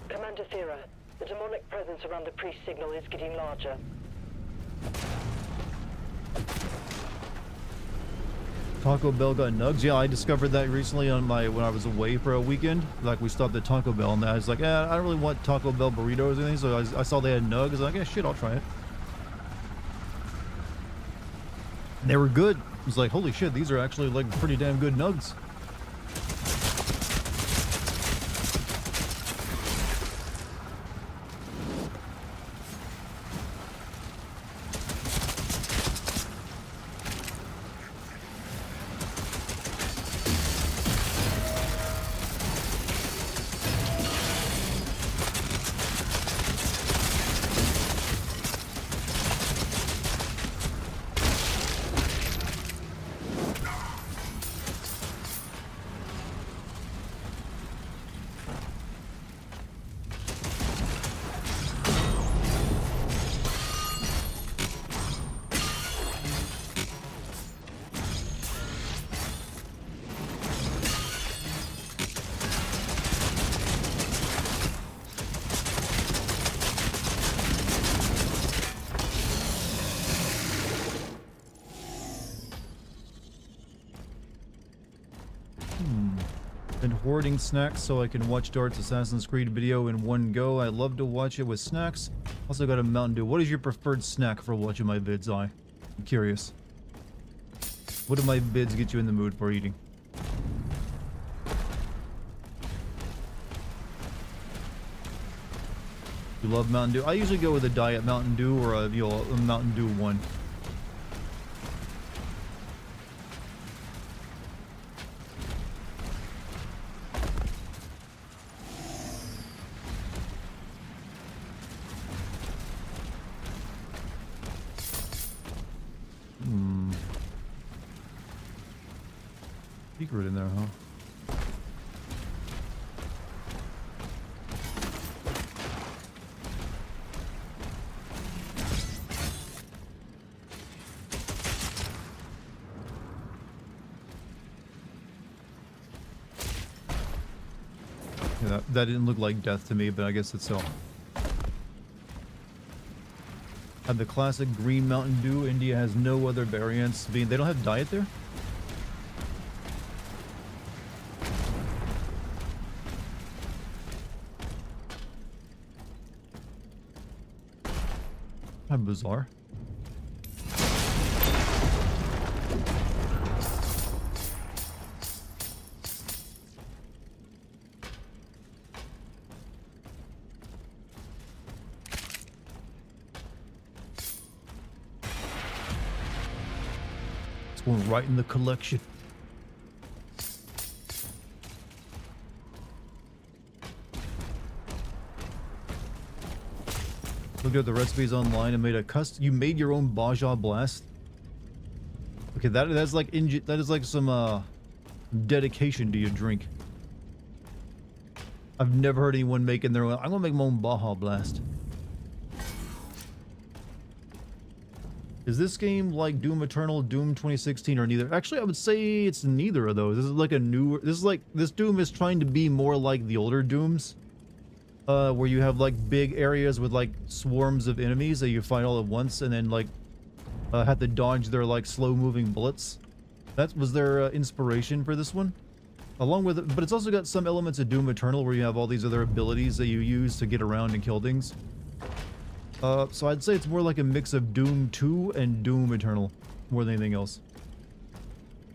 Commander Thera, the demonic presence around the priest signal is getting larger. Taco Bell got nugs. Yeah, I discovered that recently on when I was away for a weekend. Like, we stopped at Taco Bell, and I was like, I don't really want Taco Bell burritos or anything. So I saw they had nugs. I was like, yeah, shit, I'll try it. And they were good. I was like, holy shit, these are actually like pretty damn good nugs. Been hoarding snacks so I can watch Dart's Assassin's Creed video in one go. I love to watch it with snacks. Also got a Mountain Dew. What is your preferred snack for watching my vids, I'm curious. What do my vids get you in the mood for eating? You love Mountain Dew? I usually go with a Diet Mountain Dew or a Mountain Dew 1. Secret in there, huh? That didn't look like death to me, but I guess it's so. Have the classic green Mountain Dew. India has no other variants. They don't have diet there? How bizarre. It's going right in the collection. Looked at the recipes online and made a you made your own Baja Blast. Okay, that's like that is like some dedication to your drink. I've never heard anyone making their own. I'm gonna make my own Baja Blast. Is this game like Doom Eternal, Doom 2016, or neither? Actually, I would say it's neither of those. This is like a newer. This Doom is trying to be more like the older Dooms. Where you have like big areas with like swarms of enemies that you fight all at once, and then like have to dodge their like slow-moving bullets. That was their inspiration for this one. Along with it, but it's also got some elements of Doom Eternal where you have all these other abilities that you use to get around and kill things. So I'd say it's more like a mix of Doom 2 and Doom Eternal more than anything else.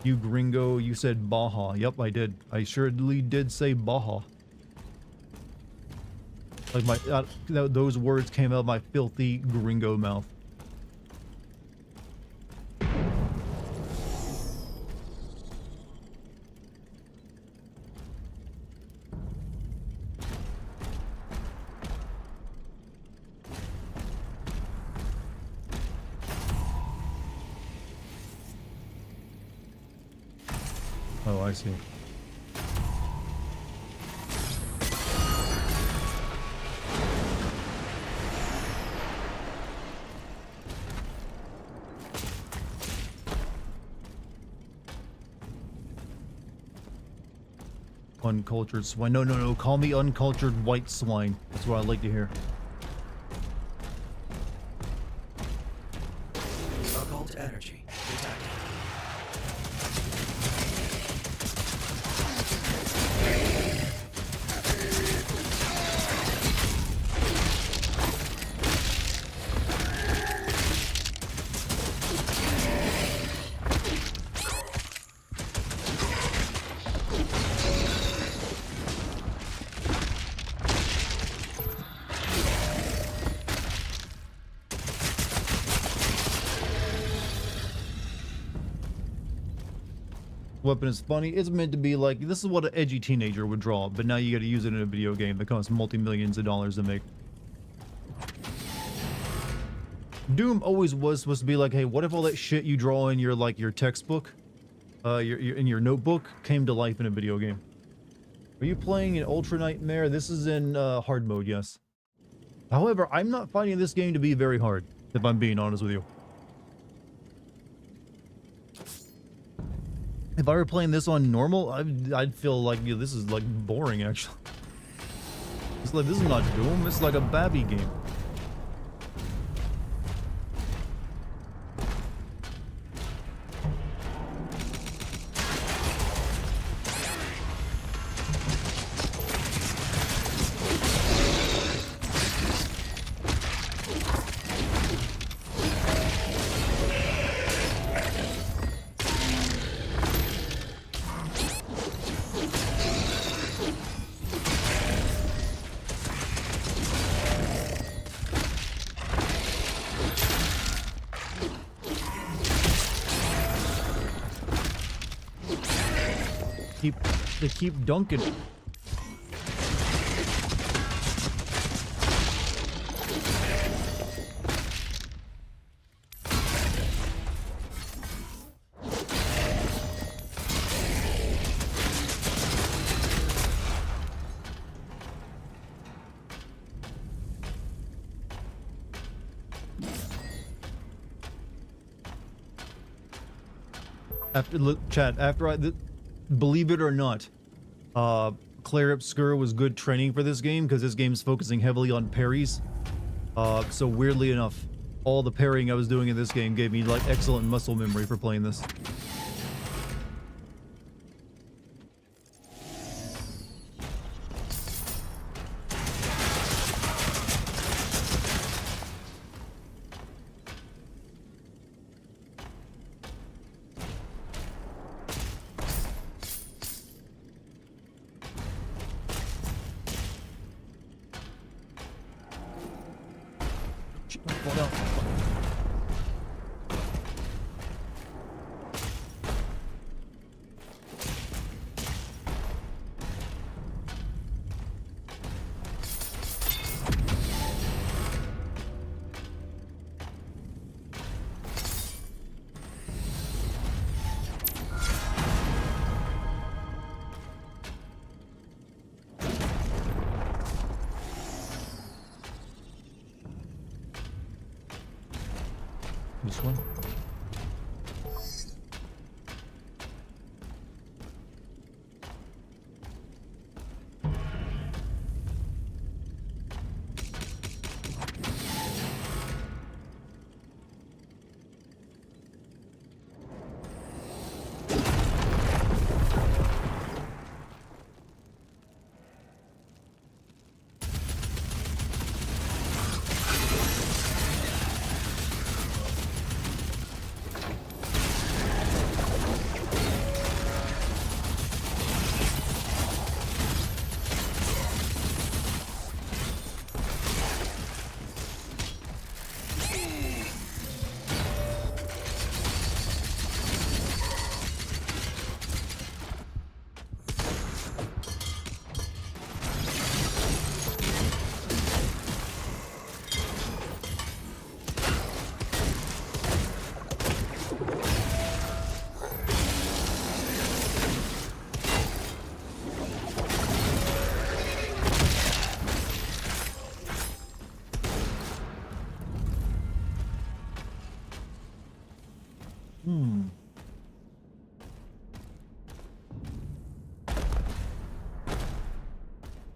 You gringo, you said Baja. Yep, I did. I surely did say Baja. Like my those words came out of my filthy gringo mouth. Oh, I see. Uncultured swine. No, no, no. Call me uncultured white swine. That's what I like to hear. Occult energy detected. Weapon is funny. It's meant to be like, this is what an edgy teenager would draw, but now you gotta use it in a video game that costs multi-millions of dollars to make. Doom always was supposed to be like, hey, what if all that shit you draw in your, like, your textbook, in your notebook, came to life in a video game? Are you playing in Ultra Nightmare? This is in hard mode, yes. However, I'm not finding this game to be very hard, if I'm being honest with you. If I were playing this on normal, I'd feel like, you know, this is like boring actually. It's like, this is not Doom, it's like a Babby game. They keep dunking. After look, chat. After believe it or not, Claire Obscure was good training for this game because this game's focusing heavily on parries. So weirdly enough, all the parrying I was doing in this game gave me like excellent muscle memory for playing this. This one.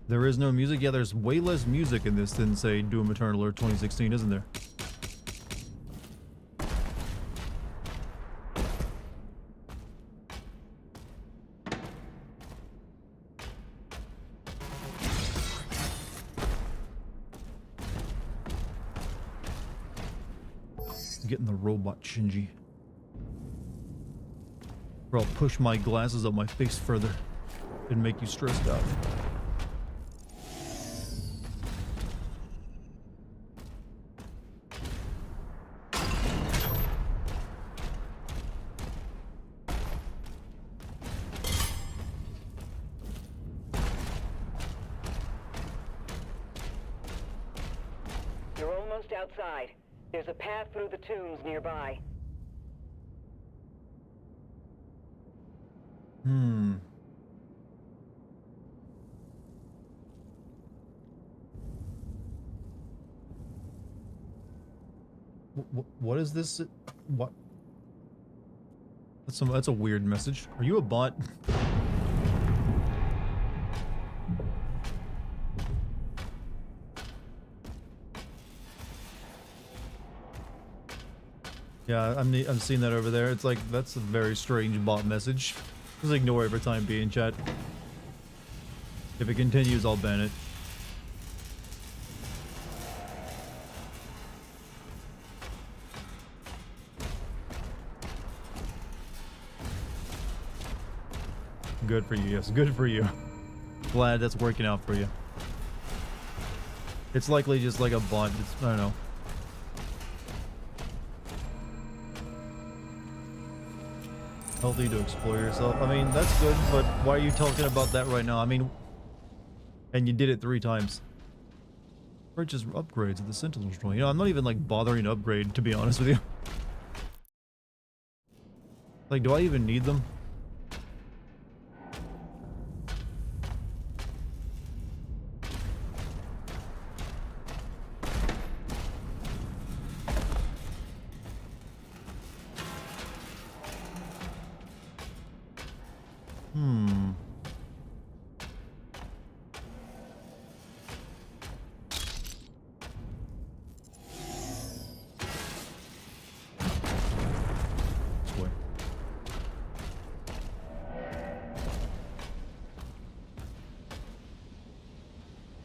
There is no music? Yeah, there's way less music in this than, say, Doom Eternal or 2016, isn't there? Getting the robot Shinji. Or I'll push my glasses up my face further and make you stressed out. You're almost outside. There's a path through the tombs nearby. What is this? What? That's a weird message. Are you a bot? Yeah, I'm seeing that over there. It's like, that's a very strange bot message. Just ignore it for time being, chat. If it continues, I'll ban it. Good for you, yes, good for you. Glad that's working out for you. It's likely just like a bot, I don't know. Healthy to explore yourself. I mean, that's good, but why are you talking about that right now? I mean, and you did it 3 times. Purchase upgrades at the Sentinel store. You know, I'm not even like bothering to upgrade, to be honest with you. Like, do I even need them?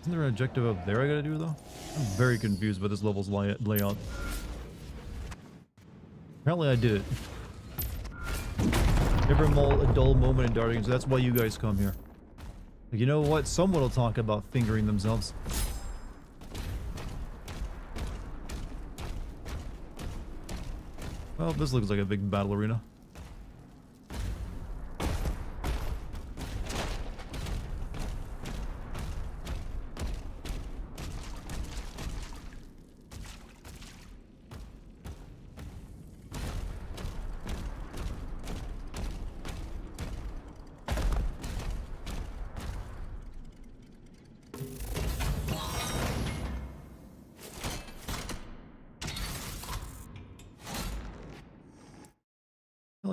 Isn't there an objective up there I gotta do, though? I'm very confused by this level's layout. Apparently I did it. Never a dull moment in Dartigan, so that's why you guys come here. But you know what? Someone will talk about fingering themselves. Well, this looks like a big battle arena.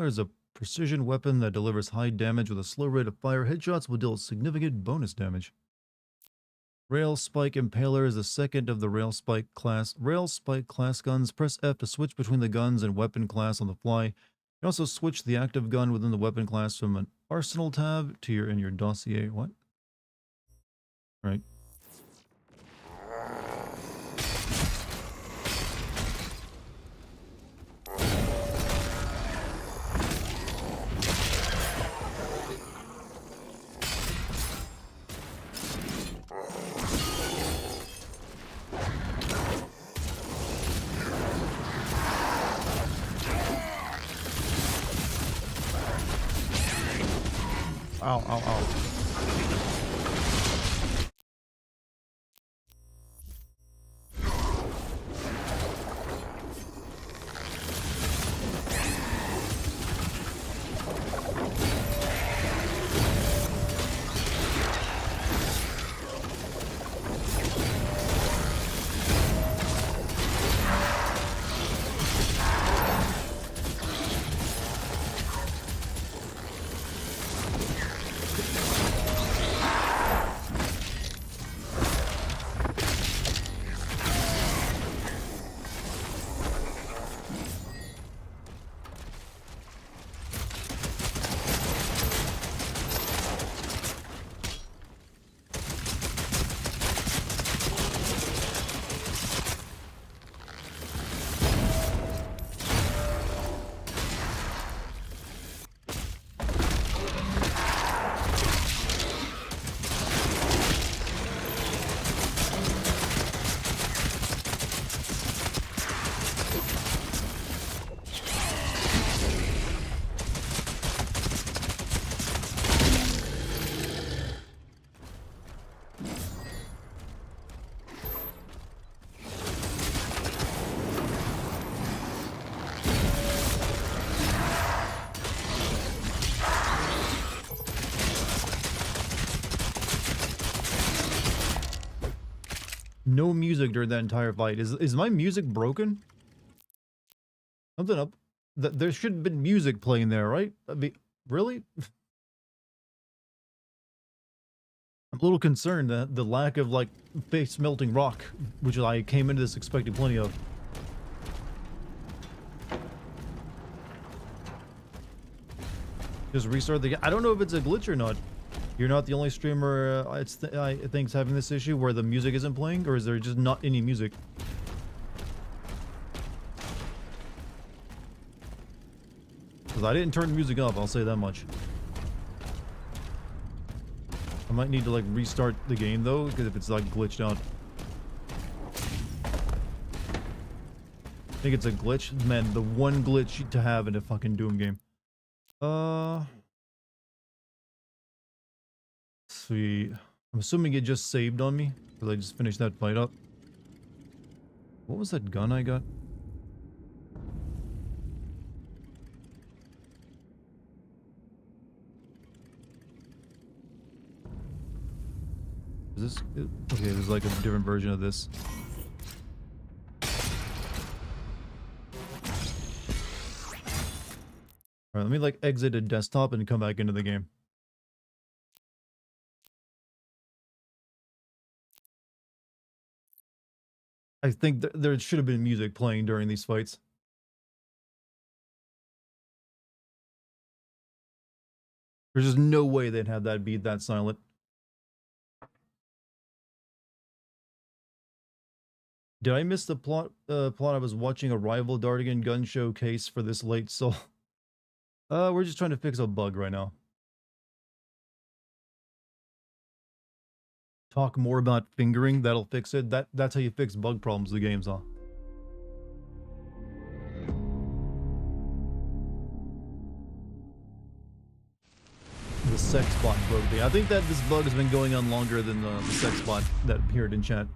Is a precision weapon that delivers high damage with a slow rate of fire. Headshots will deal significant bonus damage. Rail Spike Impaler is the second of the Rail Spike class guns. Press F to switch between the guns and weapon class on the fly. You can also switch the active gun within the weapon class from an arsenal tab to your dossier. What? Right. Ow, ow, ow. No music during that entire fight. Is my music broken? Something up. There should have been music playing there, right? I mean, really? I'm a little concerned that the lack of, like, face melting rock, which I came into this expecting plenty of. Just restart the game. I don't know if it's a glitch or not. You're not the only streamer I think's having this issue where the music isn't playing, or is there just not any music? Because I didn't turn the music up, I'll say that much. I might need to like restart the game though, because if it's like glitched out. I think it's a glitch. Man, the one glitch to have in a fucking Doom game. See, I'm assuming it just saved on me because I just finished that fight up. What was that gun I got? Is this okay? There's like a different version of this. All right, let me like exit a desktop and come back into the game. I think there should have been music playing during these fights. There's just no way they'd have that be that silent. Did I miss the plot? Plot I was watching a rival Dartigan gun showcase for this late soul. We're just trying to fix a bug right now. Talk more about fingering, that'll fix it. That's how you fix bug problems in the games, huh? The sex bot bug thing. I think that this bug has been going on longer than the sex bot that appeared in chat.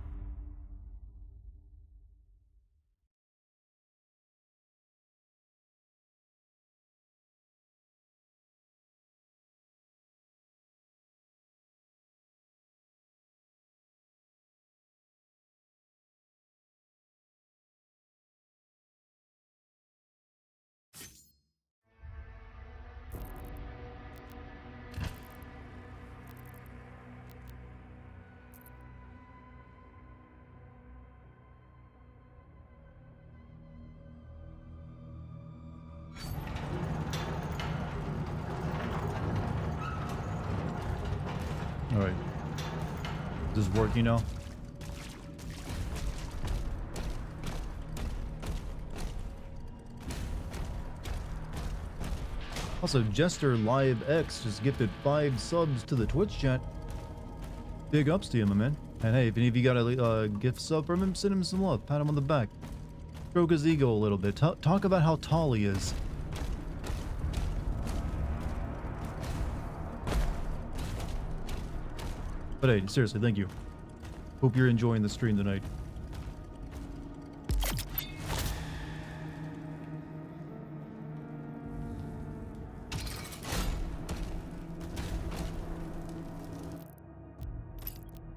Alright. Does this work, you know? Also, Jester Live X just gifted 5 subs to the Twitch chat. Big ups to you, my man. And hey, if any of you got a gift sub from him, send him some love. Pat him on the back. Stroke his ego a little bit. Talk about how tall he is. But hey, seriously, thank you. Hope you're enjoying the stream tonight.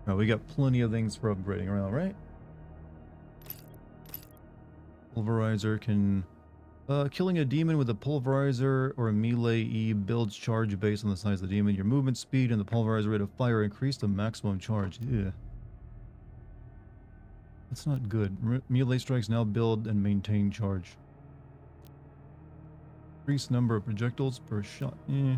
Oh, we got plenty of things for upgrading around, right? Pulverizer can... killing a demon with a pulverizer or a melee E builds charge based on the size of the demon. Your movement speed and the pulverizer rate of fire increase the maximum charge. Yeah. That's not good. Melee strikes now build and maintain charge. Increase number of projectiles per shot. Eh.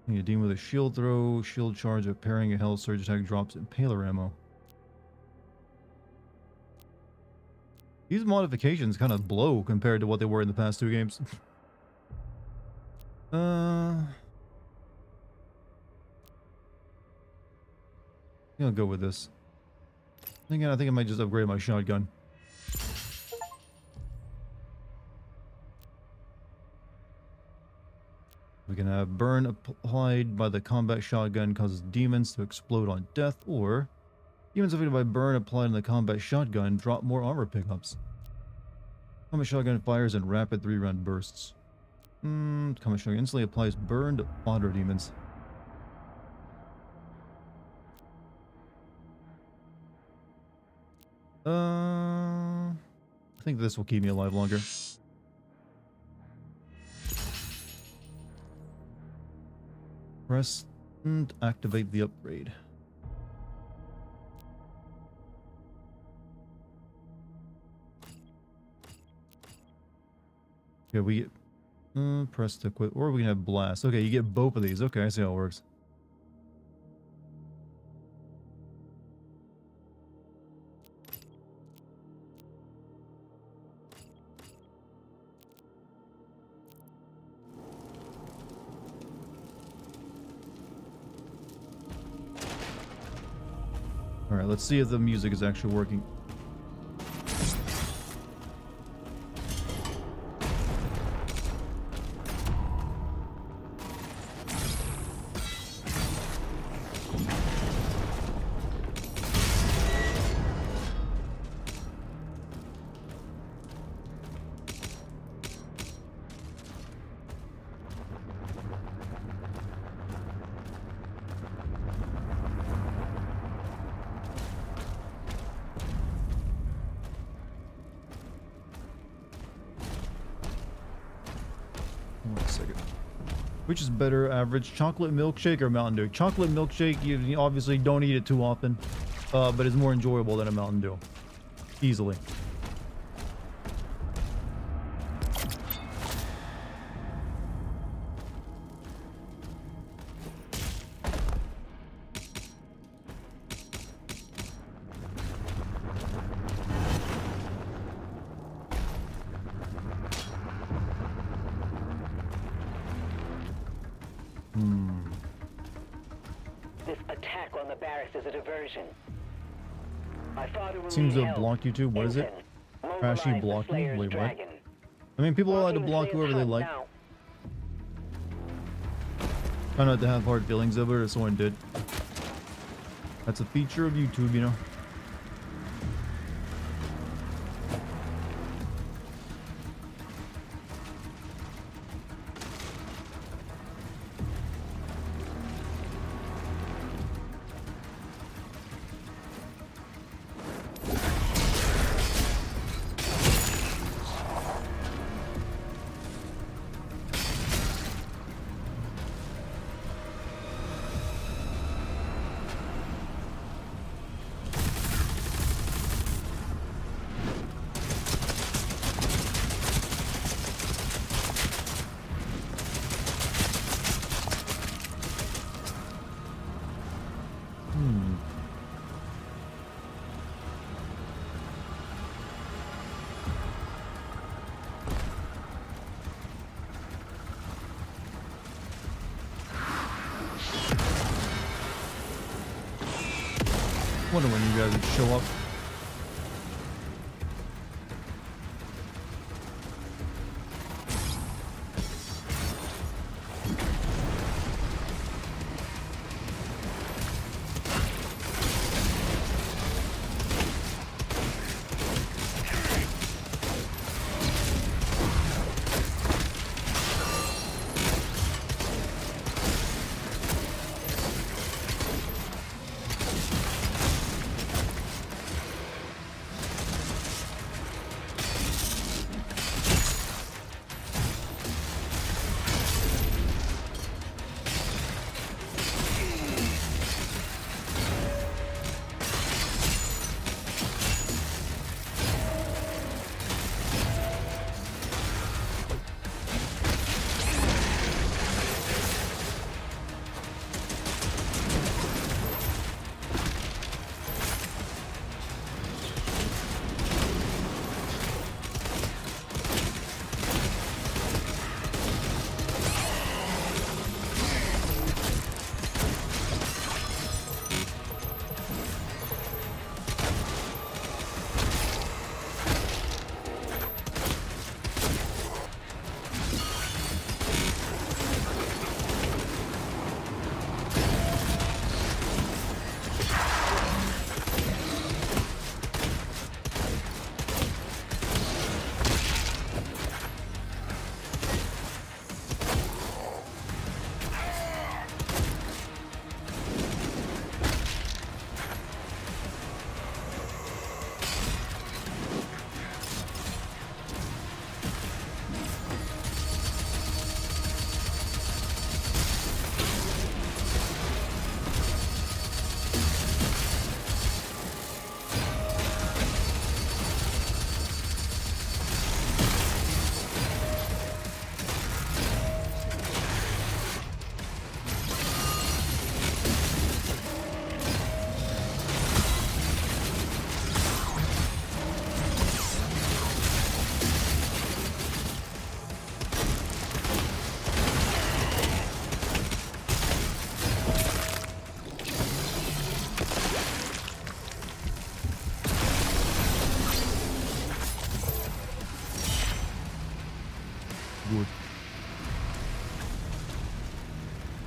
A demon with a shield throw, shield charge of parrying a hell surge attack drops impaler ammo. These modifications kind of blow compared to what they were in the past 2 games. I'll go with this. Again, I think I might just upgrade my shotgun. We can have burn applied by the combat shotgun causes demons to explode on death, or demons affected by burn applied on the combat shotgun drop more armor pickups. Combat shotgun fires in rapid 3-round bursts. Combat shotgun instantly applies burn to fodder demons. I think this will keep me alive longer. Press and activate the upgrade. Okay, we get press to quit, or we can have blast. Okay, you get both of these. Okay, I see how it works. Alright, let's see if the music is actually working. Which is better, average chocolate milkshake or Mountain Dew? Chocolate milkshake, you obviously don't eat it too often, but it's more enjoyable than a Mountain Dew. Easily. This attack on the barracks is a diversion. My father will Seems need to help. block you too. What is it? Mobilize Crashy the blocking? Slayer's Wait, what? dragon. I mean, people are allowed to block whoever they like. Try not to have hard feelings over it, or someone did. That's a feature of YouTube, you know. Wonder when you guys would show up.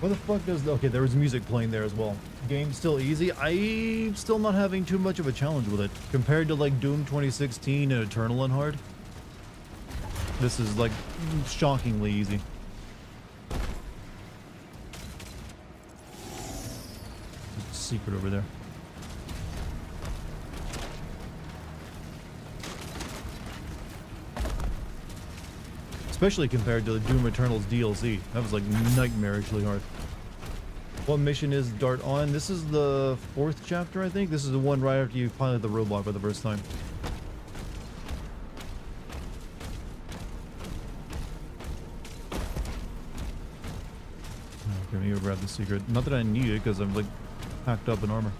What the fuck does... Okay, there was music playing there as well. Game's still easy. I'm still not having too much of a challenge with it. Compared to like Doom 2016 and Eternal on hard. This is like shockingly easy. There's a secret over there. Especially compared to the Doom Eternal's DLC. That was like nightmarishly hard. What mission is Dart on? This is the 4th chapter, I think. This is the one right after you pilot the robot for the first time. Okay, maybe I'll grab the secret. Not that I need it, because I'm like packed up in armor.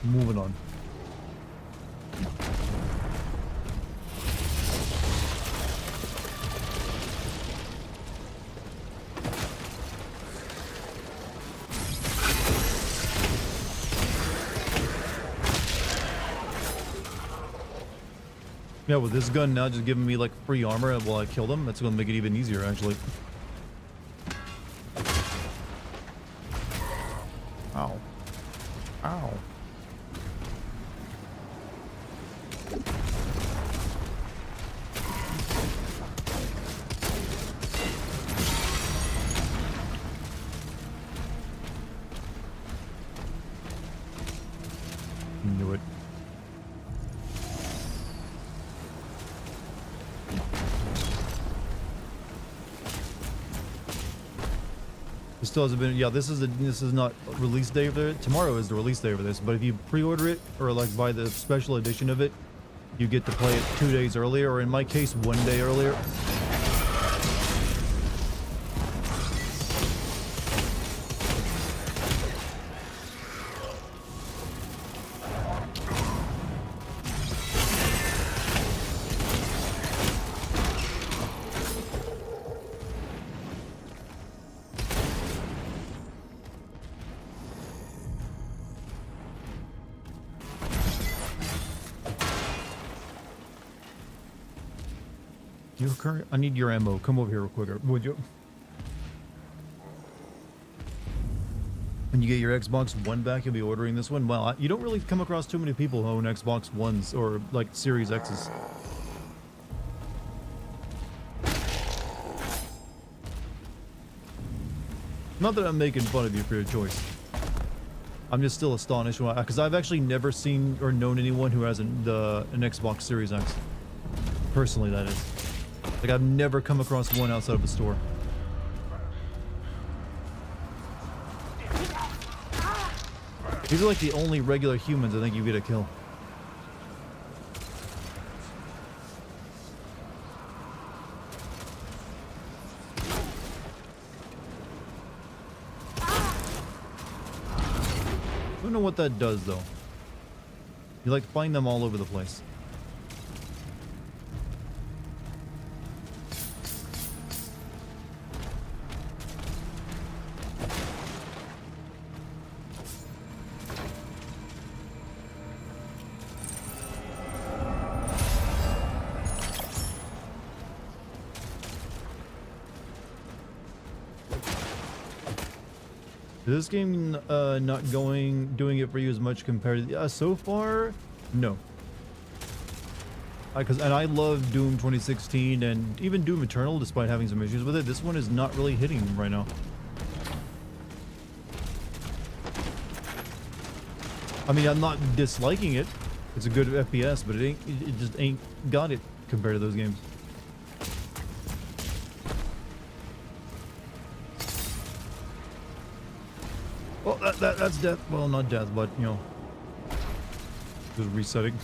Moving on. Yeah, with this gun now just giving me like free armor while I kill them, that's gonna make it even easier actually. Ow. Ow. Knew it. It still hasn't been. Yeah, this is not release day for it. Tomorrow is the release day for this. But if you pre-order it or like buy the special edition of it, you get to play it 2 days earlier, or in my case, 1 day earlier. I need your ammo. Come over here real quick, would you? When you get your Xbox One back, you'll be ordering this one. Well, you don't really come across too many people who own Xbox Ones or like Series X's. Not that I'm making fun of you for your choice. I'm just still astonished because I've actually never seen or known anyone who has an Xbox Series X. Personally, that is. Like, I've never come across one outside of a store. These are like the only regular humans I think you get to kill. I don't know what that does though. You like find them all over the place. Is this game not doing it for you as much compared to so far? No. And I love Doom 2016 and even Doom Eternal, despite having some issues with it. This one is not really hitting right now. I mean, I'm not disliking it. It's a good FPS, but it just ain't got it compared to those games. Well, that's death. Well, not death, but, you know, just resetting.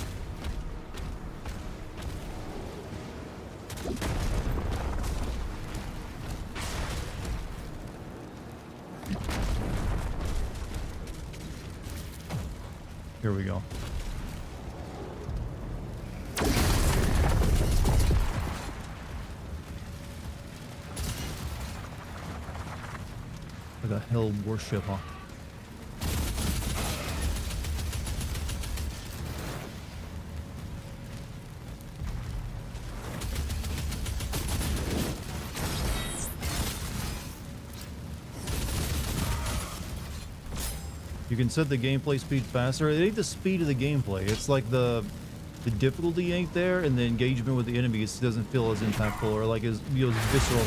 Here we go. Like a hell warship, huh? You can set the gameplay speed faster. It ain't the speed of the gameplay. It's like the difficulty ain't there, and the engagement with the enemies doesn't feel as impactful or like as, you know, visceral.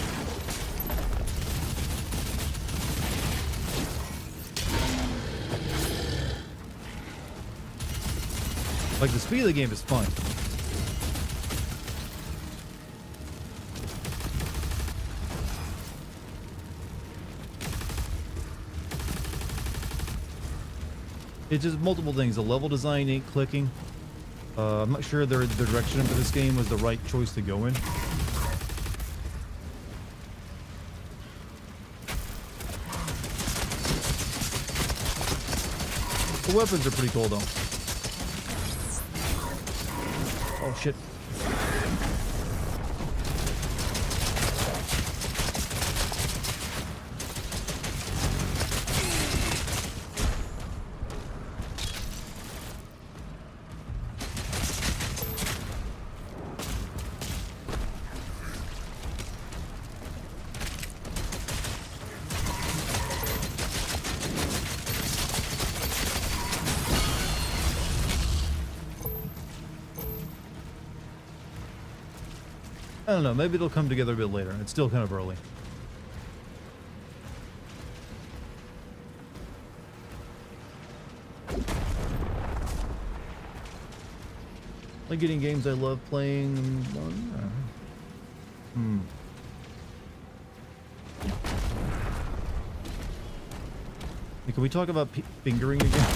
Like the speed of the game is fine. It's just multiple things. The level design ain't clicking. I'm not sure the direction of this game was the right choice to go in. The weapons are pretty cool though. Oh shit. I don't know, maybe they'll come together a bit later. It's still kind of early. Like getting games I love playing. Hey, can we talk about fingering again?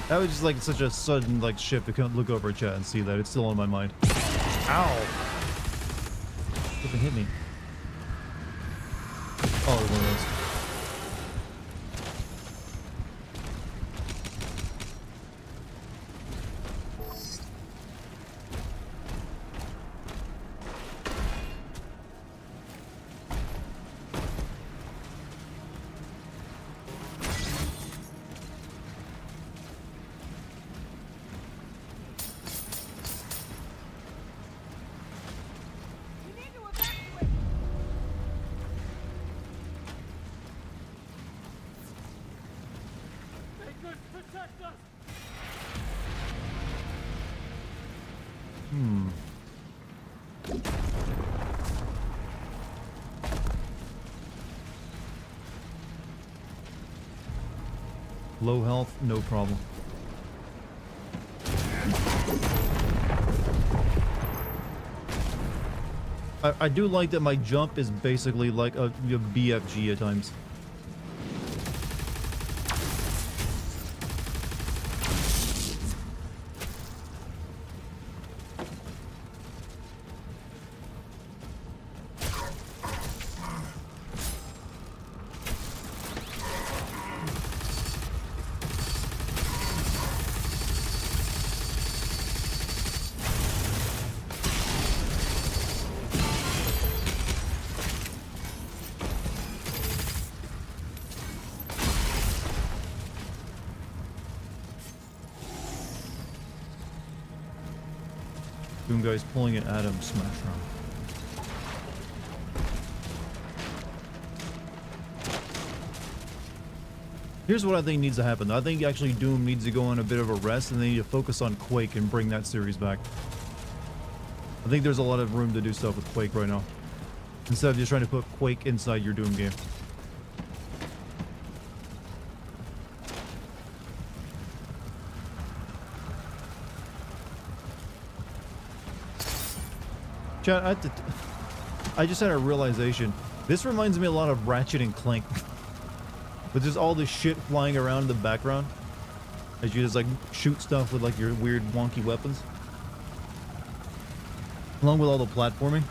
That was just like such a sudden like shift to kind of look over chat and see that it's still on my mind. Ow! Flipping hit me. Oh, one of those. Low health, no problem. I do like that my jump is basically like a BFG at times. Doom guy's pulling an Atom Smash round. Here's what I think needs to happen. I think actually Doom needs to go on a bit of a rest and they need to focus on Quake and bring that series back. I think there's a lot of room to do stuff with Quake right now. Instead of just trying to put Quake inside your Doom game. Chat, I just had a realization. This reminds me a lot of Ratchet and Clank. But there's all this shit flying around in the background. As you just like shoot stuff with like your weird wonky weapons. Along with all the platforming.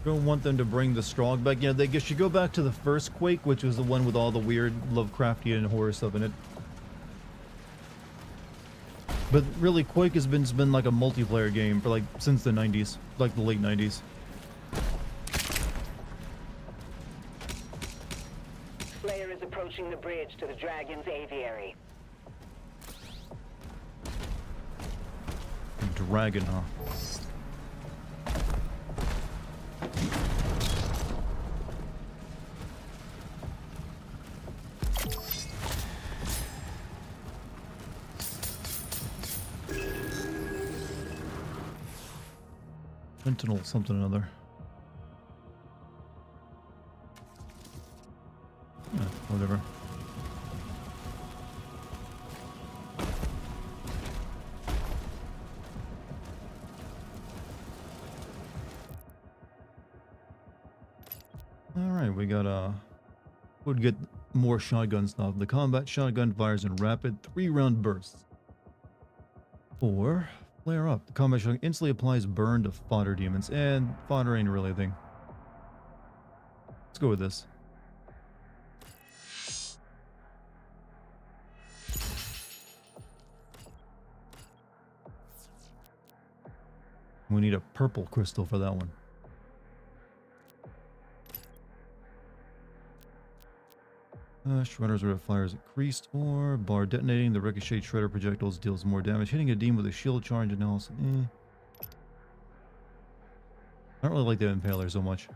Don't want them to bring the Strogg back. Yeah, they should go back to the first Quake, which was the one with all the weird Lovecraftian horror stuff in it. But really, Quake has been like a multiplayer game for like since the 90s, like the late 90s. Slayer is approaching the bridge to the Dragon's aviary. Dragon, huh? Sentinel something or another. Yeah, whatever. Alright, we got would get more shotgun stuff. The combat shotgun fires in rapid 3-round bursts. Or flare up. The combat shotgun instantly applies burn to fodder demons, and fodder ain't really a thing. Let's go with this. We need a purple crystal for that one. Shredder's rate of fire is increased, or bar detonating. The ricochet shredder projectiles deals more damage. Hitting a demon with a shield charge analysis. I don't really like the impaler so much.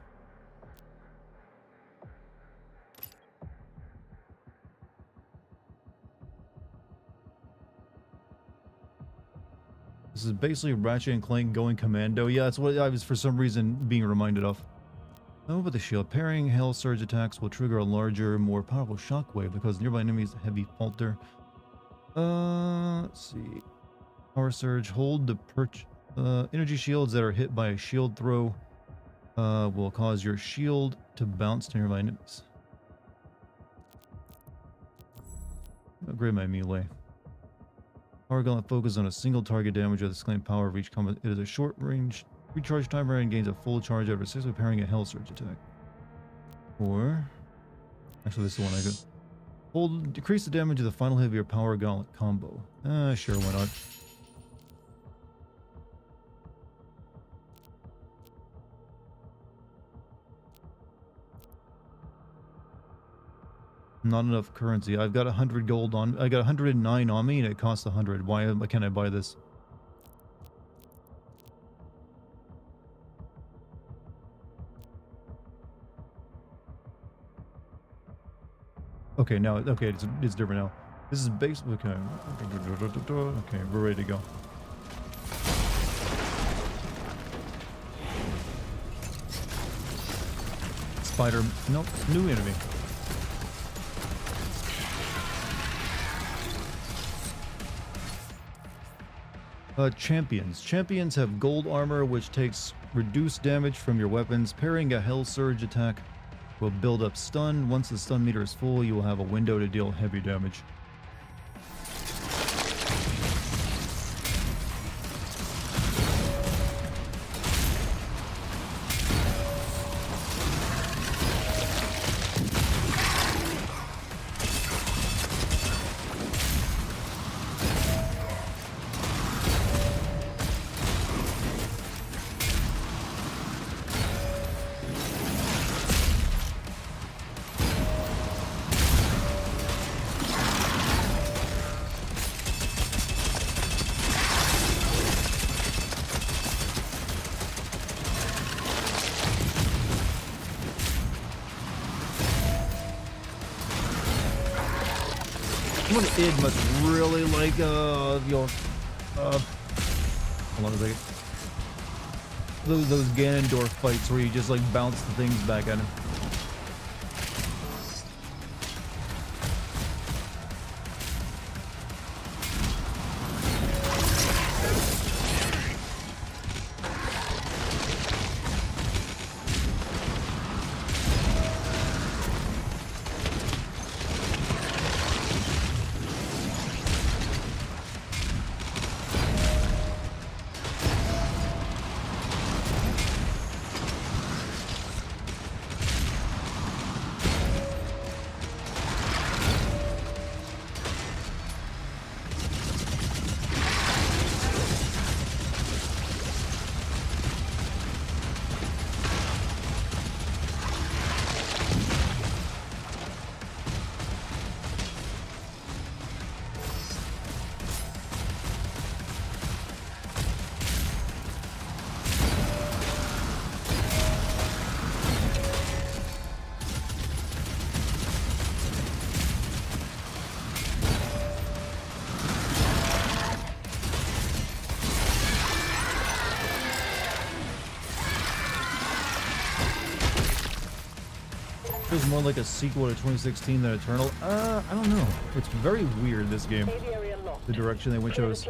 This is basically Ratchet and Clank going commando. Yeah, that's what I was for some reason being reminded of. Oh, but the shield. Parrying Hail Surge attacks will trigger a larger, more powerful shockwave because nearby enemies heavy falter. Let's see. Power Surge. Hold the energy shields that are hit by a shield throw will cause your shield to bounce to nearby enemies. Upgrade my melee. Power Gauntlet focuses on a single target damage with the same power of each combat. It is a short range recharge timer and gains a full charge after successfully parrying a Hell Surge attack. Or actually, this is the one I could hold. Decrease the damage of the final hit of your Power Gauntlet combo. Sure, why not? Not enough currency. I've got 100 gold on. I got 109 on me, and it costs 100. Why can't I buy this? Okay, now okay, it's different now. This is base. Okay, okay, we're ready to go. Spider. Nope, new enemy. Champions. Champions have gold armor, which takes reduced damage from your weapons. Parrying a Hell Surge attack will build up stun. Once the stun meter is full, you will have a window to deal heavy damage. Someone id must really like your hold on a second. Those Ganondorf fights where you just like bounce the things back at him. Feels more like a sequel to 2016 than Eternal. I don't know. It's very weird, this game. The direction they went chose.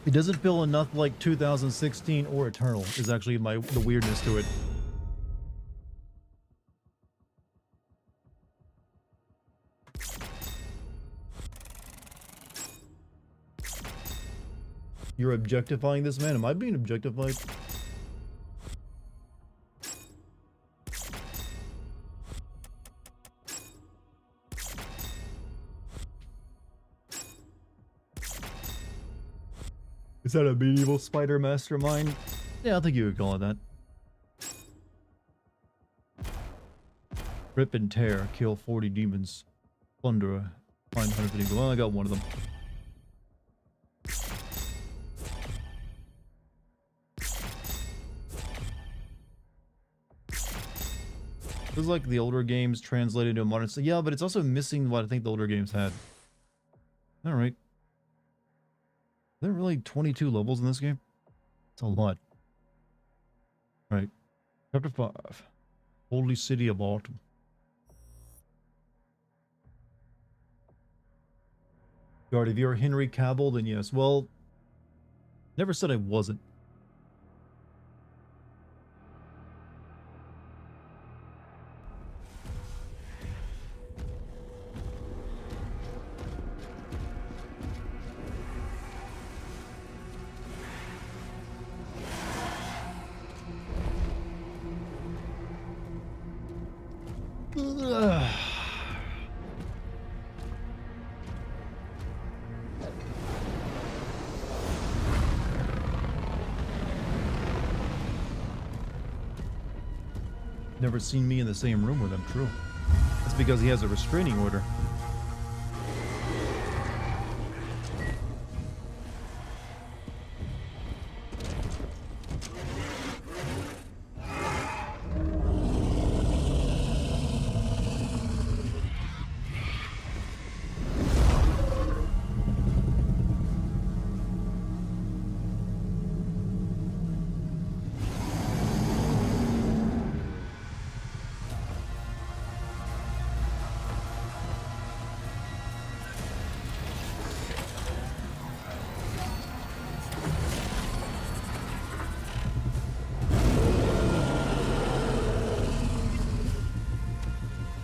It doesn't feel enough like 2016 or Eternal is actually the weirdness to it. You're objectifying this man? Am I being objectified? Is that a medieval spider mastermind? Yeah, I think you would call it that. Rip and tear, kill 40 demons. Plunder, find 150. Well, I got one of them. It was like the older games translated to a modern. So yeah, but it's also missing what I think the older games had. All right. Are there really 22 levels in this game? It's a lot. All right. Chapter 5. Holy City of Autumn. God, if you're Henry Cavill, then yes. Well, never said I wasn't. Never seen me in the same room with him, true. That's because he has a restraining order.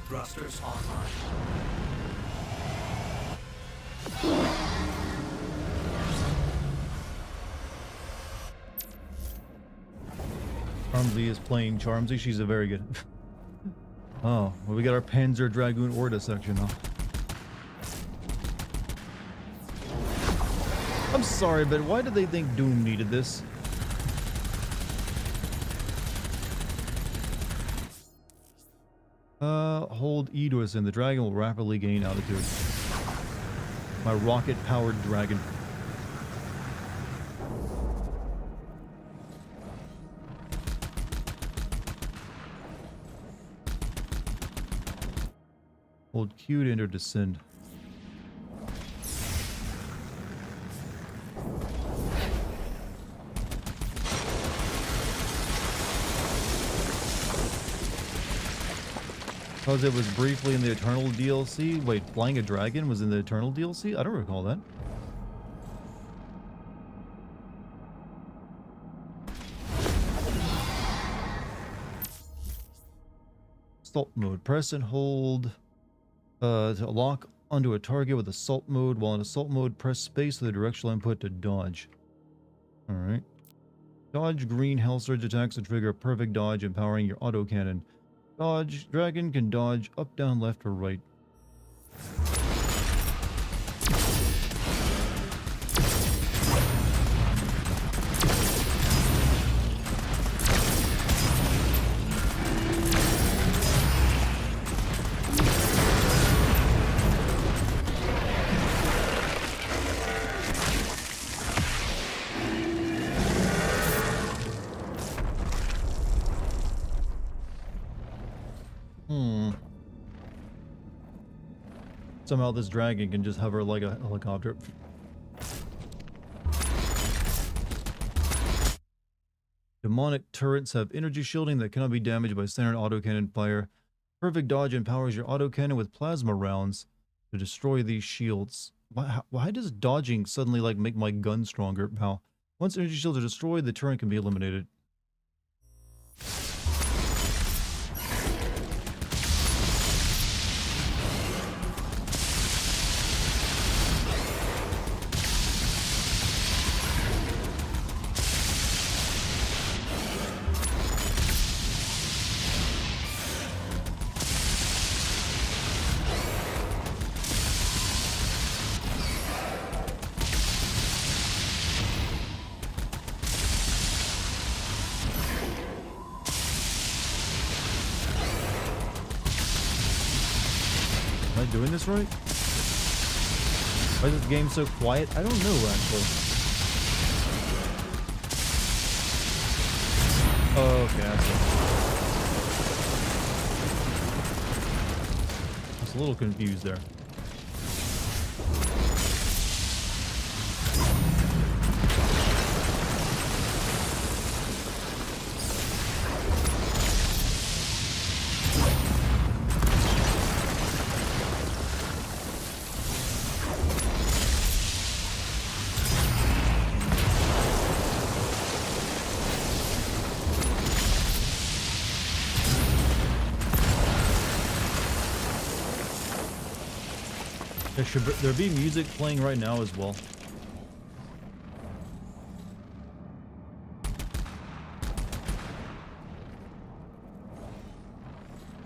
Thrusters online. Charmsy is playing Charmsy. She's a very good. Oh, well, we got our Panzer Dragoon Orda section now. I'm sorry, but why did they think Doom needed this? Hold E to ascend. The dragon will rapidly gain altitude. My rocket-powered dragon. Hold Q to enter descend. Because it was briefly in the Eternal DLC. Wait, flying a dragon was in the Eternal DLC? I don't recall that. Assault mode. Press and hold to lock onto a target with assault mode. While in assault mode, press space with the directional input to dodge. Alright. Dodge green hell surge attacks to trigger a perfect dodge, empowering your autocannon. Dodge. Dragon can dodge up, down, left, or right. Somehow this dragon can just hover like a helicopter. Demonic turrets have energy shielding that cannot be damaged by standard autocannon fire. Perfect dodge empowers your autocannon with plasma rounds to destroy these shields. Why does dodging suddenly like make my gun stronger, pal? Once energy shields are destroyed, the turret can be eliminated. Am I doing this right? Why is this game so quiet? I don't know, actually. Oh, okay, that's it. I was a little confused there. Should there be music playing right now as well?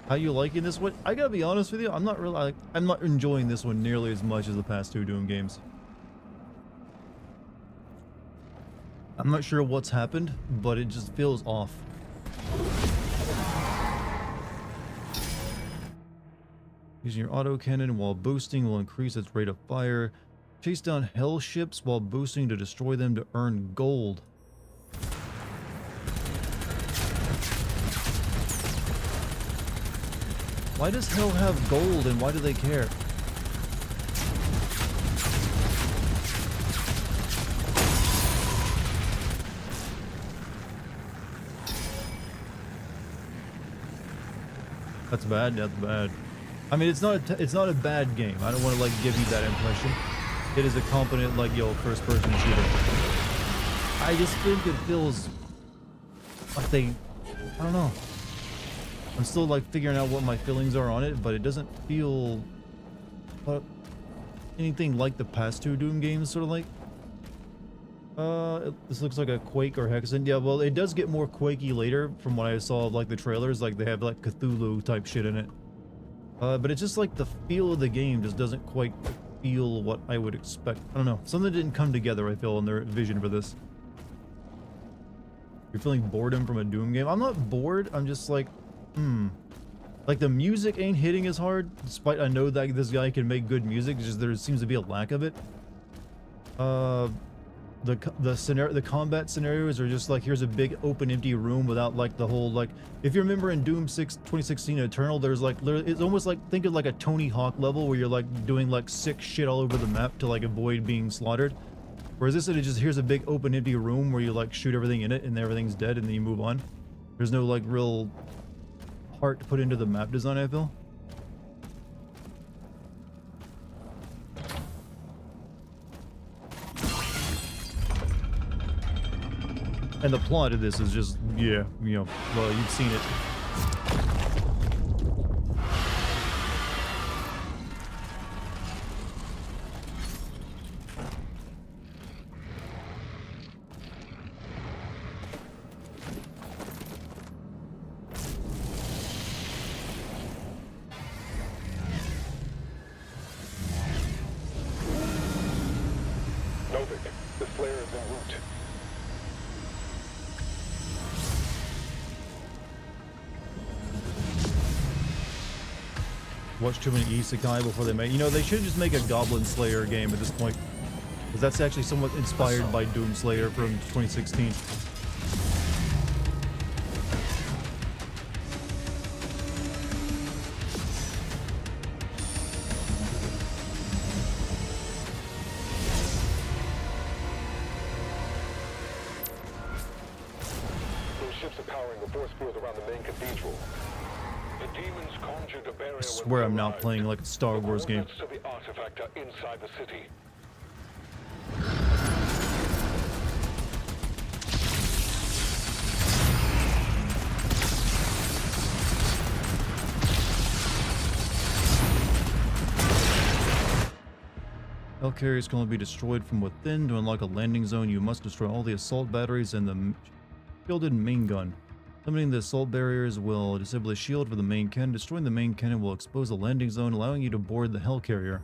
How you liking this one? I gotta be honest with you, I'm not enjoying this one nearly as much as the past two Doom games. I'm not sure what's happened, but it just feels off. Using your autocannon while boosting will increase its rate of fire. Chase down hell ships while boosting to destroy them to earn gold. Why does hell have gold and why do they care? That's bad, that's bad. I mean, it's not a bad game. I don't want to like give you that impression. It is a competent like first-person shooter. I just think it feels like I don't know. I'm still like figuring out what my feelings are on it, but it doesn't feel anything like the past two Doom games. Sort of like. This looks like a Quake or Hexen. Yeah, well, it does get more Quakey later from what I saw of like the trailers. Like they have like Cthulhu type shit in it. But it's just like the feel of the game just doesn't quite feel what I would expect. I don't know. Something didn't come together, I feel, in their vision for this. You're feeling boredom from a Doom game? I'm not bored. I'm just like, like the music ain't hitting as hard, despite I know that this guy can make good music. It's just there seems to be a lack of it. The combat scenarios are just like, here's a big open empty room without like the whole like, if you remember in Doom 2016 Eternal, there's like it's almost like, think of like a Tony Hawk level where you're like doing like sick shit all over the map to like avoid being slaughtered. Whereas this, it just, here's a big open empty room where you like shoot everything in it and everything's dead and then you move on. There's no like real heart to put into the map design, I feel. And the plot of this is just, yeah, you know, well, you've seen it. The flare is en route. Watch too many isekai before they make. You know, they should just make a Goblin Slayer game at this point, because that's actually somewhat inspired by Doom Slayer from 2016. Those ships are powering the force field around the main cathedral. The demons conjured a barrier. I swear I'm not playing like a Star Wars game. To the artifact are inside the city. Hell carriers can only be destroyed from within. To unlock a landing zone, you must destroy all the assault batteries and the shielded main gun. Limiting the assault barriers will disable the shield for the main cannon. Destroying the main cannon will expose the landing zone, allowing you to board the hell carrier.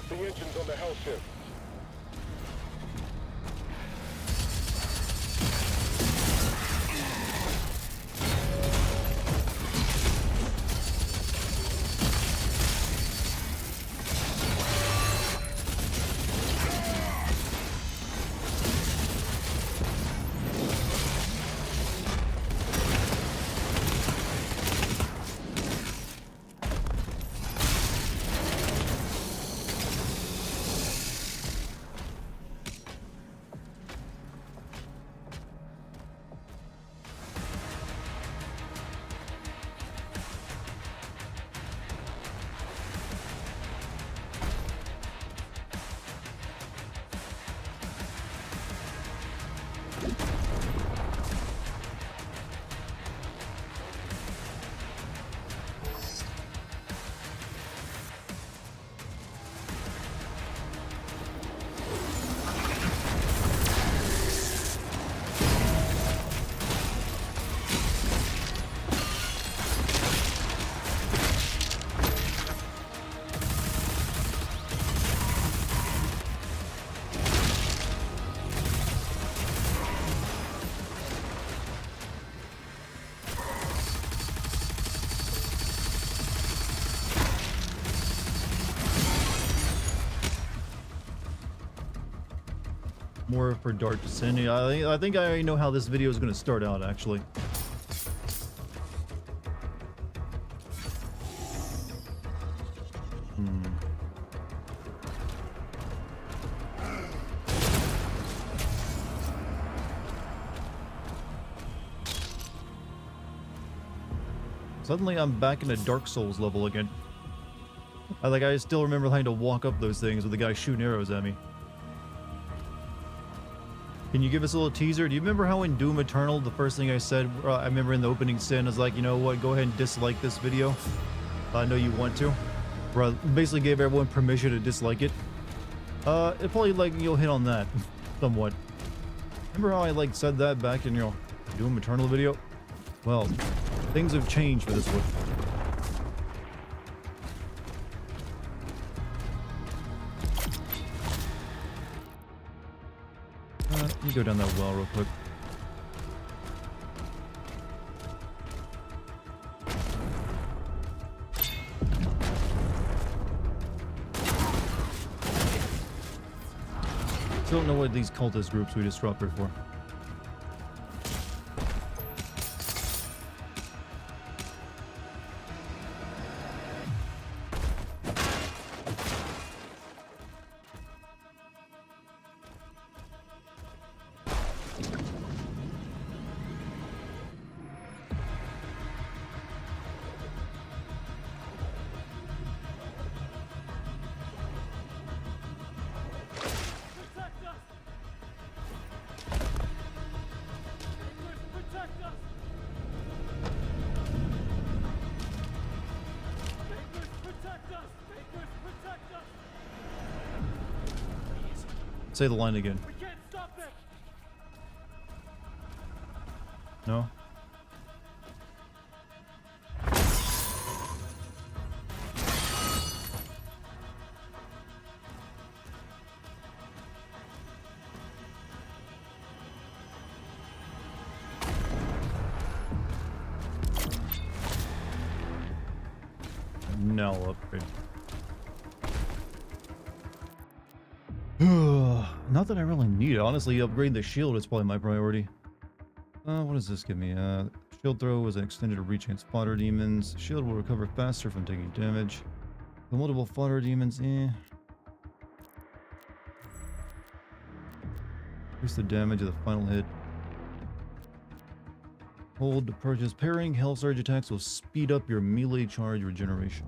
The engine's on the hell ship. More for Dark Descending. I think I already know how this video is going to start out, actually. Suddenly I'm back in a Dark Souls level again. I still remember having to walk up those things with the guy shooting arrows at me. Can you give us a little teaser? Do you remember how in Doom Eternal, the first thing I said, I remember in the opening scene, I was like, you know what, go ahead and dislike this video. I know you want to. Bro, basically gave everyone permission to dislike it. It probably, you'll hit on that, somewhat. Remember how I, said that back in, Doom Eternal video? Well, things have changed for this one. Let me go down that well real quick. Still don't know what these cultist groups we just dropped before. Say the line again. We can't stop it. No? Now upgrade. Not that I really need it. Honestly, upgrading the shield is probably my priority. What does this give me? Shield throw is an extended reach against fodder demons. Shield will recover faster from taking damage. The multiple fodder demons, Increase the damage of the final hit. Hold to purchase. Parrying Hell Surge attacks will speed up your melee charge regeneration.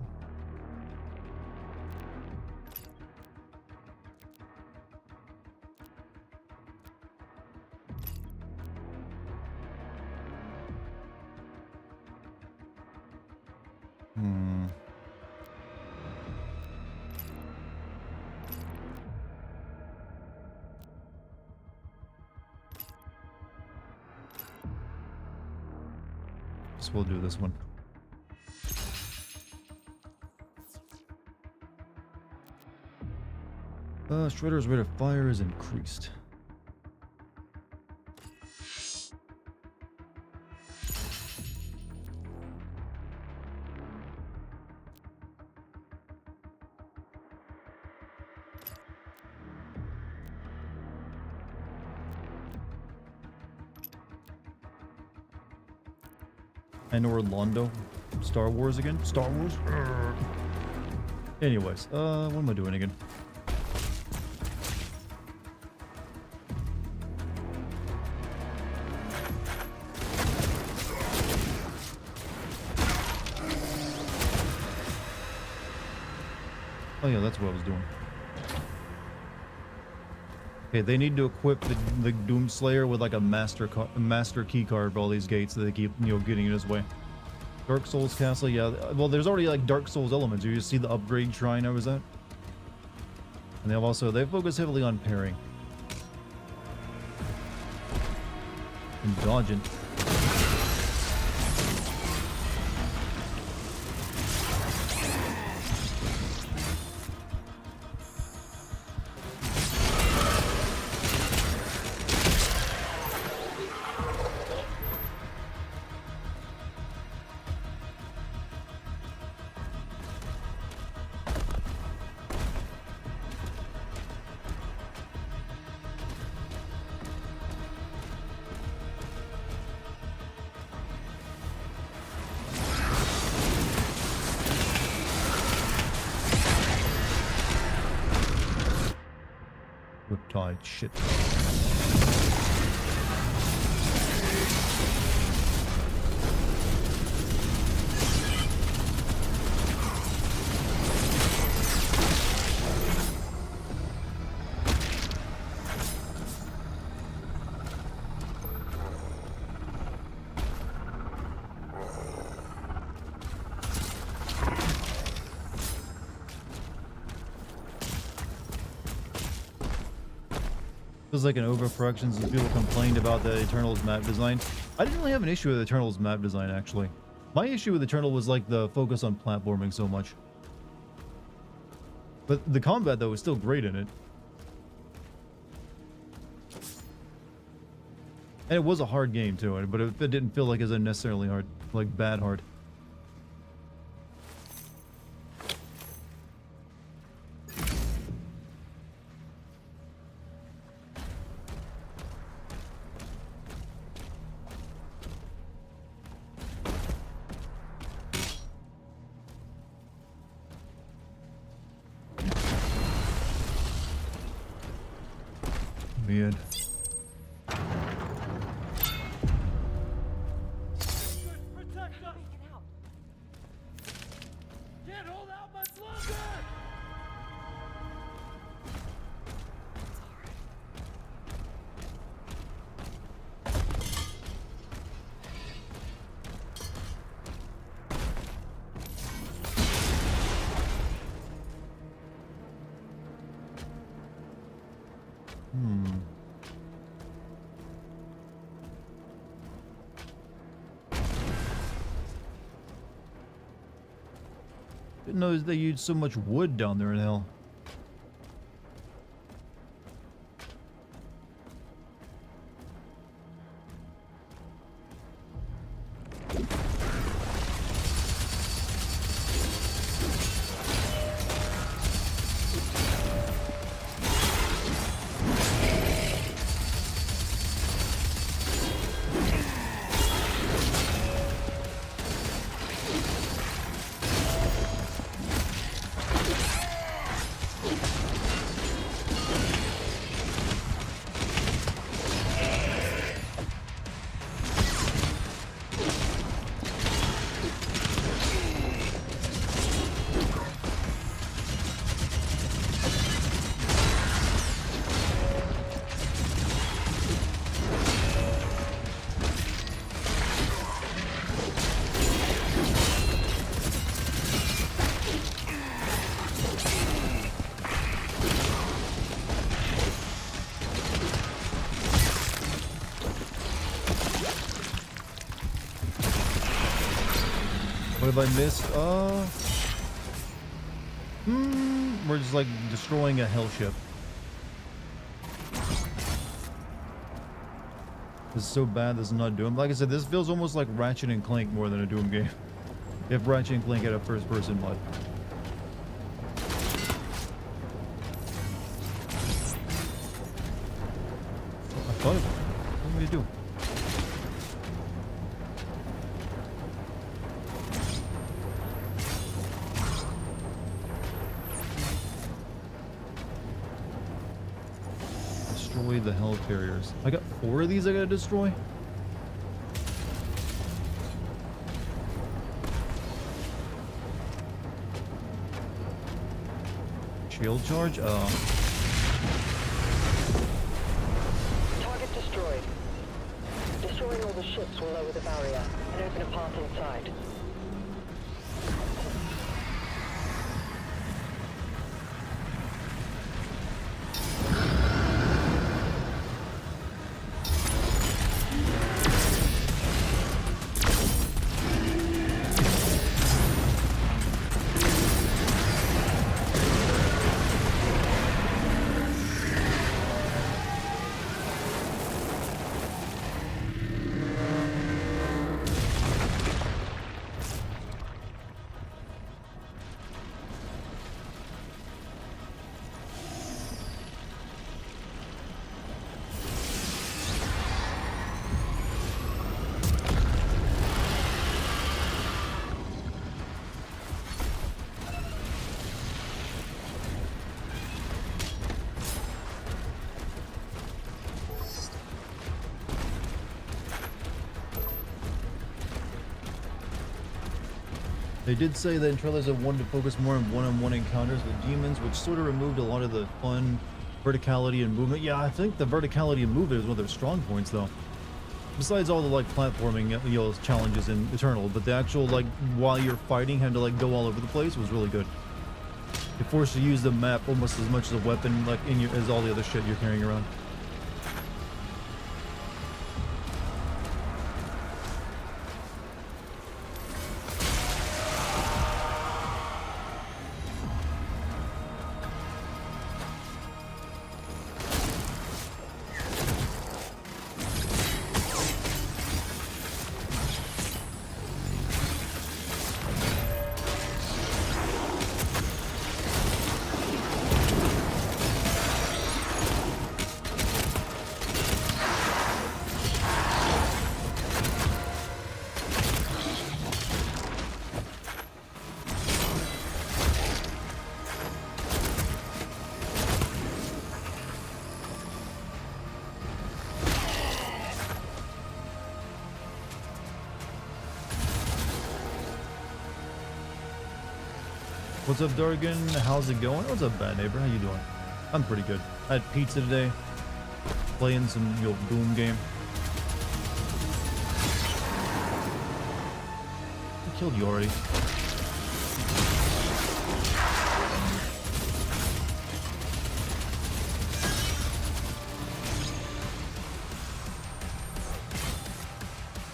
Guess we'll do this one. Shredder's rate of fire is increased. And Orlando. Star Wars again? Star Wars? Anyways, what am I doing again? Oh yeah, that's what I was doing. Okay, they need to equip the Doomslayer with like a master key card for all these gates that they keep, you know, getting in his way. Dark Souls Castle, yeah. Well, there's already like Dark Souls elements. You just see the upgrade shrine I was at. And they focus heavily on parrying. And dodging. Riptide shit. Feels like an overcorrection since people complained about the Eternals map design. I didn't really have an issue with Eternals map design, actually. My issue with Eternal was like the focus on platforming so much. But the combat, though, was still great in it. And it was a hard game, too, but it didn't feel like it was unnecessarily hard. Like, bad hard. Weird. Protect us! Can't hold out much longer! Didn't know they used so much wood down there in hell. What have I missed? We're just like destroying a hell ship. This is so bad this is not Doom. Like I said, this feels almost like Ratchet and Clank more than a Doom game. If Ratchet and Clank had a first-person mod. I thought of it. What do we do? Destroy the helicarriers. I got 4 of these I gotta destroy? Shield charge? Target destroyed. Destroying all the ships will lower the barrier and open a path inside. They did say that in trailers they wanted to focus more on one-on-one encounters with demons, which sort of removed a lot of the fun verticality and movement. Yeah, I think the verticality and movement is one of their strong points, though. Besides all the like platforming, you know, challenges in Eternal, but the actual like while you're fighting, having to like go all over the place was really good. It forced you to use the map almost as much as a weapon, like in your as all the other shit you're carrying around. What's up, Dartigan? How's it going? What's up, bad neighbor? How you doing? I'm pretty good. I had pizza today. Playing some Doom game. I killed you already.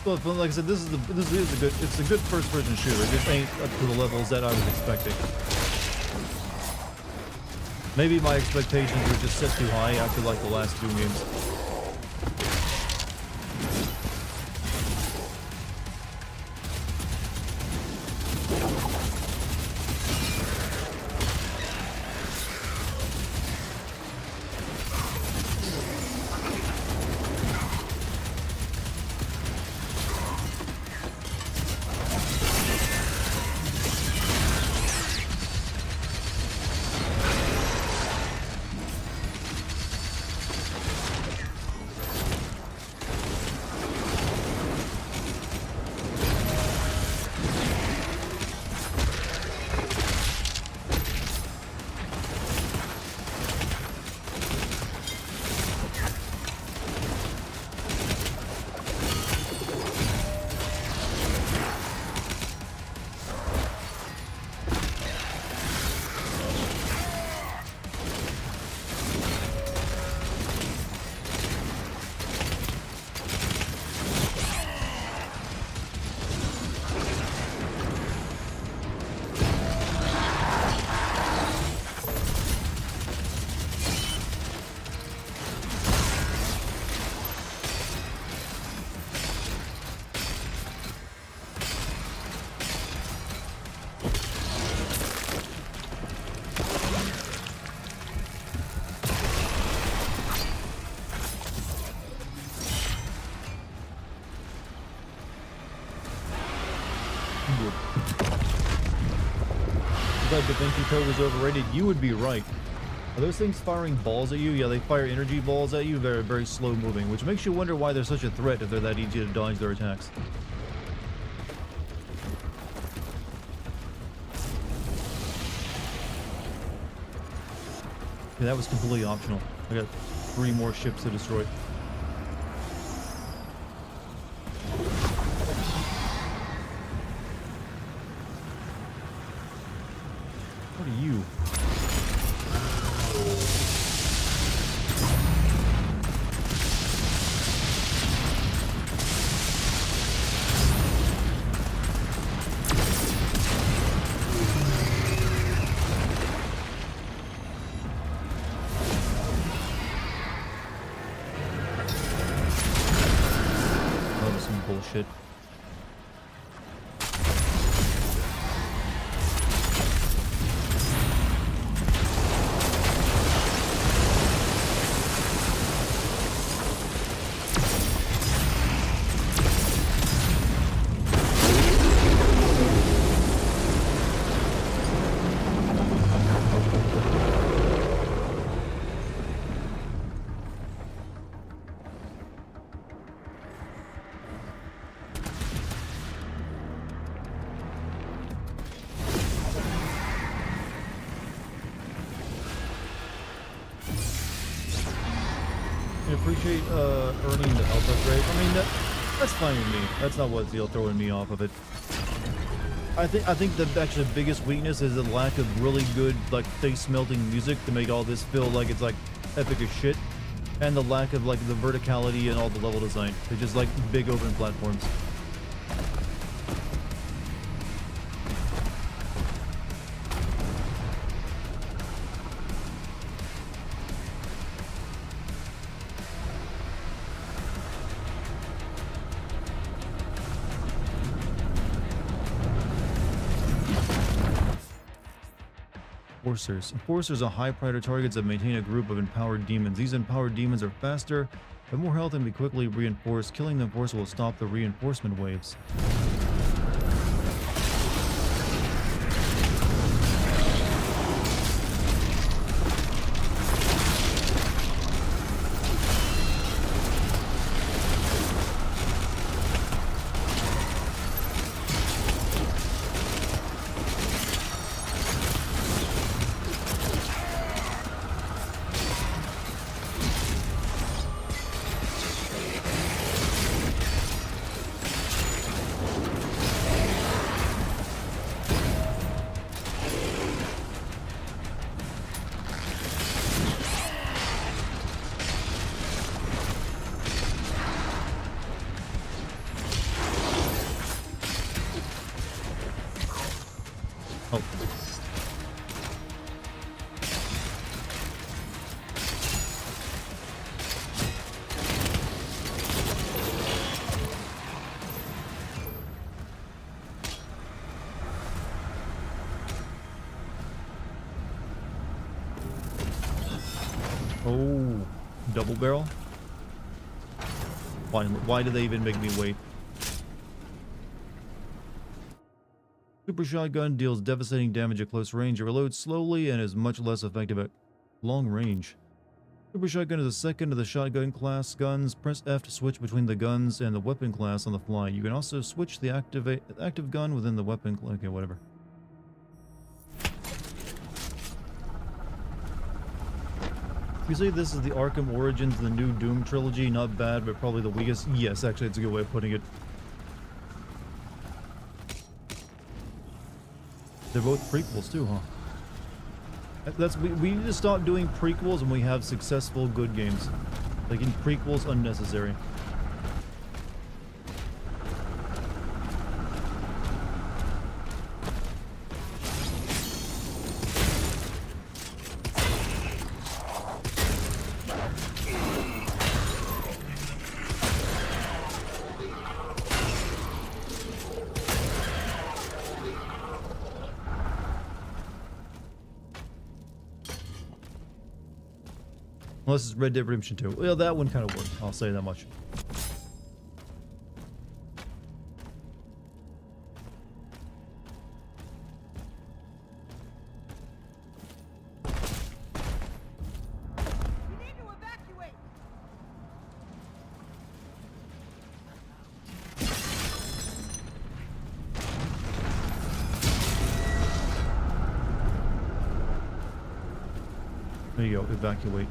But like I said, this is a good. It's a good first-person shooter. It just ain't up to the levels that I was expecting. Maybe my expectations were just set too high after like the last Doom games. thought Da Vinci Code was overrated. You would be right. Are those things firing balls at you? Yeah, they fire energy balls at you. Very, very slow moving, which makes you wonder why they're such a threat if they're that easy to dodge their attacks. Yeah, that was completely optional. I got 3 more ships to destroy. What are you? Bullshit. I appreciate earning the health upgrade. I mean, that's fine with me. That's not what's throwing me off of it. I think the actually biggest weakness is the lack of really good like face melting music to make all this feel like it's like epic as shit, and the lack of like the verticality and all the level design. They're just like big open platforms. Enforcers. Enforcers are high priority targets that maintain a group of empowered demons. These empowered demons are faster, have more health, and be quickly reinforced. Killing the enforcer will stop the reinforcement waves. Oh. Oh, double barrel? Why do they even make me wait? Super shotgun deals devastating damage at close range. It reloads slowly and is much less effective at long range. Super shotgun is the second of the shotgun class guns. Press F to switch between the guns and the weapon class on the fly. You can also switch the active gun within the weapon. Okay, whatever. You say this is the Arkham Origins, the new Doom trilogy. Not bad, but probably the weakest. Yes, actually, it's a good way of putting it. They're both prequels too, huh? We need to stop doing prequels when we have successful good games. Making prequels unnecessary. Unless it's Red Dead Redemption 2. Well, that one kind of worked. I'll say that much. There you go, evacuate.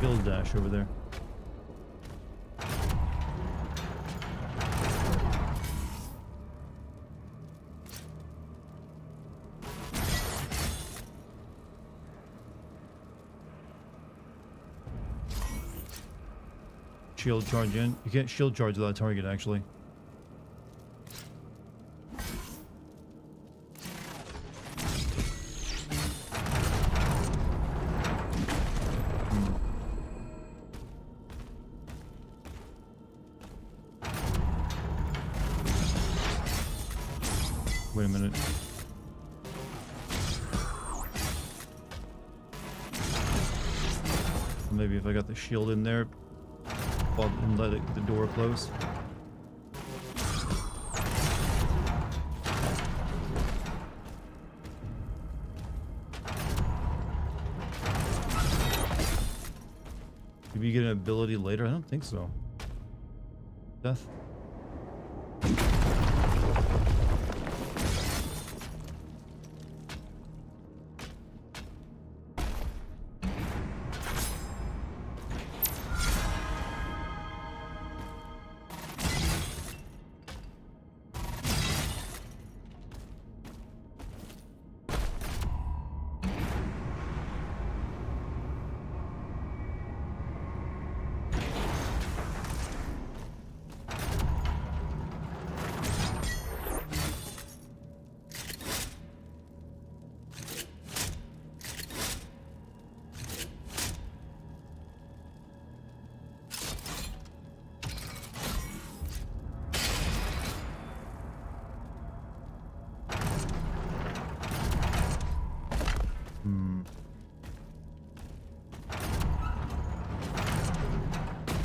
Build dash over there. Shield charge in. You can't shield charge without a target, actually. Wait a minute. Maybe if I got the shield in there, and let the door close. Maybe you get an ability later? I don't think so. Death.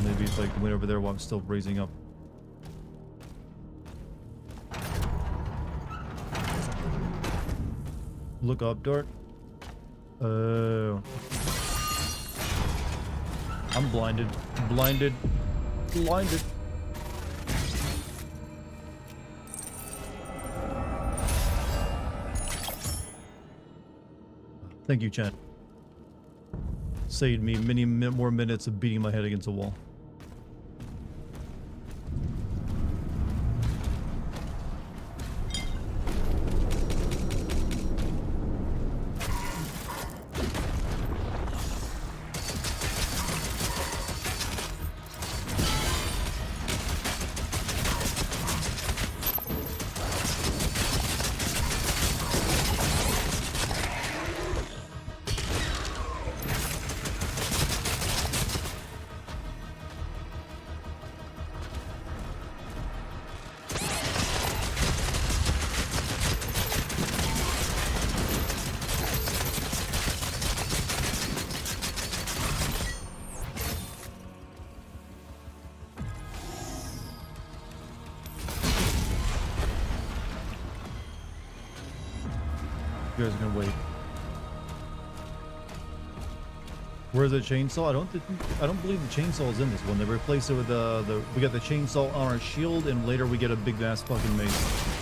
Maybe if I can win over there while I'm still raising up. Look up, Dart. Oh. I'm blinded. Blinded. Blinded. Thank you, chat. Saved me many more minutes of beating my head against a wall. You guys are gonna wait. Where's the chainsaw? I don't believe the chainsaw is in this one. They replaced it with we got the chainsaw on our shield, and later we get a big ass fucking mace.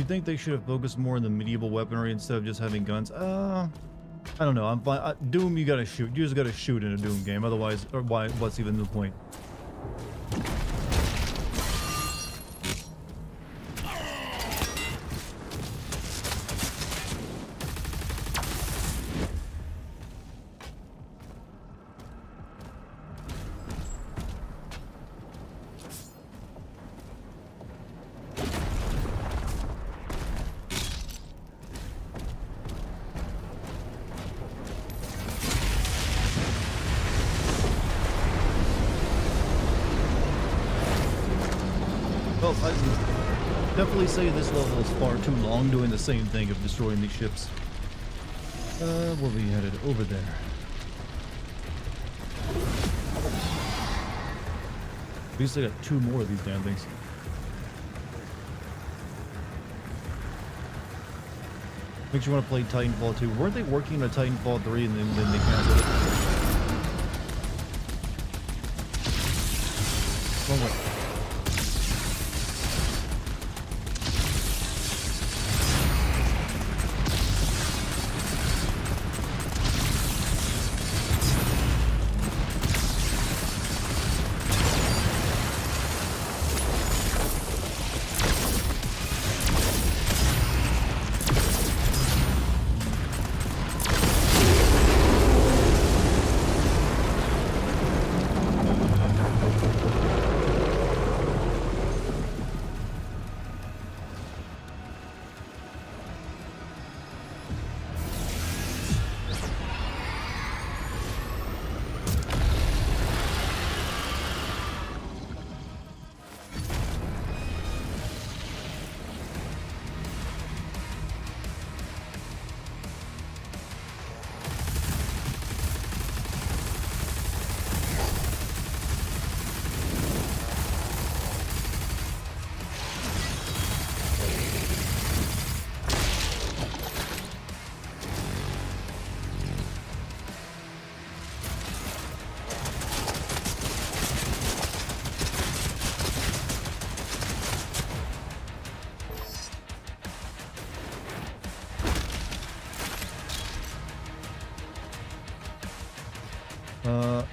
You think they should have focused more on the medieval weaponry instead of just having guns? I don't know. I'm fine. Doom, you gotta shoot. You just gotta shoot in a Doom game. Otherwise, or why? What's even the point? Well, I definitely say this level is far too long doing the same thing of destroying these ships. Where we headed? Over there. We still got 2 more of these damn things. Makes you want to play Titanfall 2. Weren't they working on Titanfall 3 and then they canceled it? Wrong way.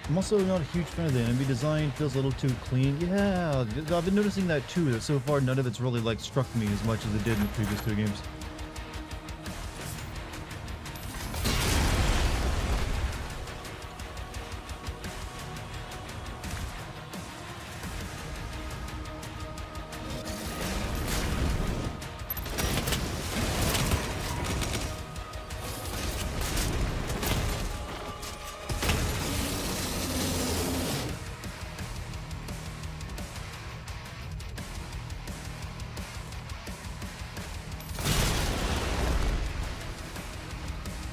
I'm also not a huge fan of the enemy design. Feels a little too clean. Yeah, I've been noticing that too, that so far none of it's really like struck me as much as it did in the previous 2 games.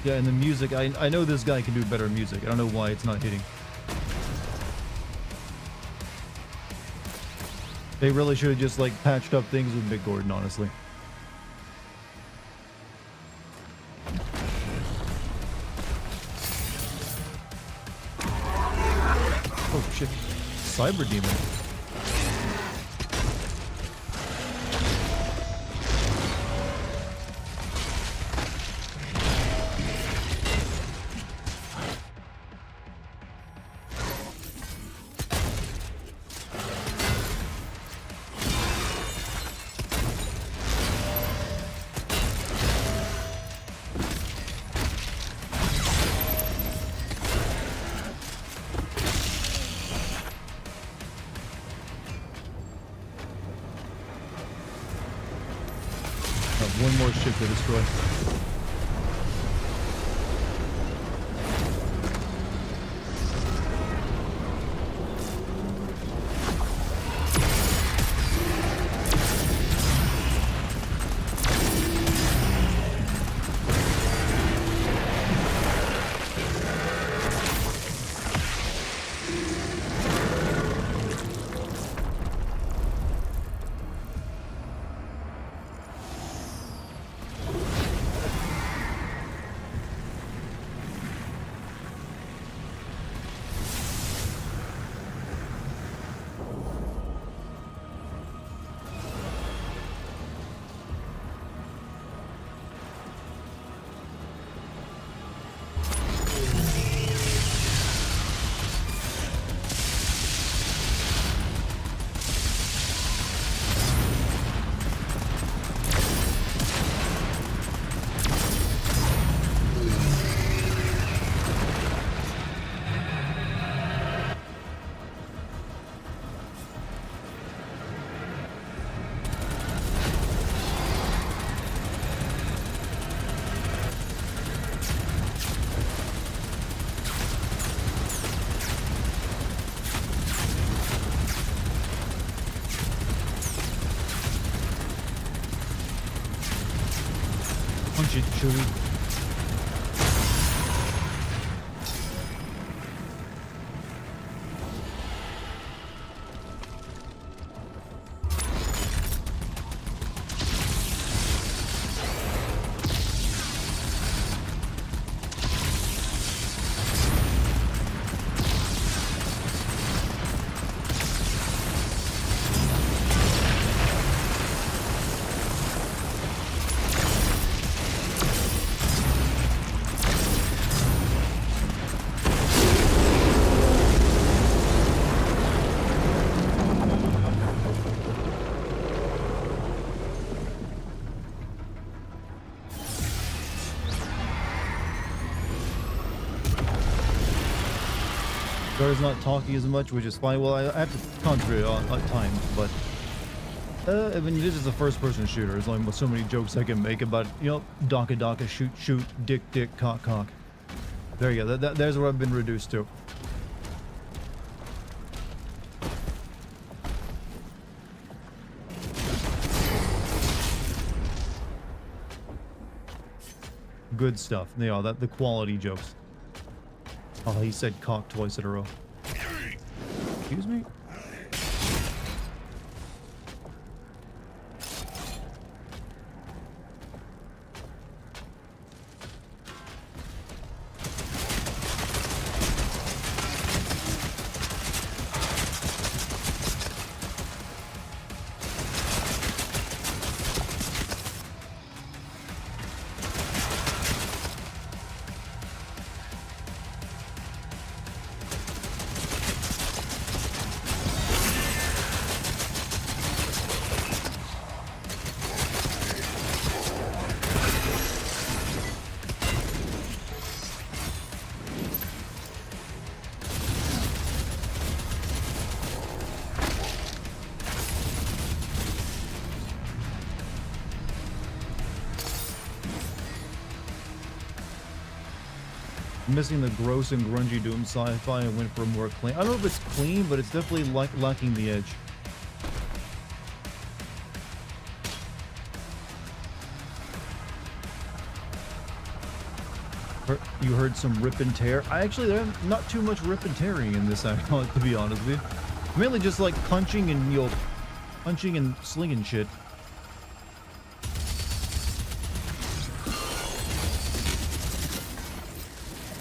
Yeah, and the music, I know this guy can do better music. I don't know why it's not hitting. They really should have just like patched up things with Mick Gordon, honestly. Oh shit. Cyber Demon. Punch it, Chewie. Gar's not talking as much, which is fine. Well, I have to concentrate at times, but I mean, this is a first-person shooter. There's only so many jokes I can make about, you know, donka donka, shoot shoot, dick dick, cock cock. There you go. There's where I've been reduced to. Good stuff. You know, the quality jokes. Oh, he said cock twice in a row. Excuse me? Missing the gross and grungy Doom sci-fi and went for more clean. I don't know if it's clean, but it's definitely lacking the edge. You heard some rip and tear. There's not too much rip and tearing in this, to be honest with you. Mainly just like punching and, you know, punching and slinging shit.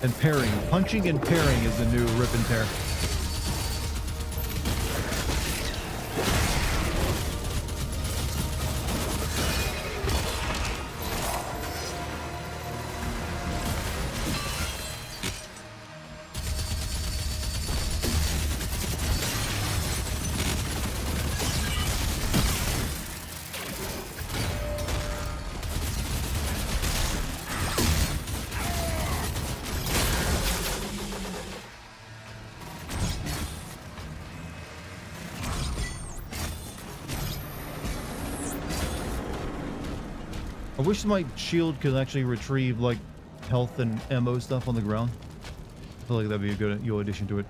And parrying. Punching and parrying is the new rip and tear. I wish my shield could actually retrieve, like, health and ammo stuff on the ground. I feel like that'd be a good addition to it.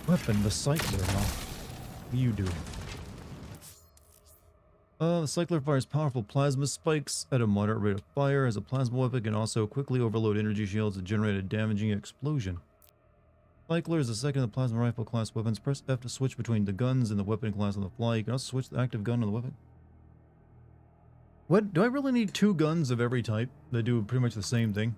Weapon, the cycler, huh? What are you doing? The cycler fires powerful plasma spikes at a moderate rate of fire. As a plasma weapon, can also quickly overload energy shields to generate a damaging explosion. Cycler is the second of the plasma rifle class weapons. Press F to switch between the guns and the weapon class on the fly. You can also switch the active gun on the weapon. What? Do I really need two guns of every type that do pretty much the same thing?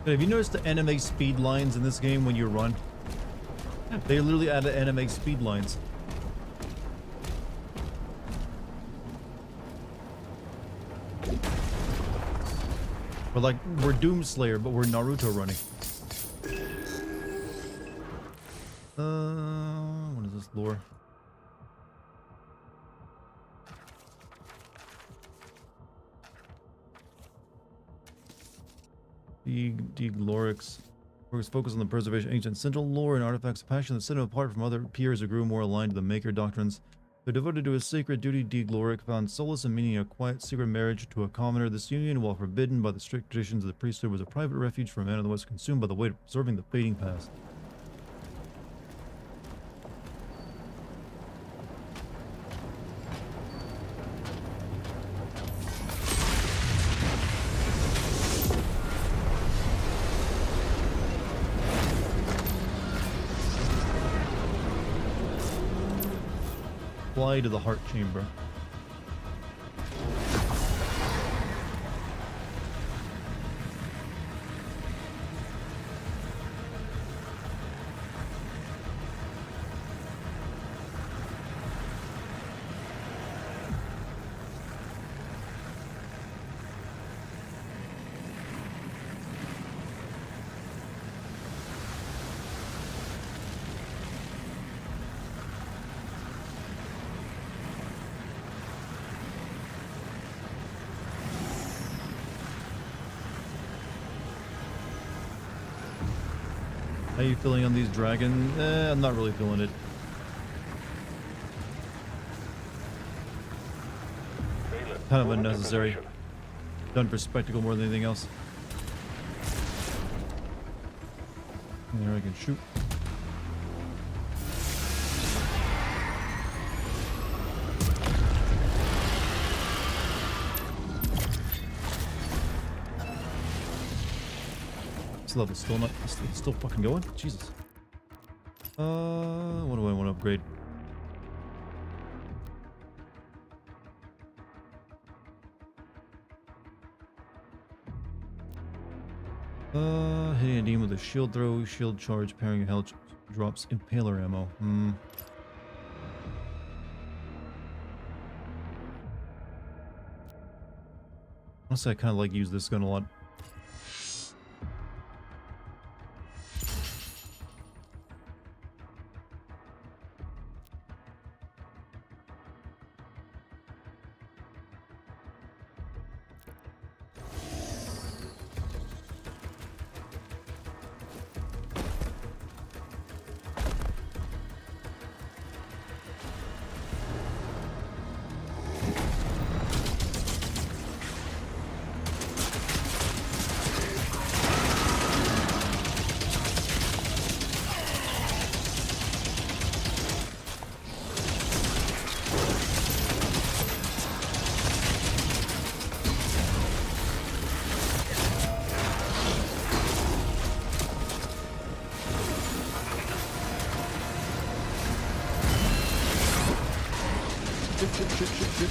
Have you noticed the anime speed lines in this game when you run? They literally added anime speed lines. We're like, we're Doomslayer, but we're Naruto running. What is this lore? Glorix focus on the preservation of ancient Sentinel lore and artifacts, a passion that set him apart from other peers who grew more aligned to the Maker doctrines. Though devoted to his sacred duty, Gloric found solace in meaning a quiet, secret marriage to a commoner. This union, while forbidden by the strict traditions of the priesthood, was a private refuge for a man who was consumed by the weight of preserving the fading past. Fly to the heart chamber. How you feeling on these dragons? I'm not really feeling it. Kind of unnecessary. Done for spectacle more than anything else. There I can shoot. Level still not still fucking going? Jesus. What do I want to upgrade? Hitting a demon with a shield throw, shield charge, parrying a hell drops impaler ammo. Honestly, I kind of like use this gun a lot. Shit.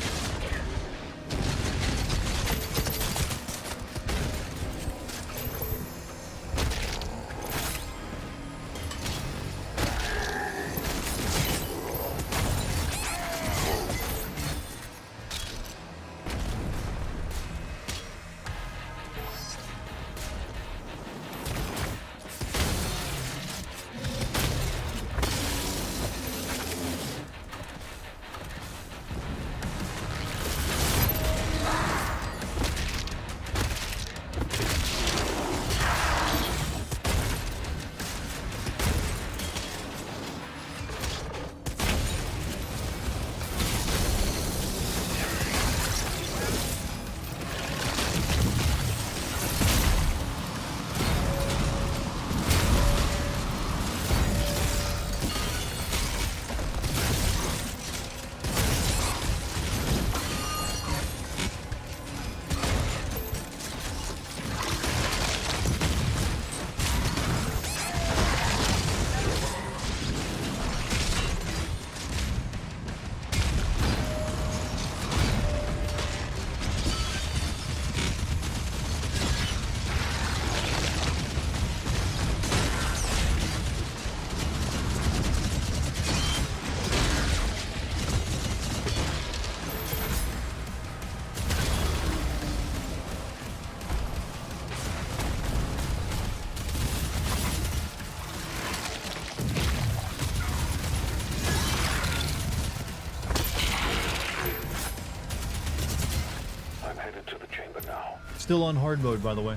Still on hard mode, by the way.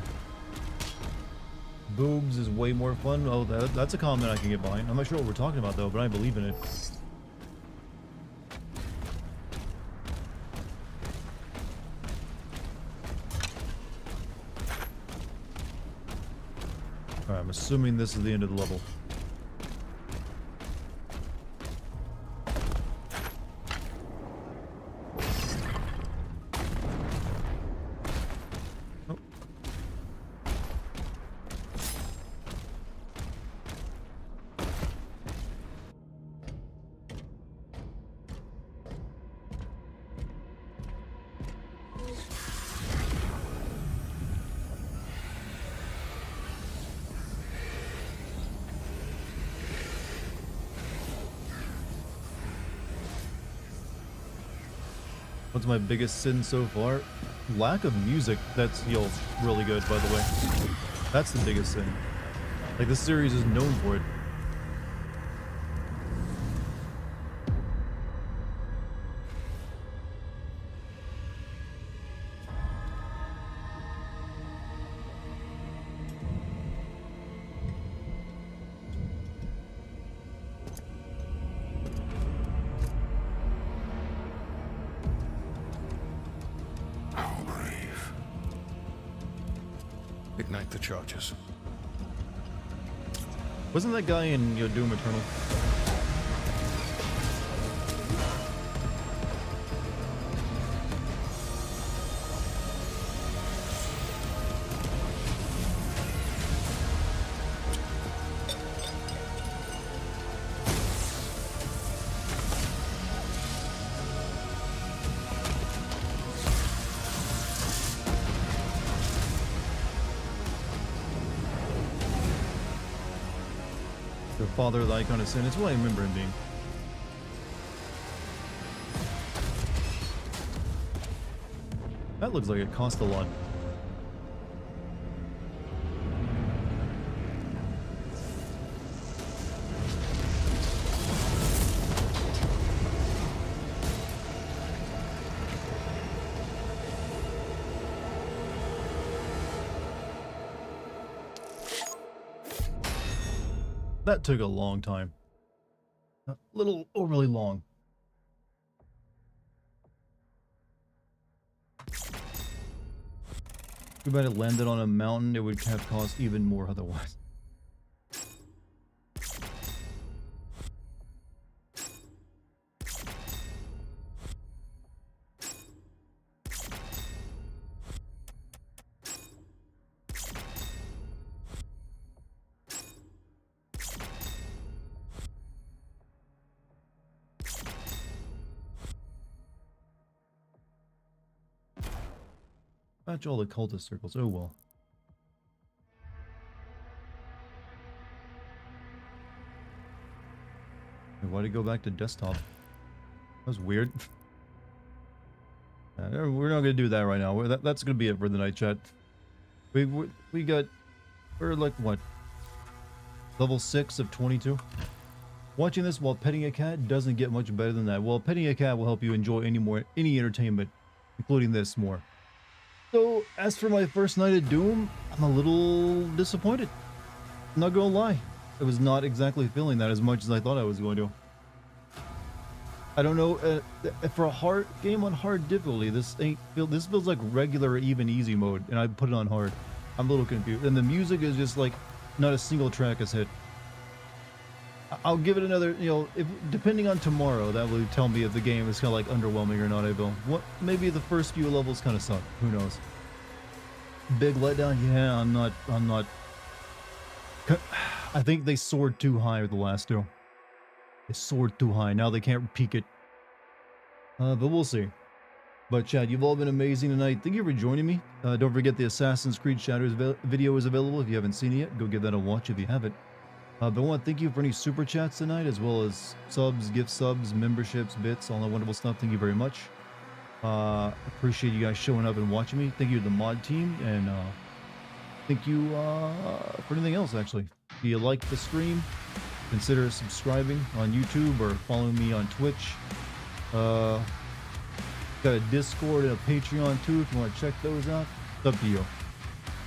Boobs is way more fun. Oh, that's a comment I can get behind. I'm not sure what we're talking about though, but I believe in it. Alright, I'm assuming this is the end of the level. What's my biggest sin so far? Lack of music. That's really good, by the way. That's the biggest sin. Like, this series is known for it. Ignite the charges. Wasn't that guy in Doom Eternal? The father of the icon of sin. It's what I remember him being. That looks like it cost a lot. That took a long time. A little overly long. Too bad it landed on a mountain. It would have cost even more otherwise. Match all the cultist circles. Oh well. Why did it go back to desktop? That was weird. We're not gonna do that right now. That's gonna be it for the night, chat. We got, we're like what? Level 6 of 22. Watching this while petting a cat doesn't get much better than that. Well, petting a cat will help you enjoy any entertainment, including this, more. So, as for my first night at Doom, I'm a little disappointed. I'm not gonna lie. I was not exactly feeling that as much as I thought I was going to. I don't know, for a hard game on hard difficulty, this feels like regular or even easy mode, and I put it on hard. I'm a little confused. And the music is just like, not a single track is hit. I'll give it another, depending on tomorrow, that will tell me if the game is kind of like underwhelming or not. I will. Maybe the first few levels kind of suck. Who knows? Big letdown. Yeah, I'm not. I think they soared too high with the last two. They soared too high. Now they can't peak it. But we'll see. But chat, you've all been amazing tonight. Thank you for joining me. Don't forget the Assassin's Creed Shadows video is available. If you haven't seen it yet, go give that a watch if you haven't. But I want to thank you for any super chats tonight, as well as subs, gift subs, memberships, bits, all that wonderful stuff. Thank you very much. Appreciate you guys showing up and watching me. Thank you to the mod team, and thank you for anything else, actually. If you like the stream, consider subscribing on YouTube or following me on Twitch. Got a Discord and a Patreon too if you want to check those out. It's up to you.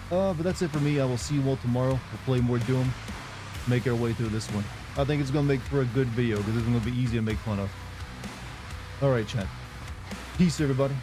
But that's it for me. I will see you all tomorrow. We'll play more Doom. Make our way through this one. I think it's going to make for a good video because it's going to be easy to make fun of. Alright, chat. Peace, everybody.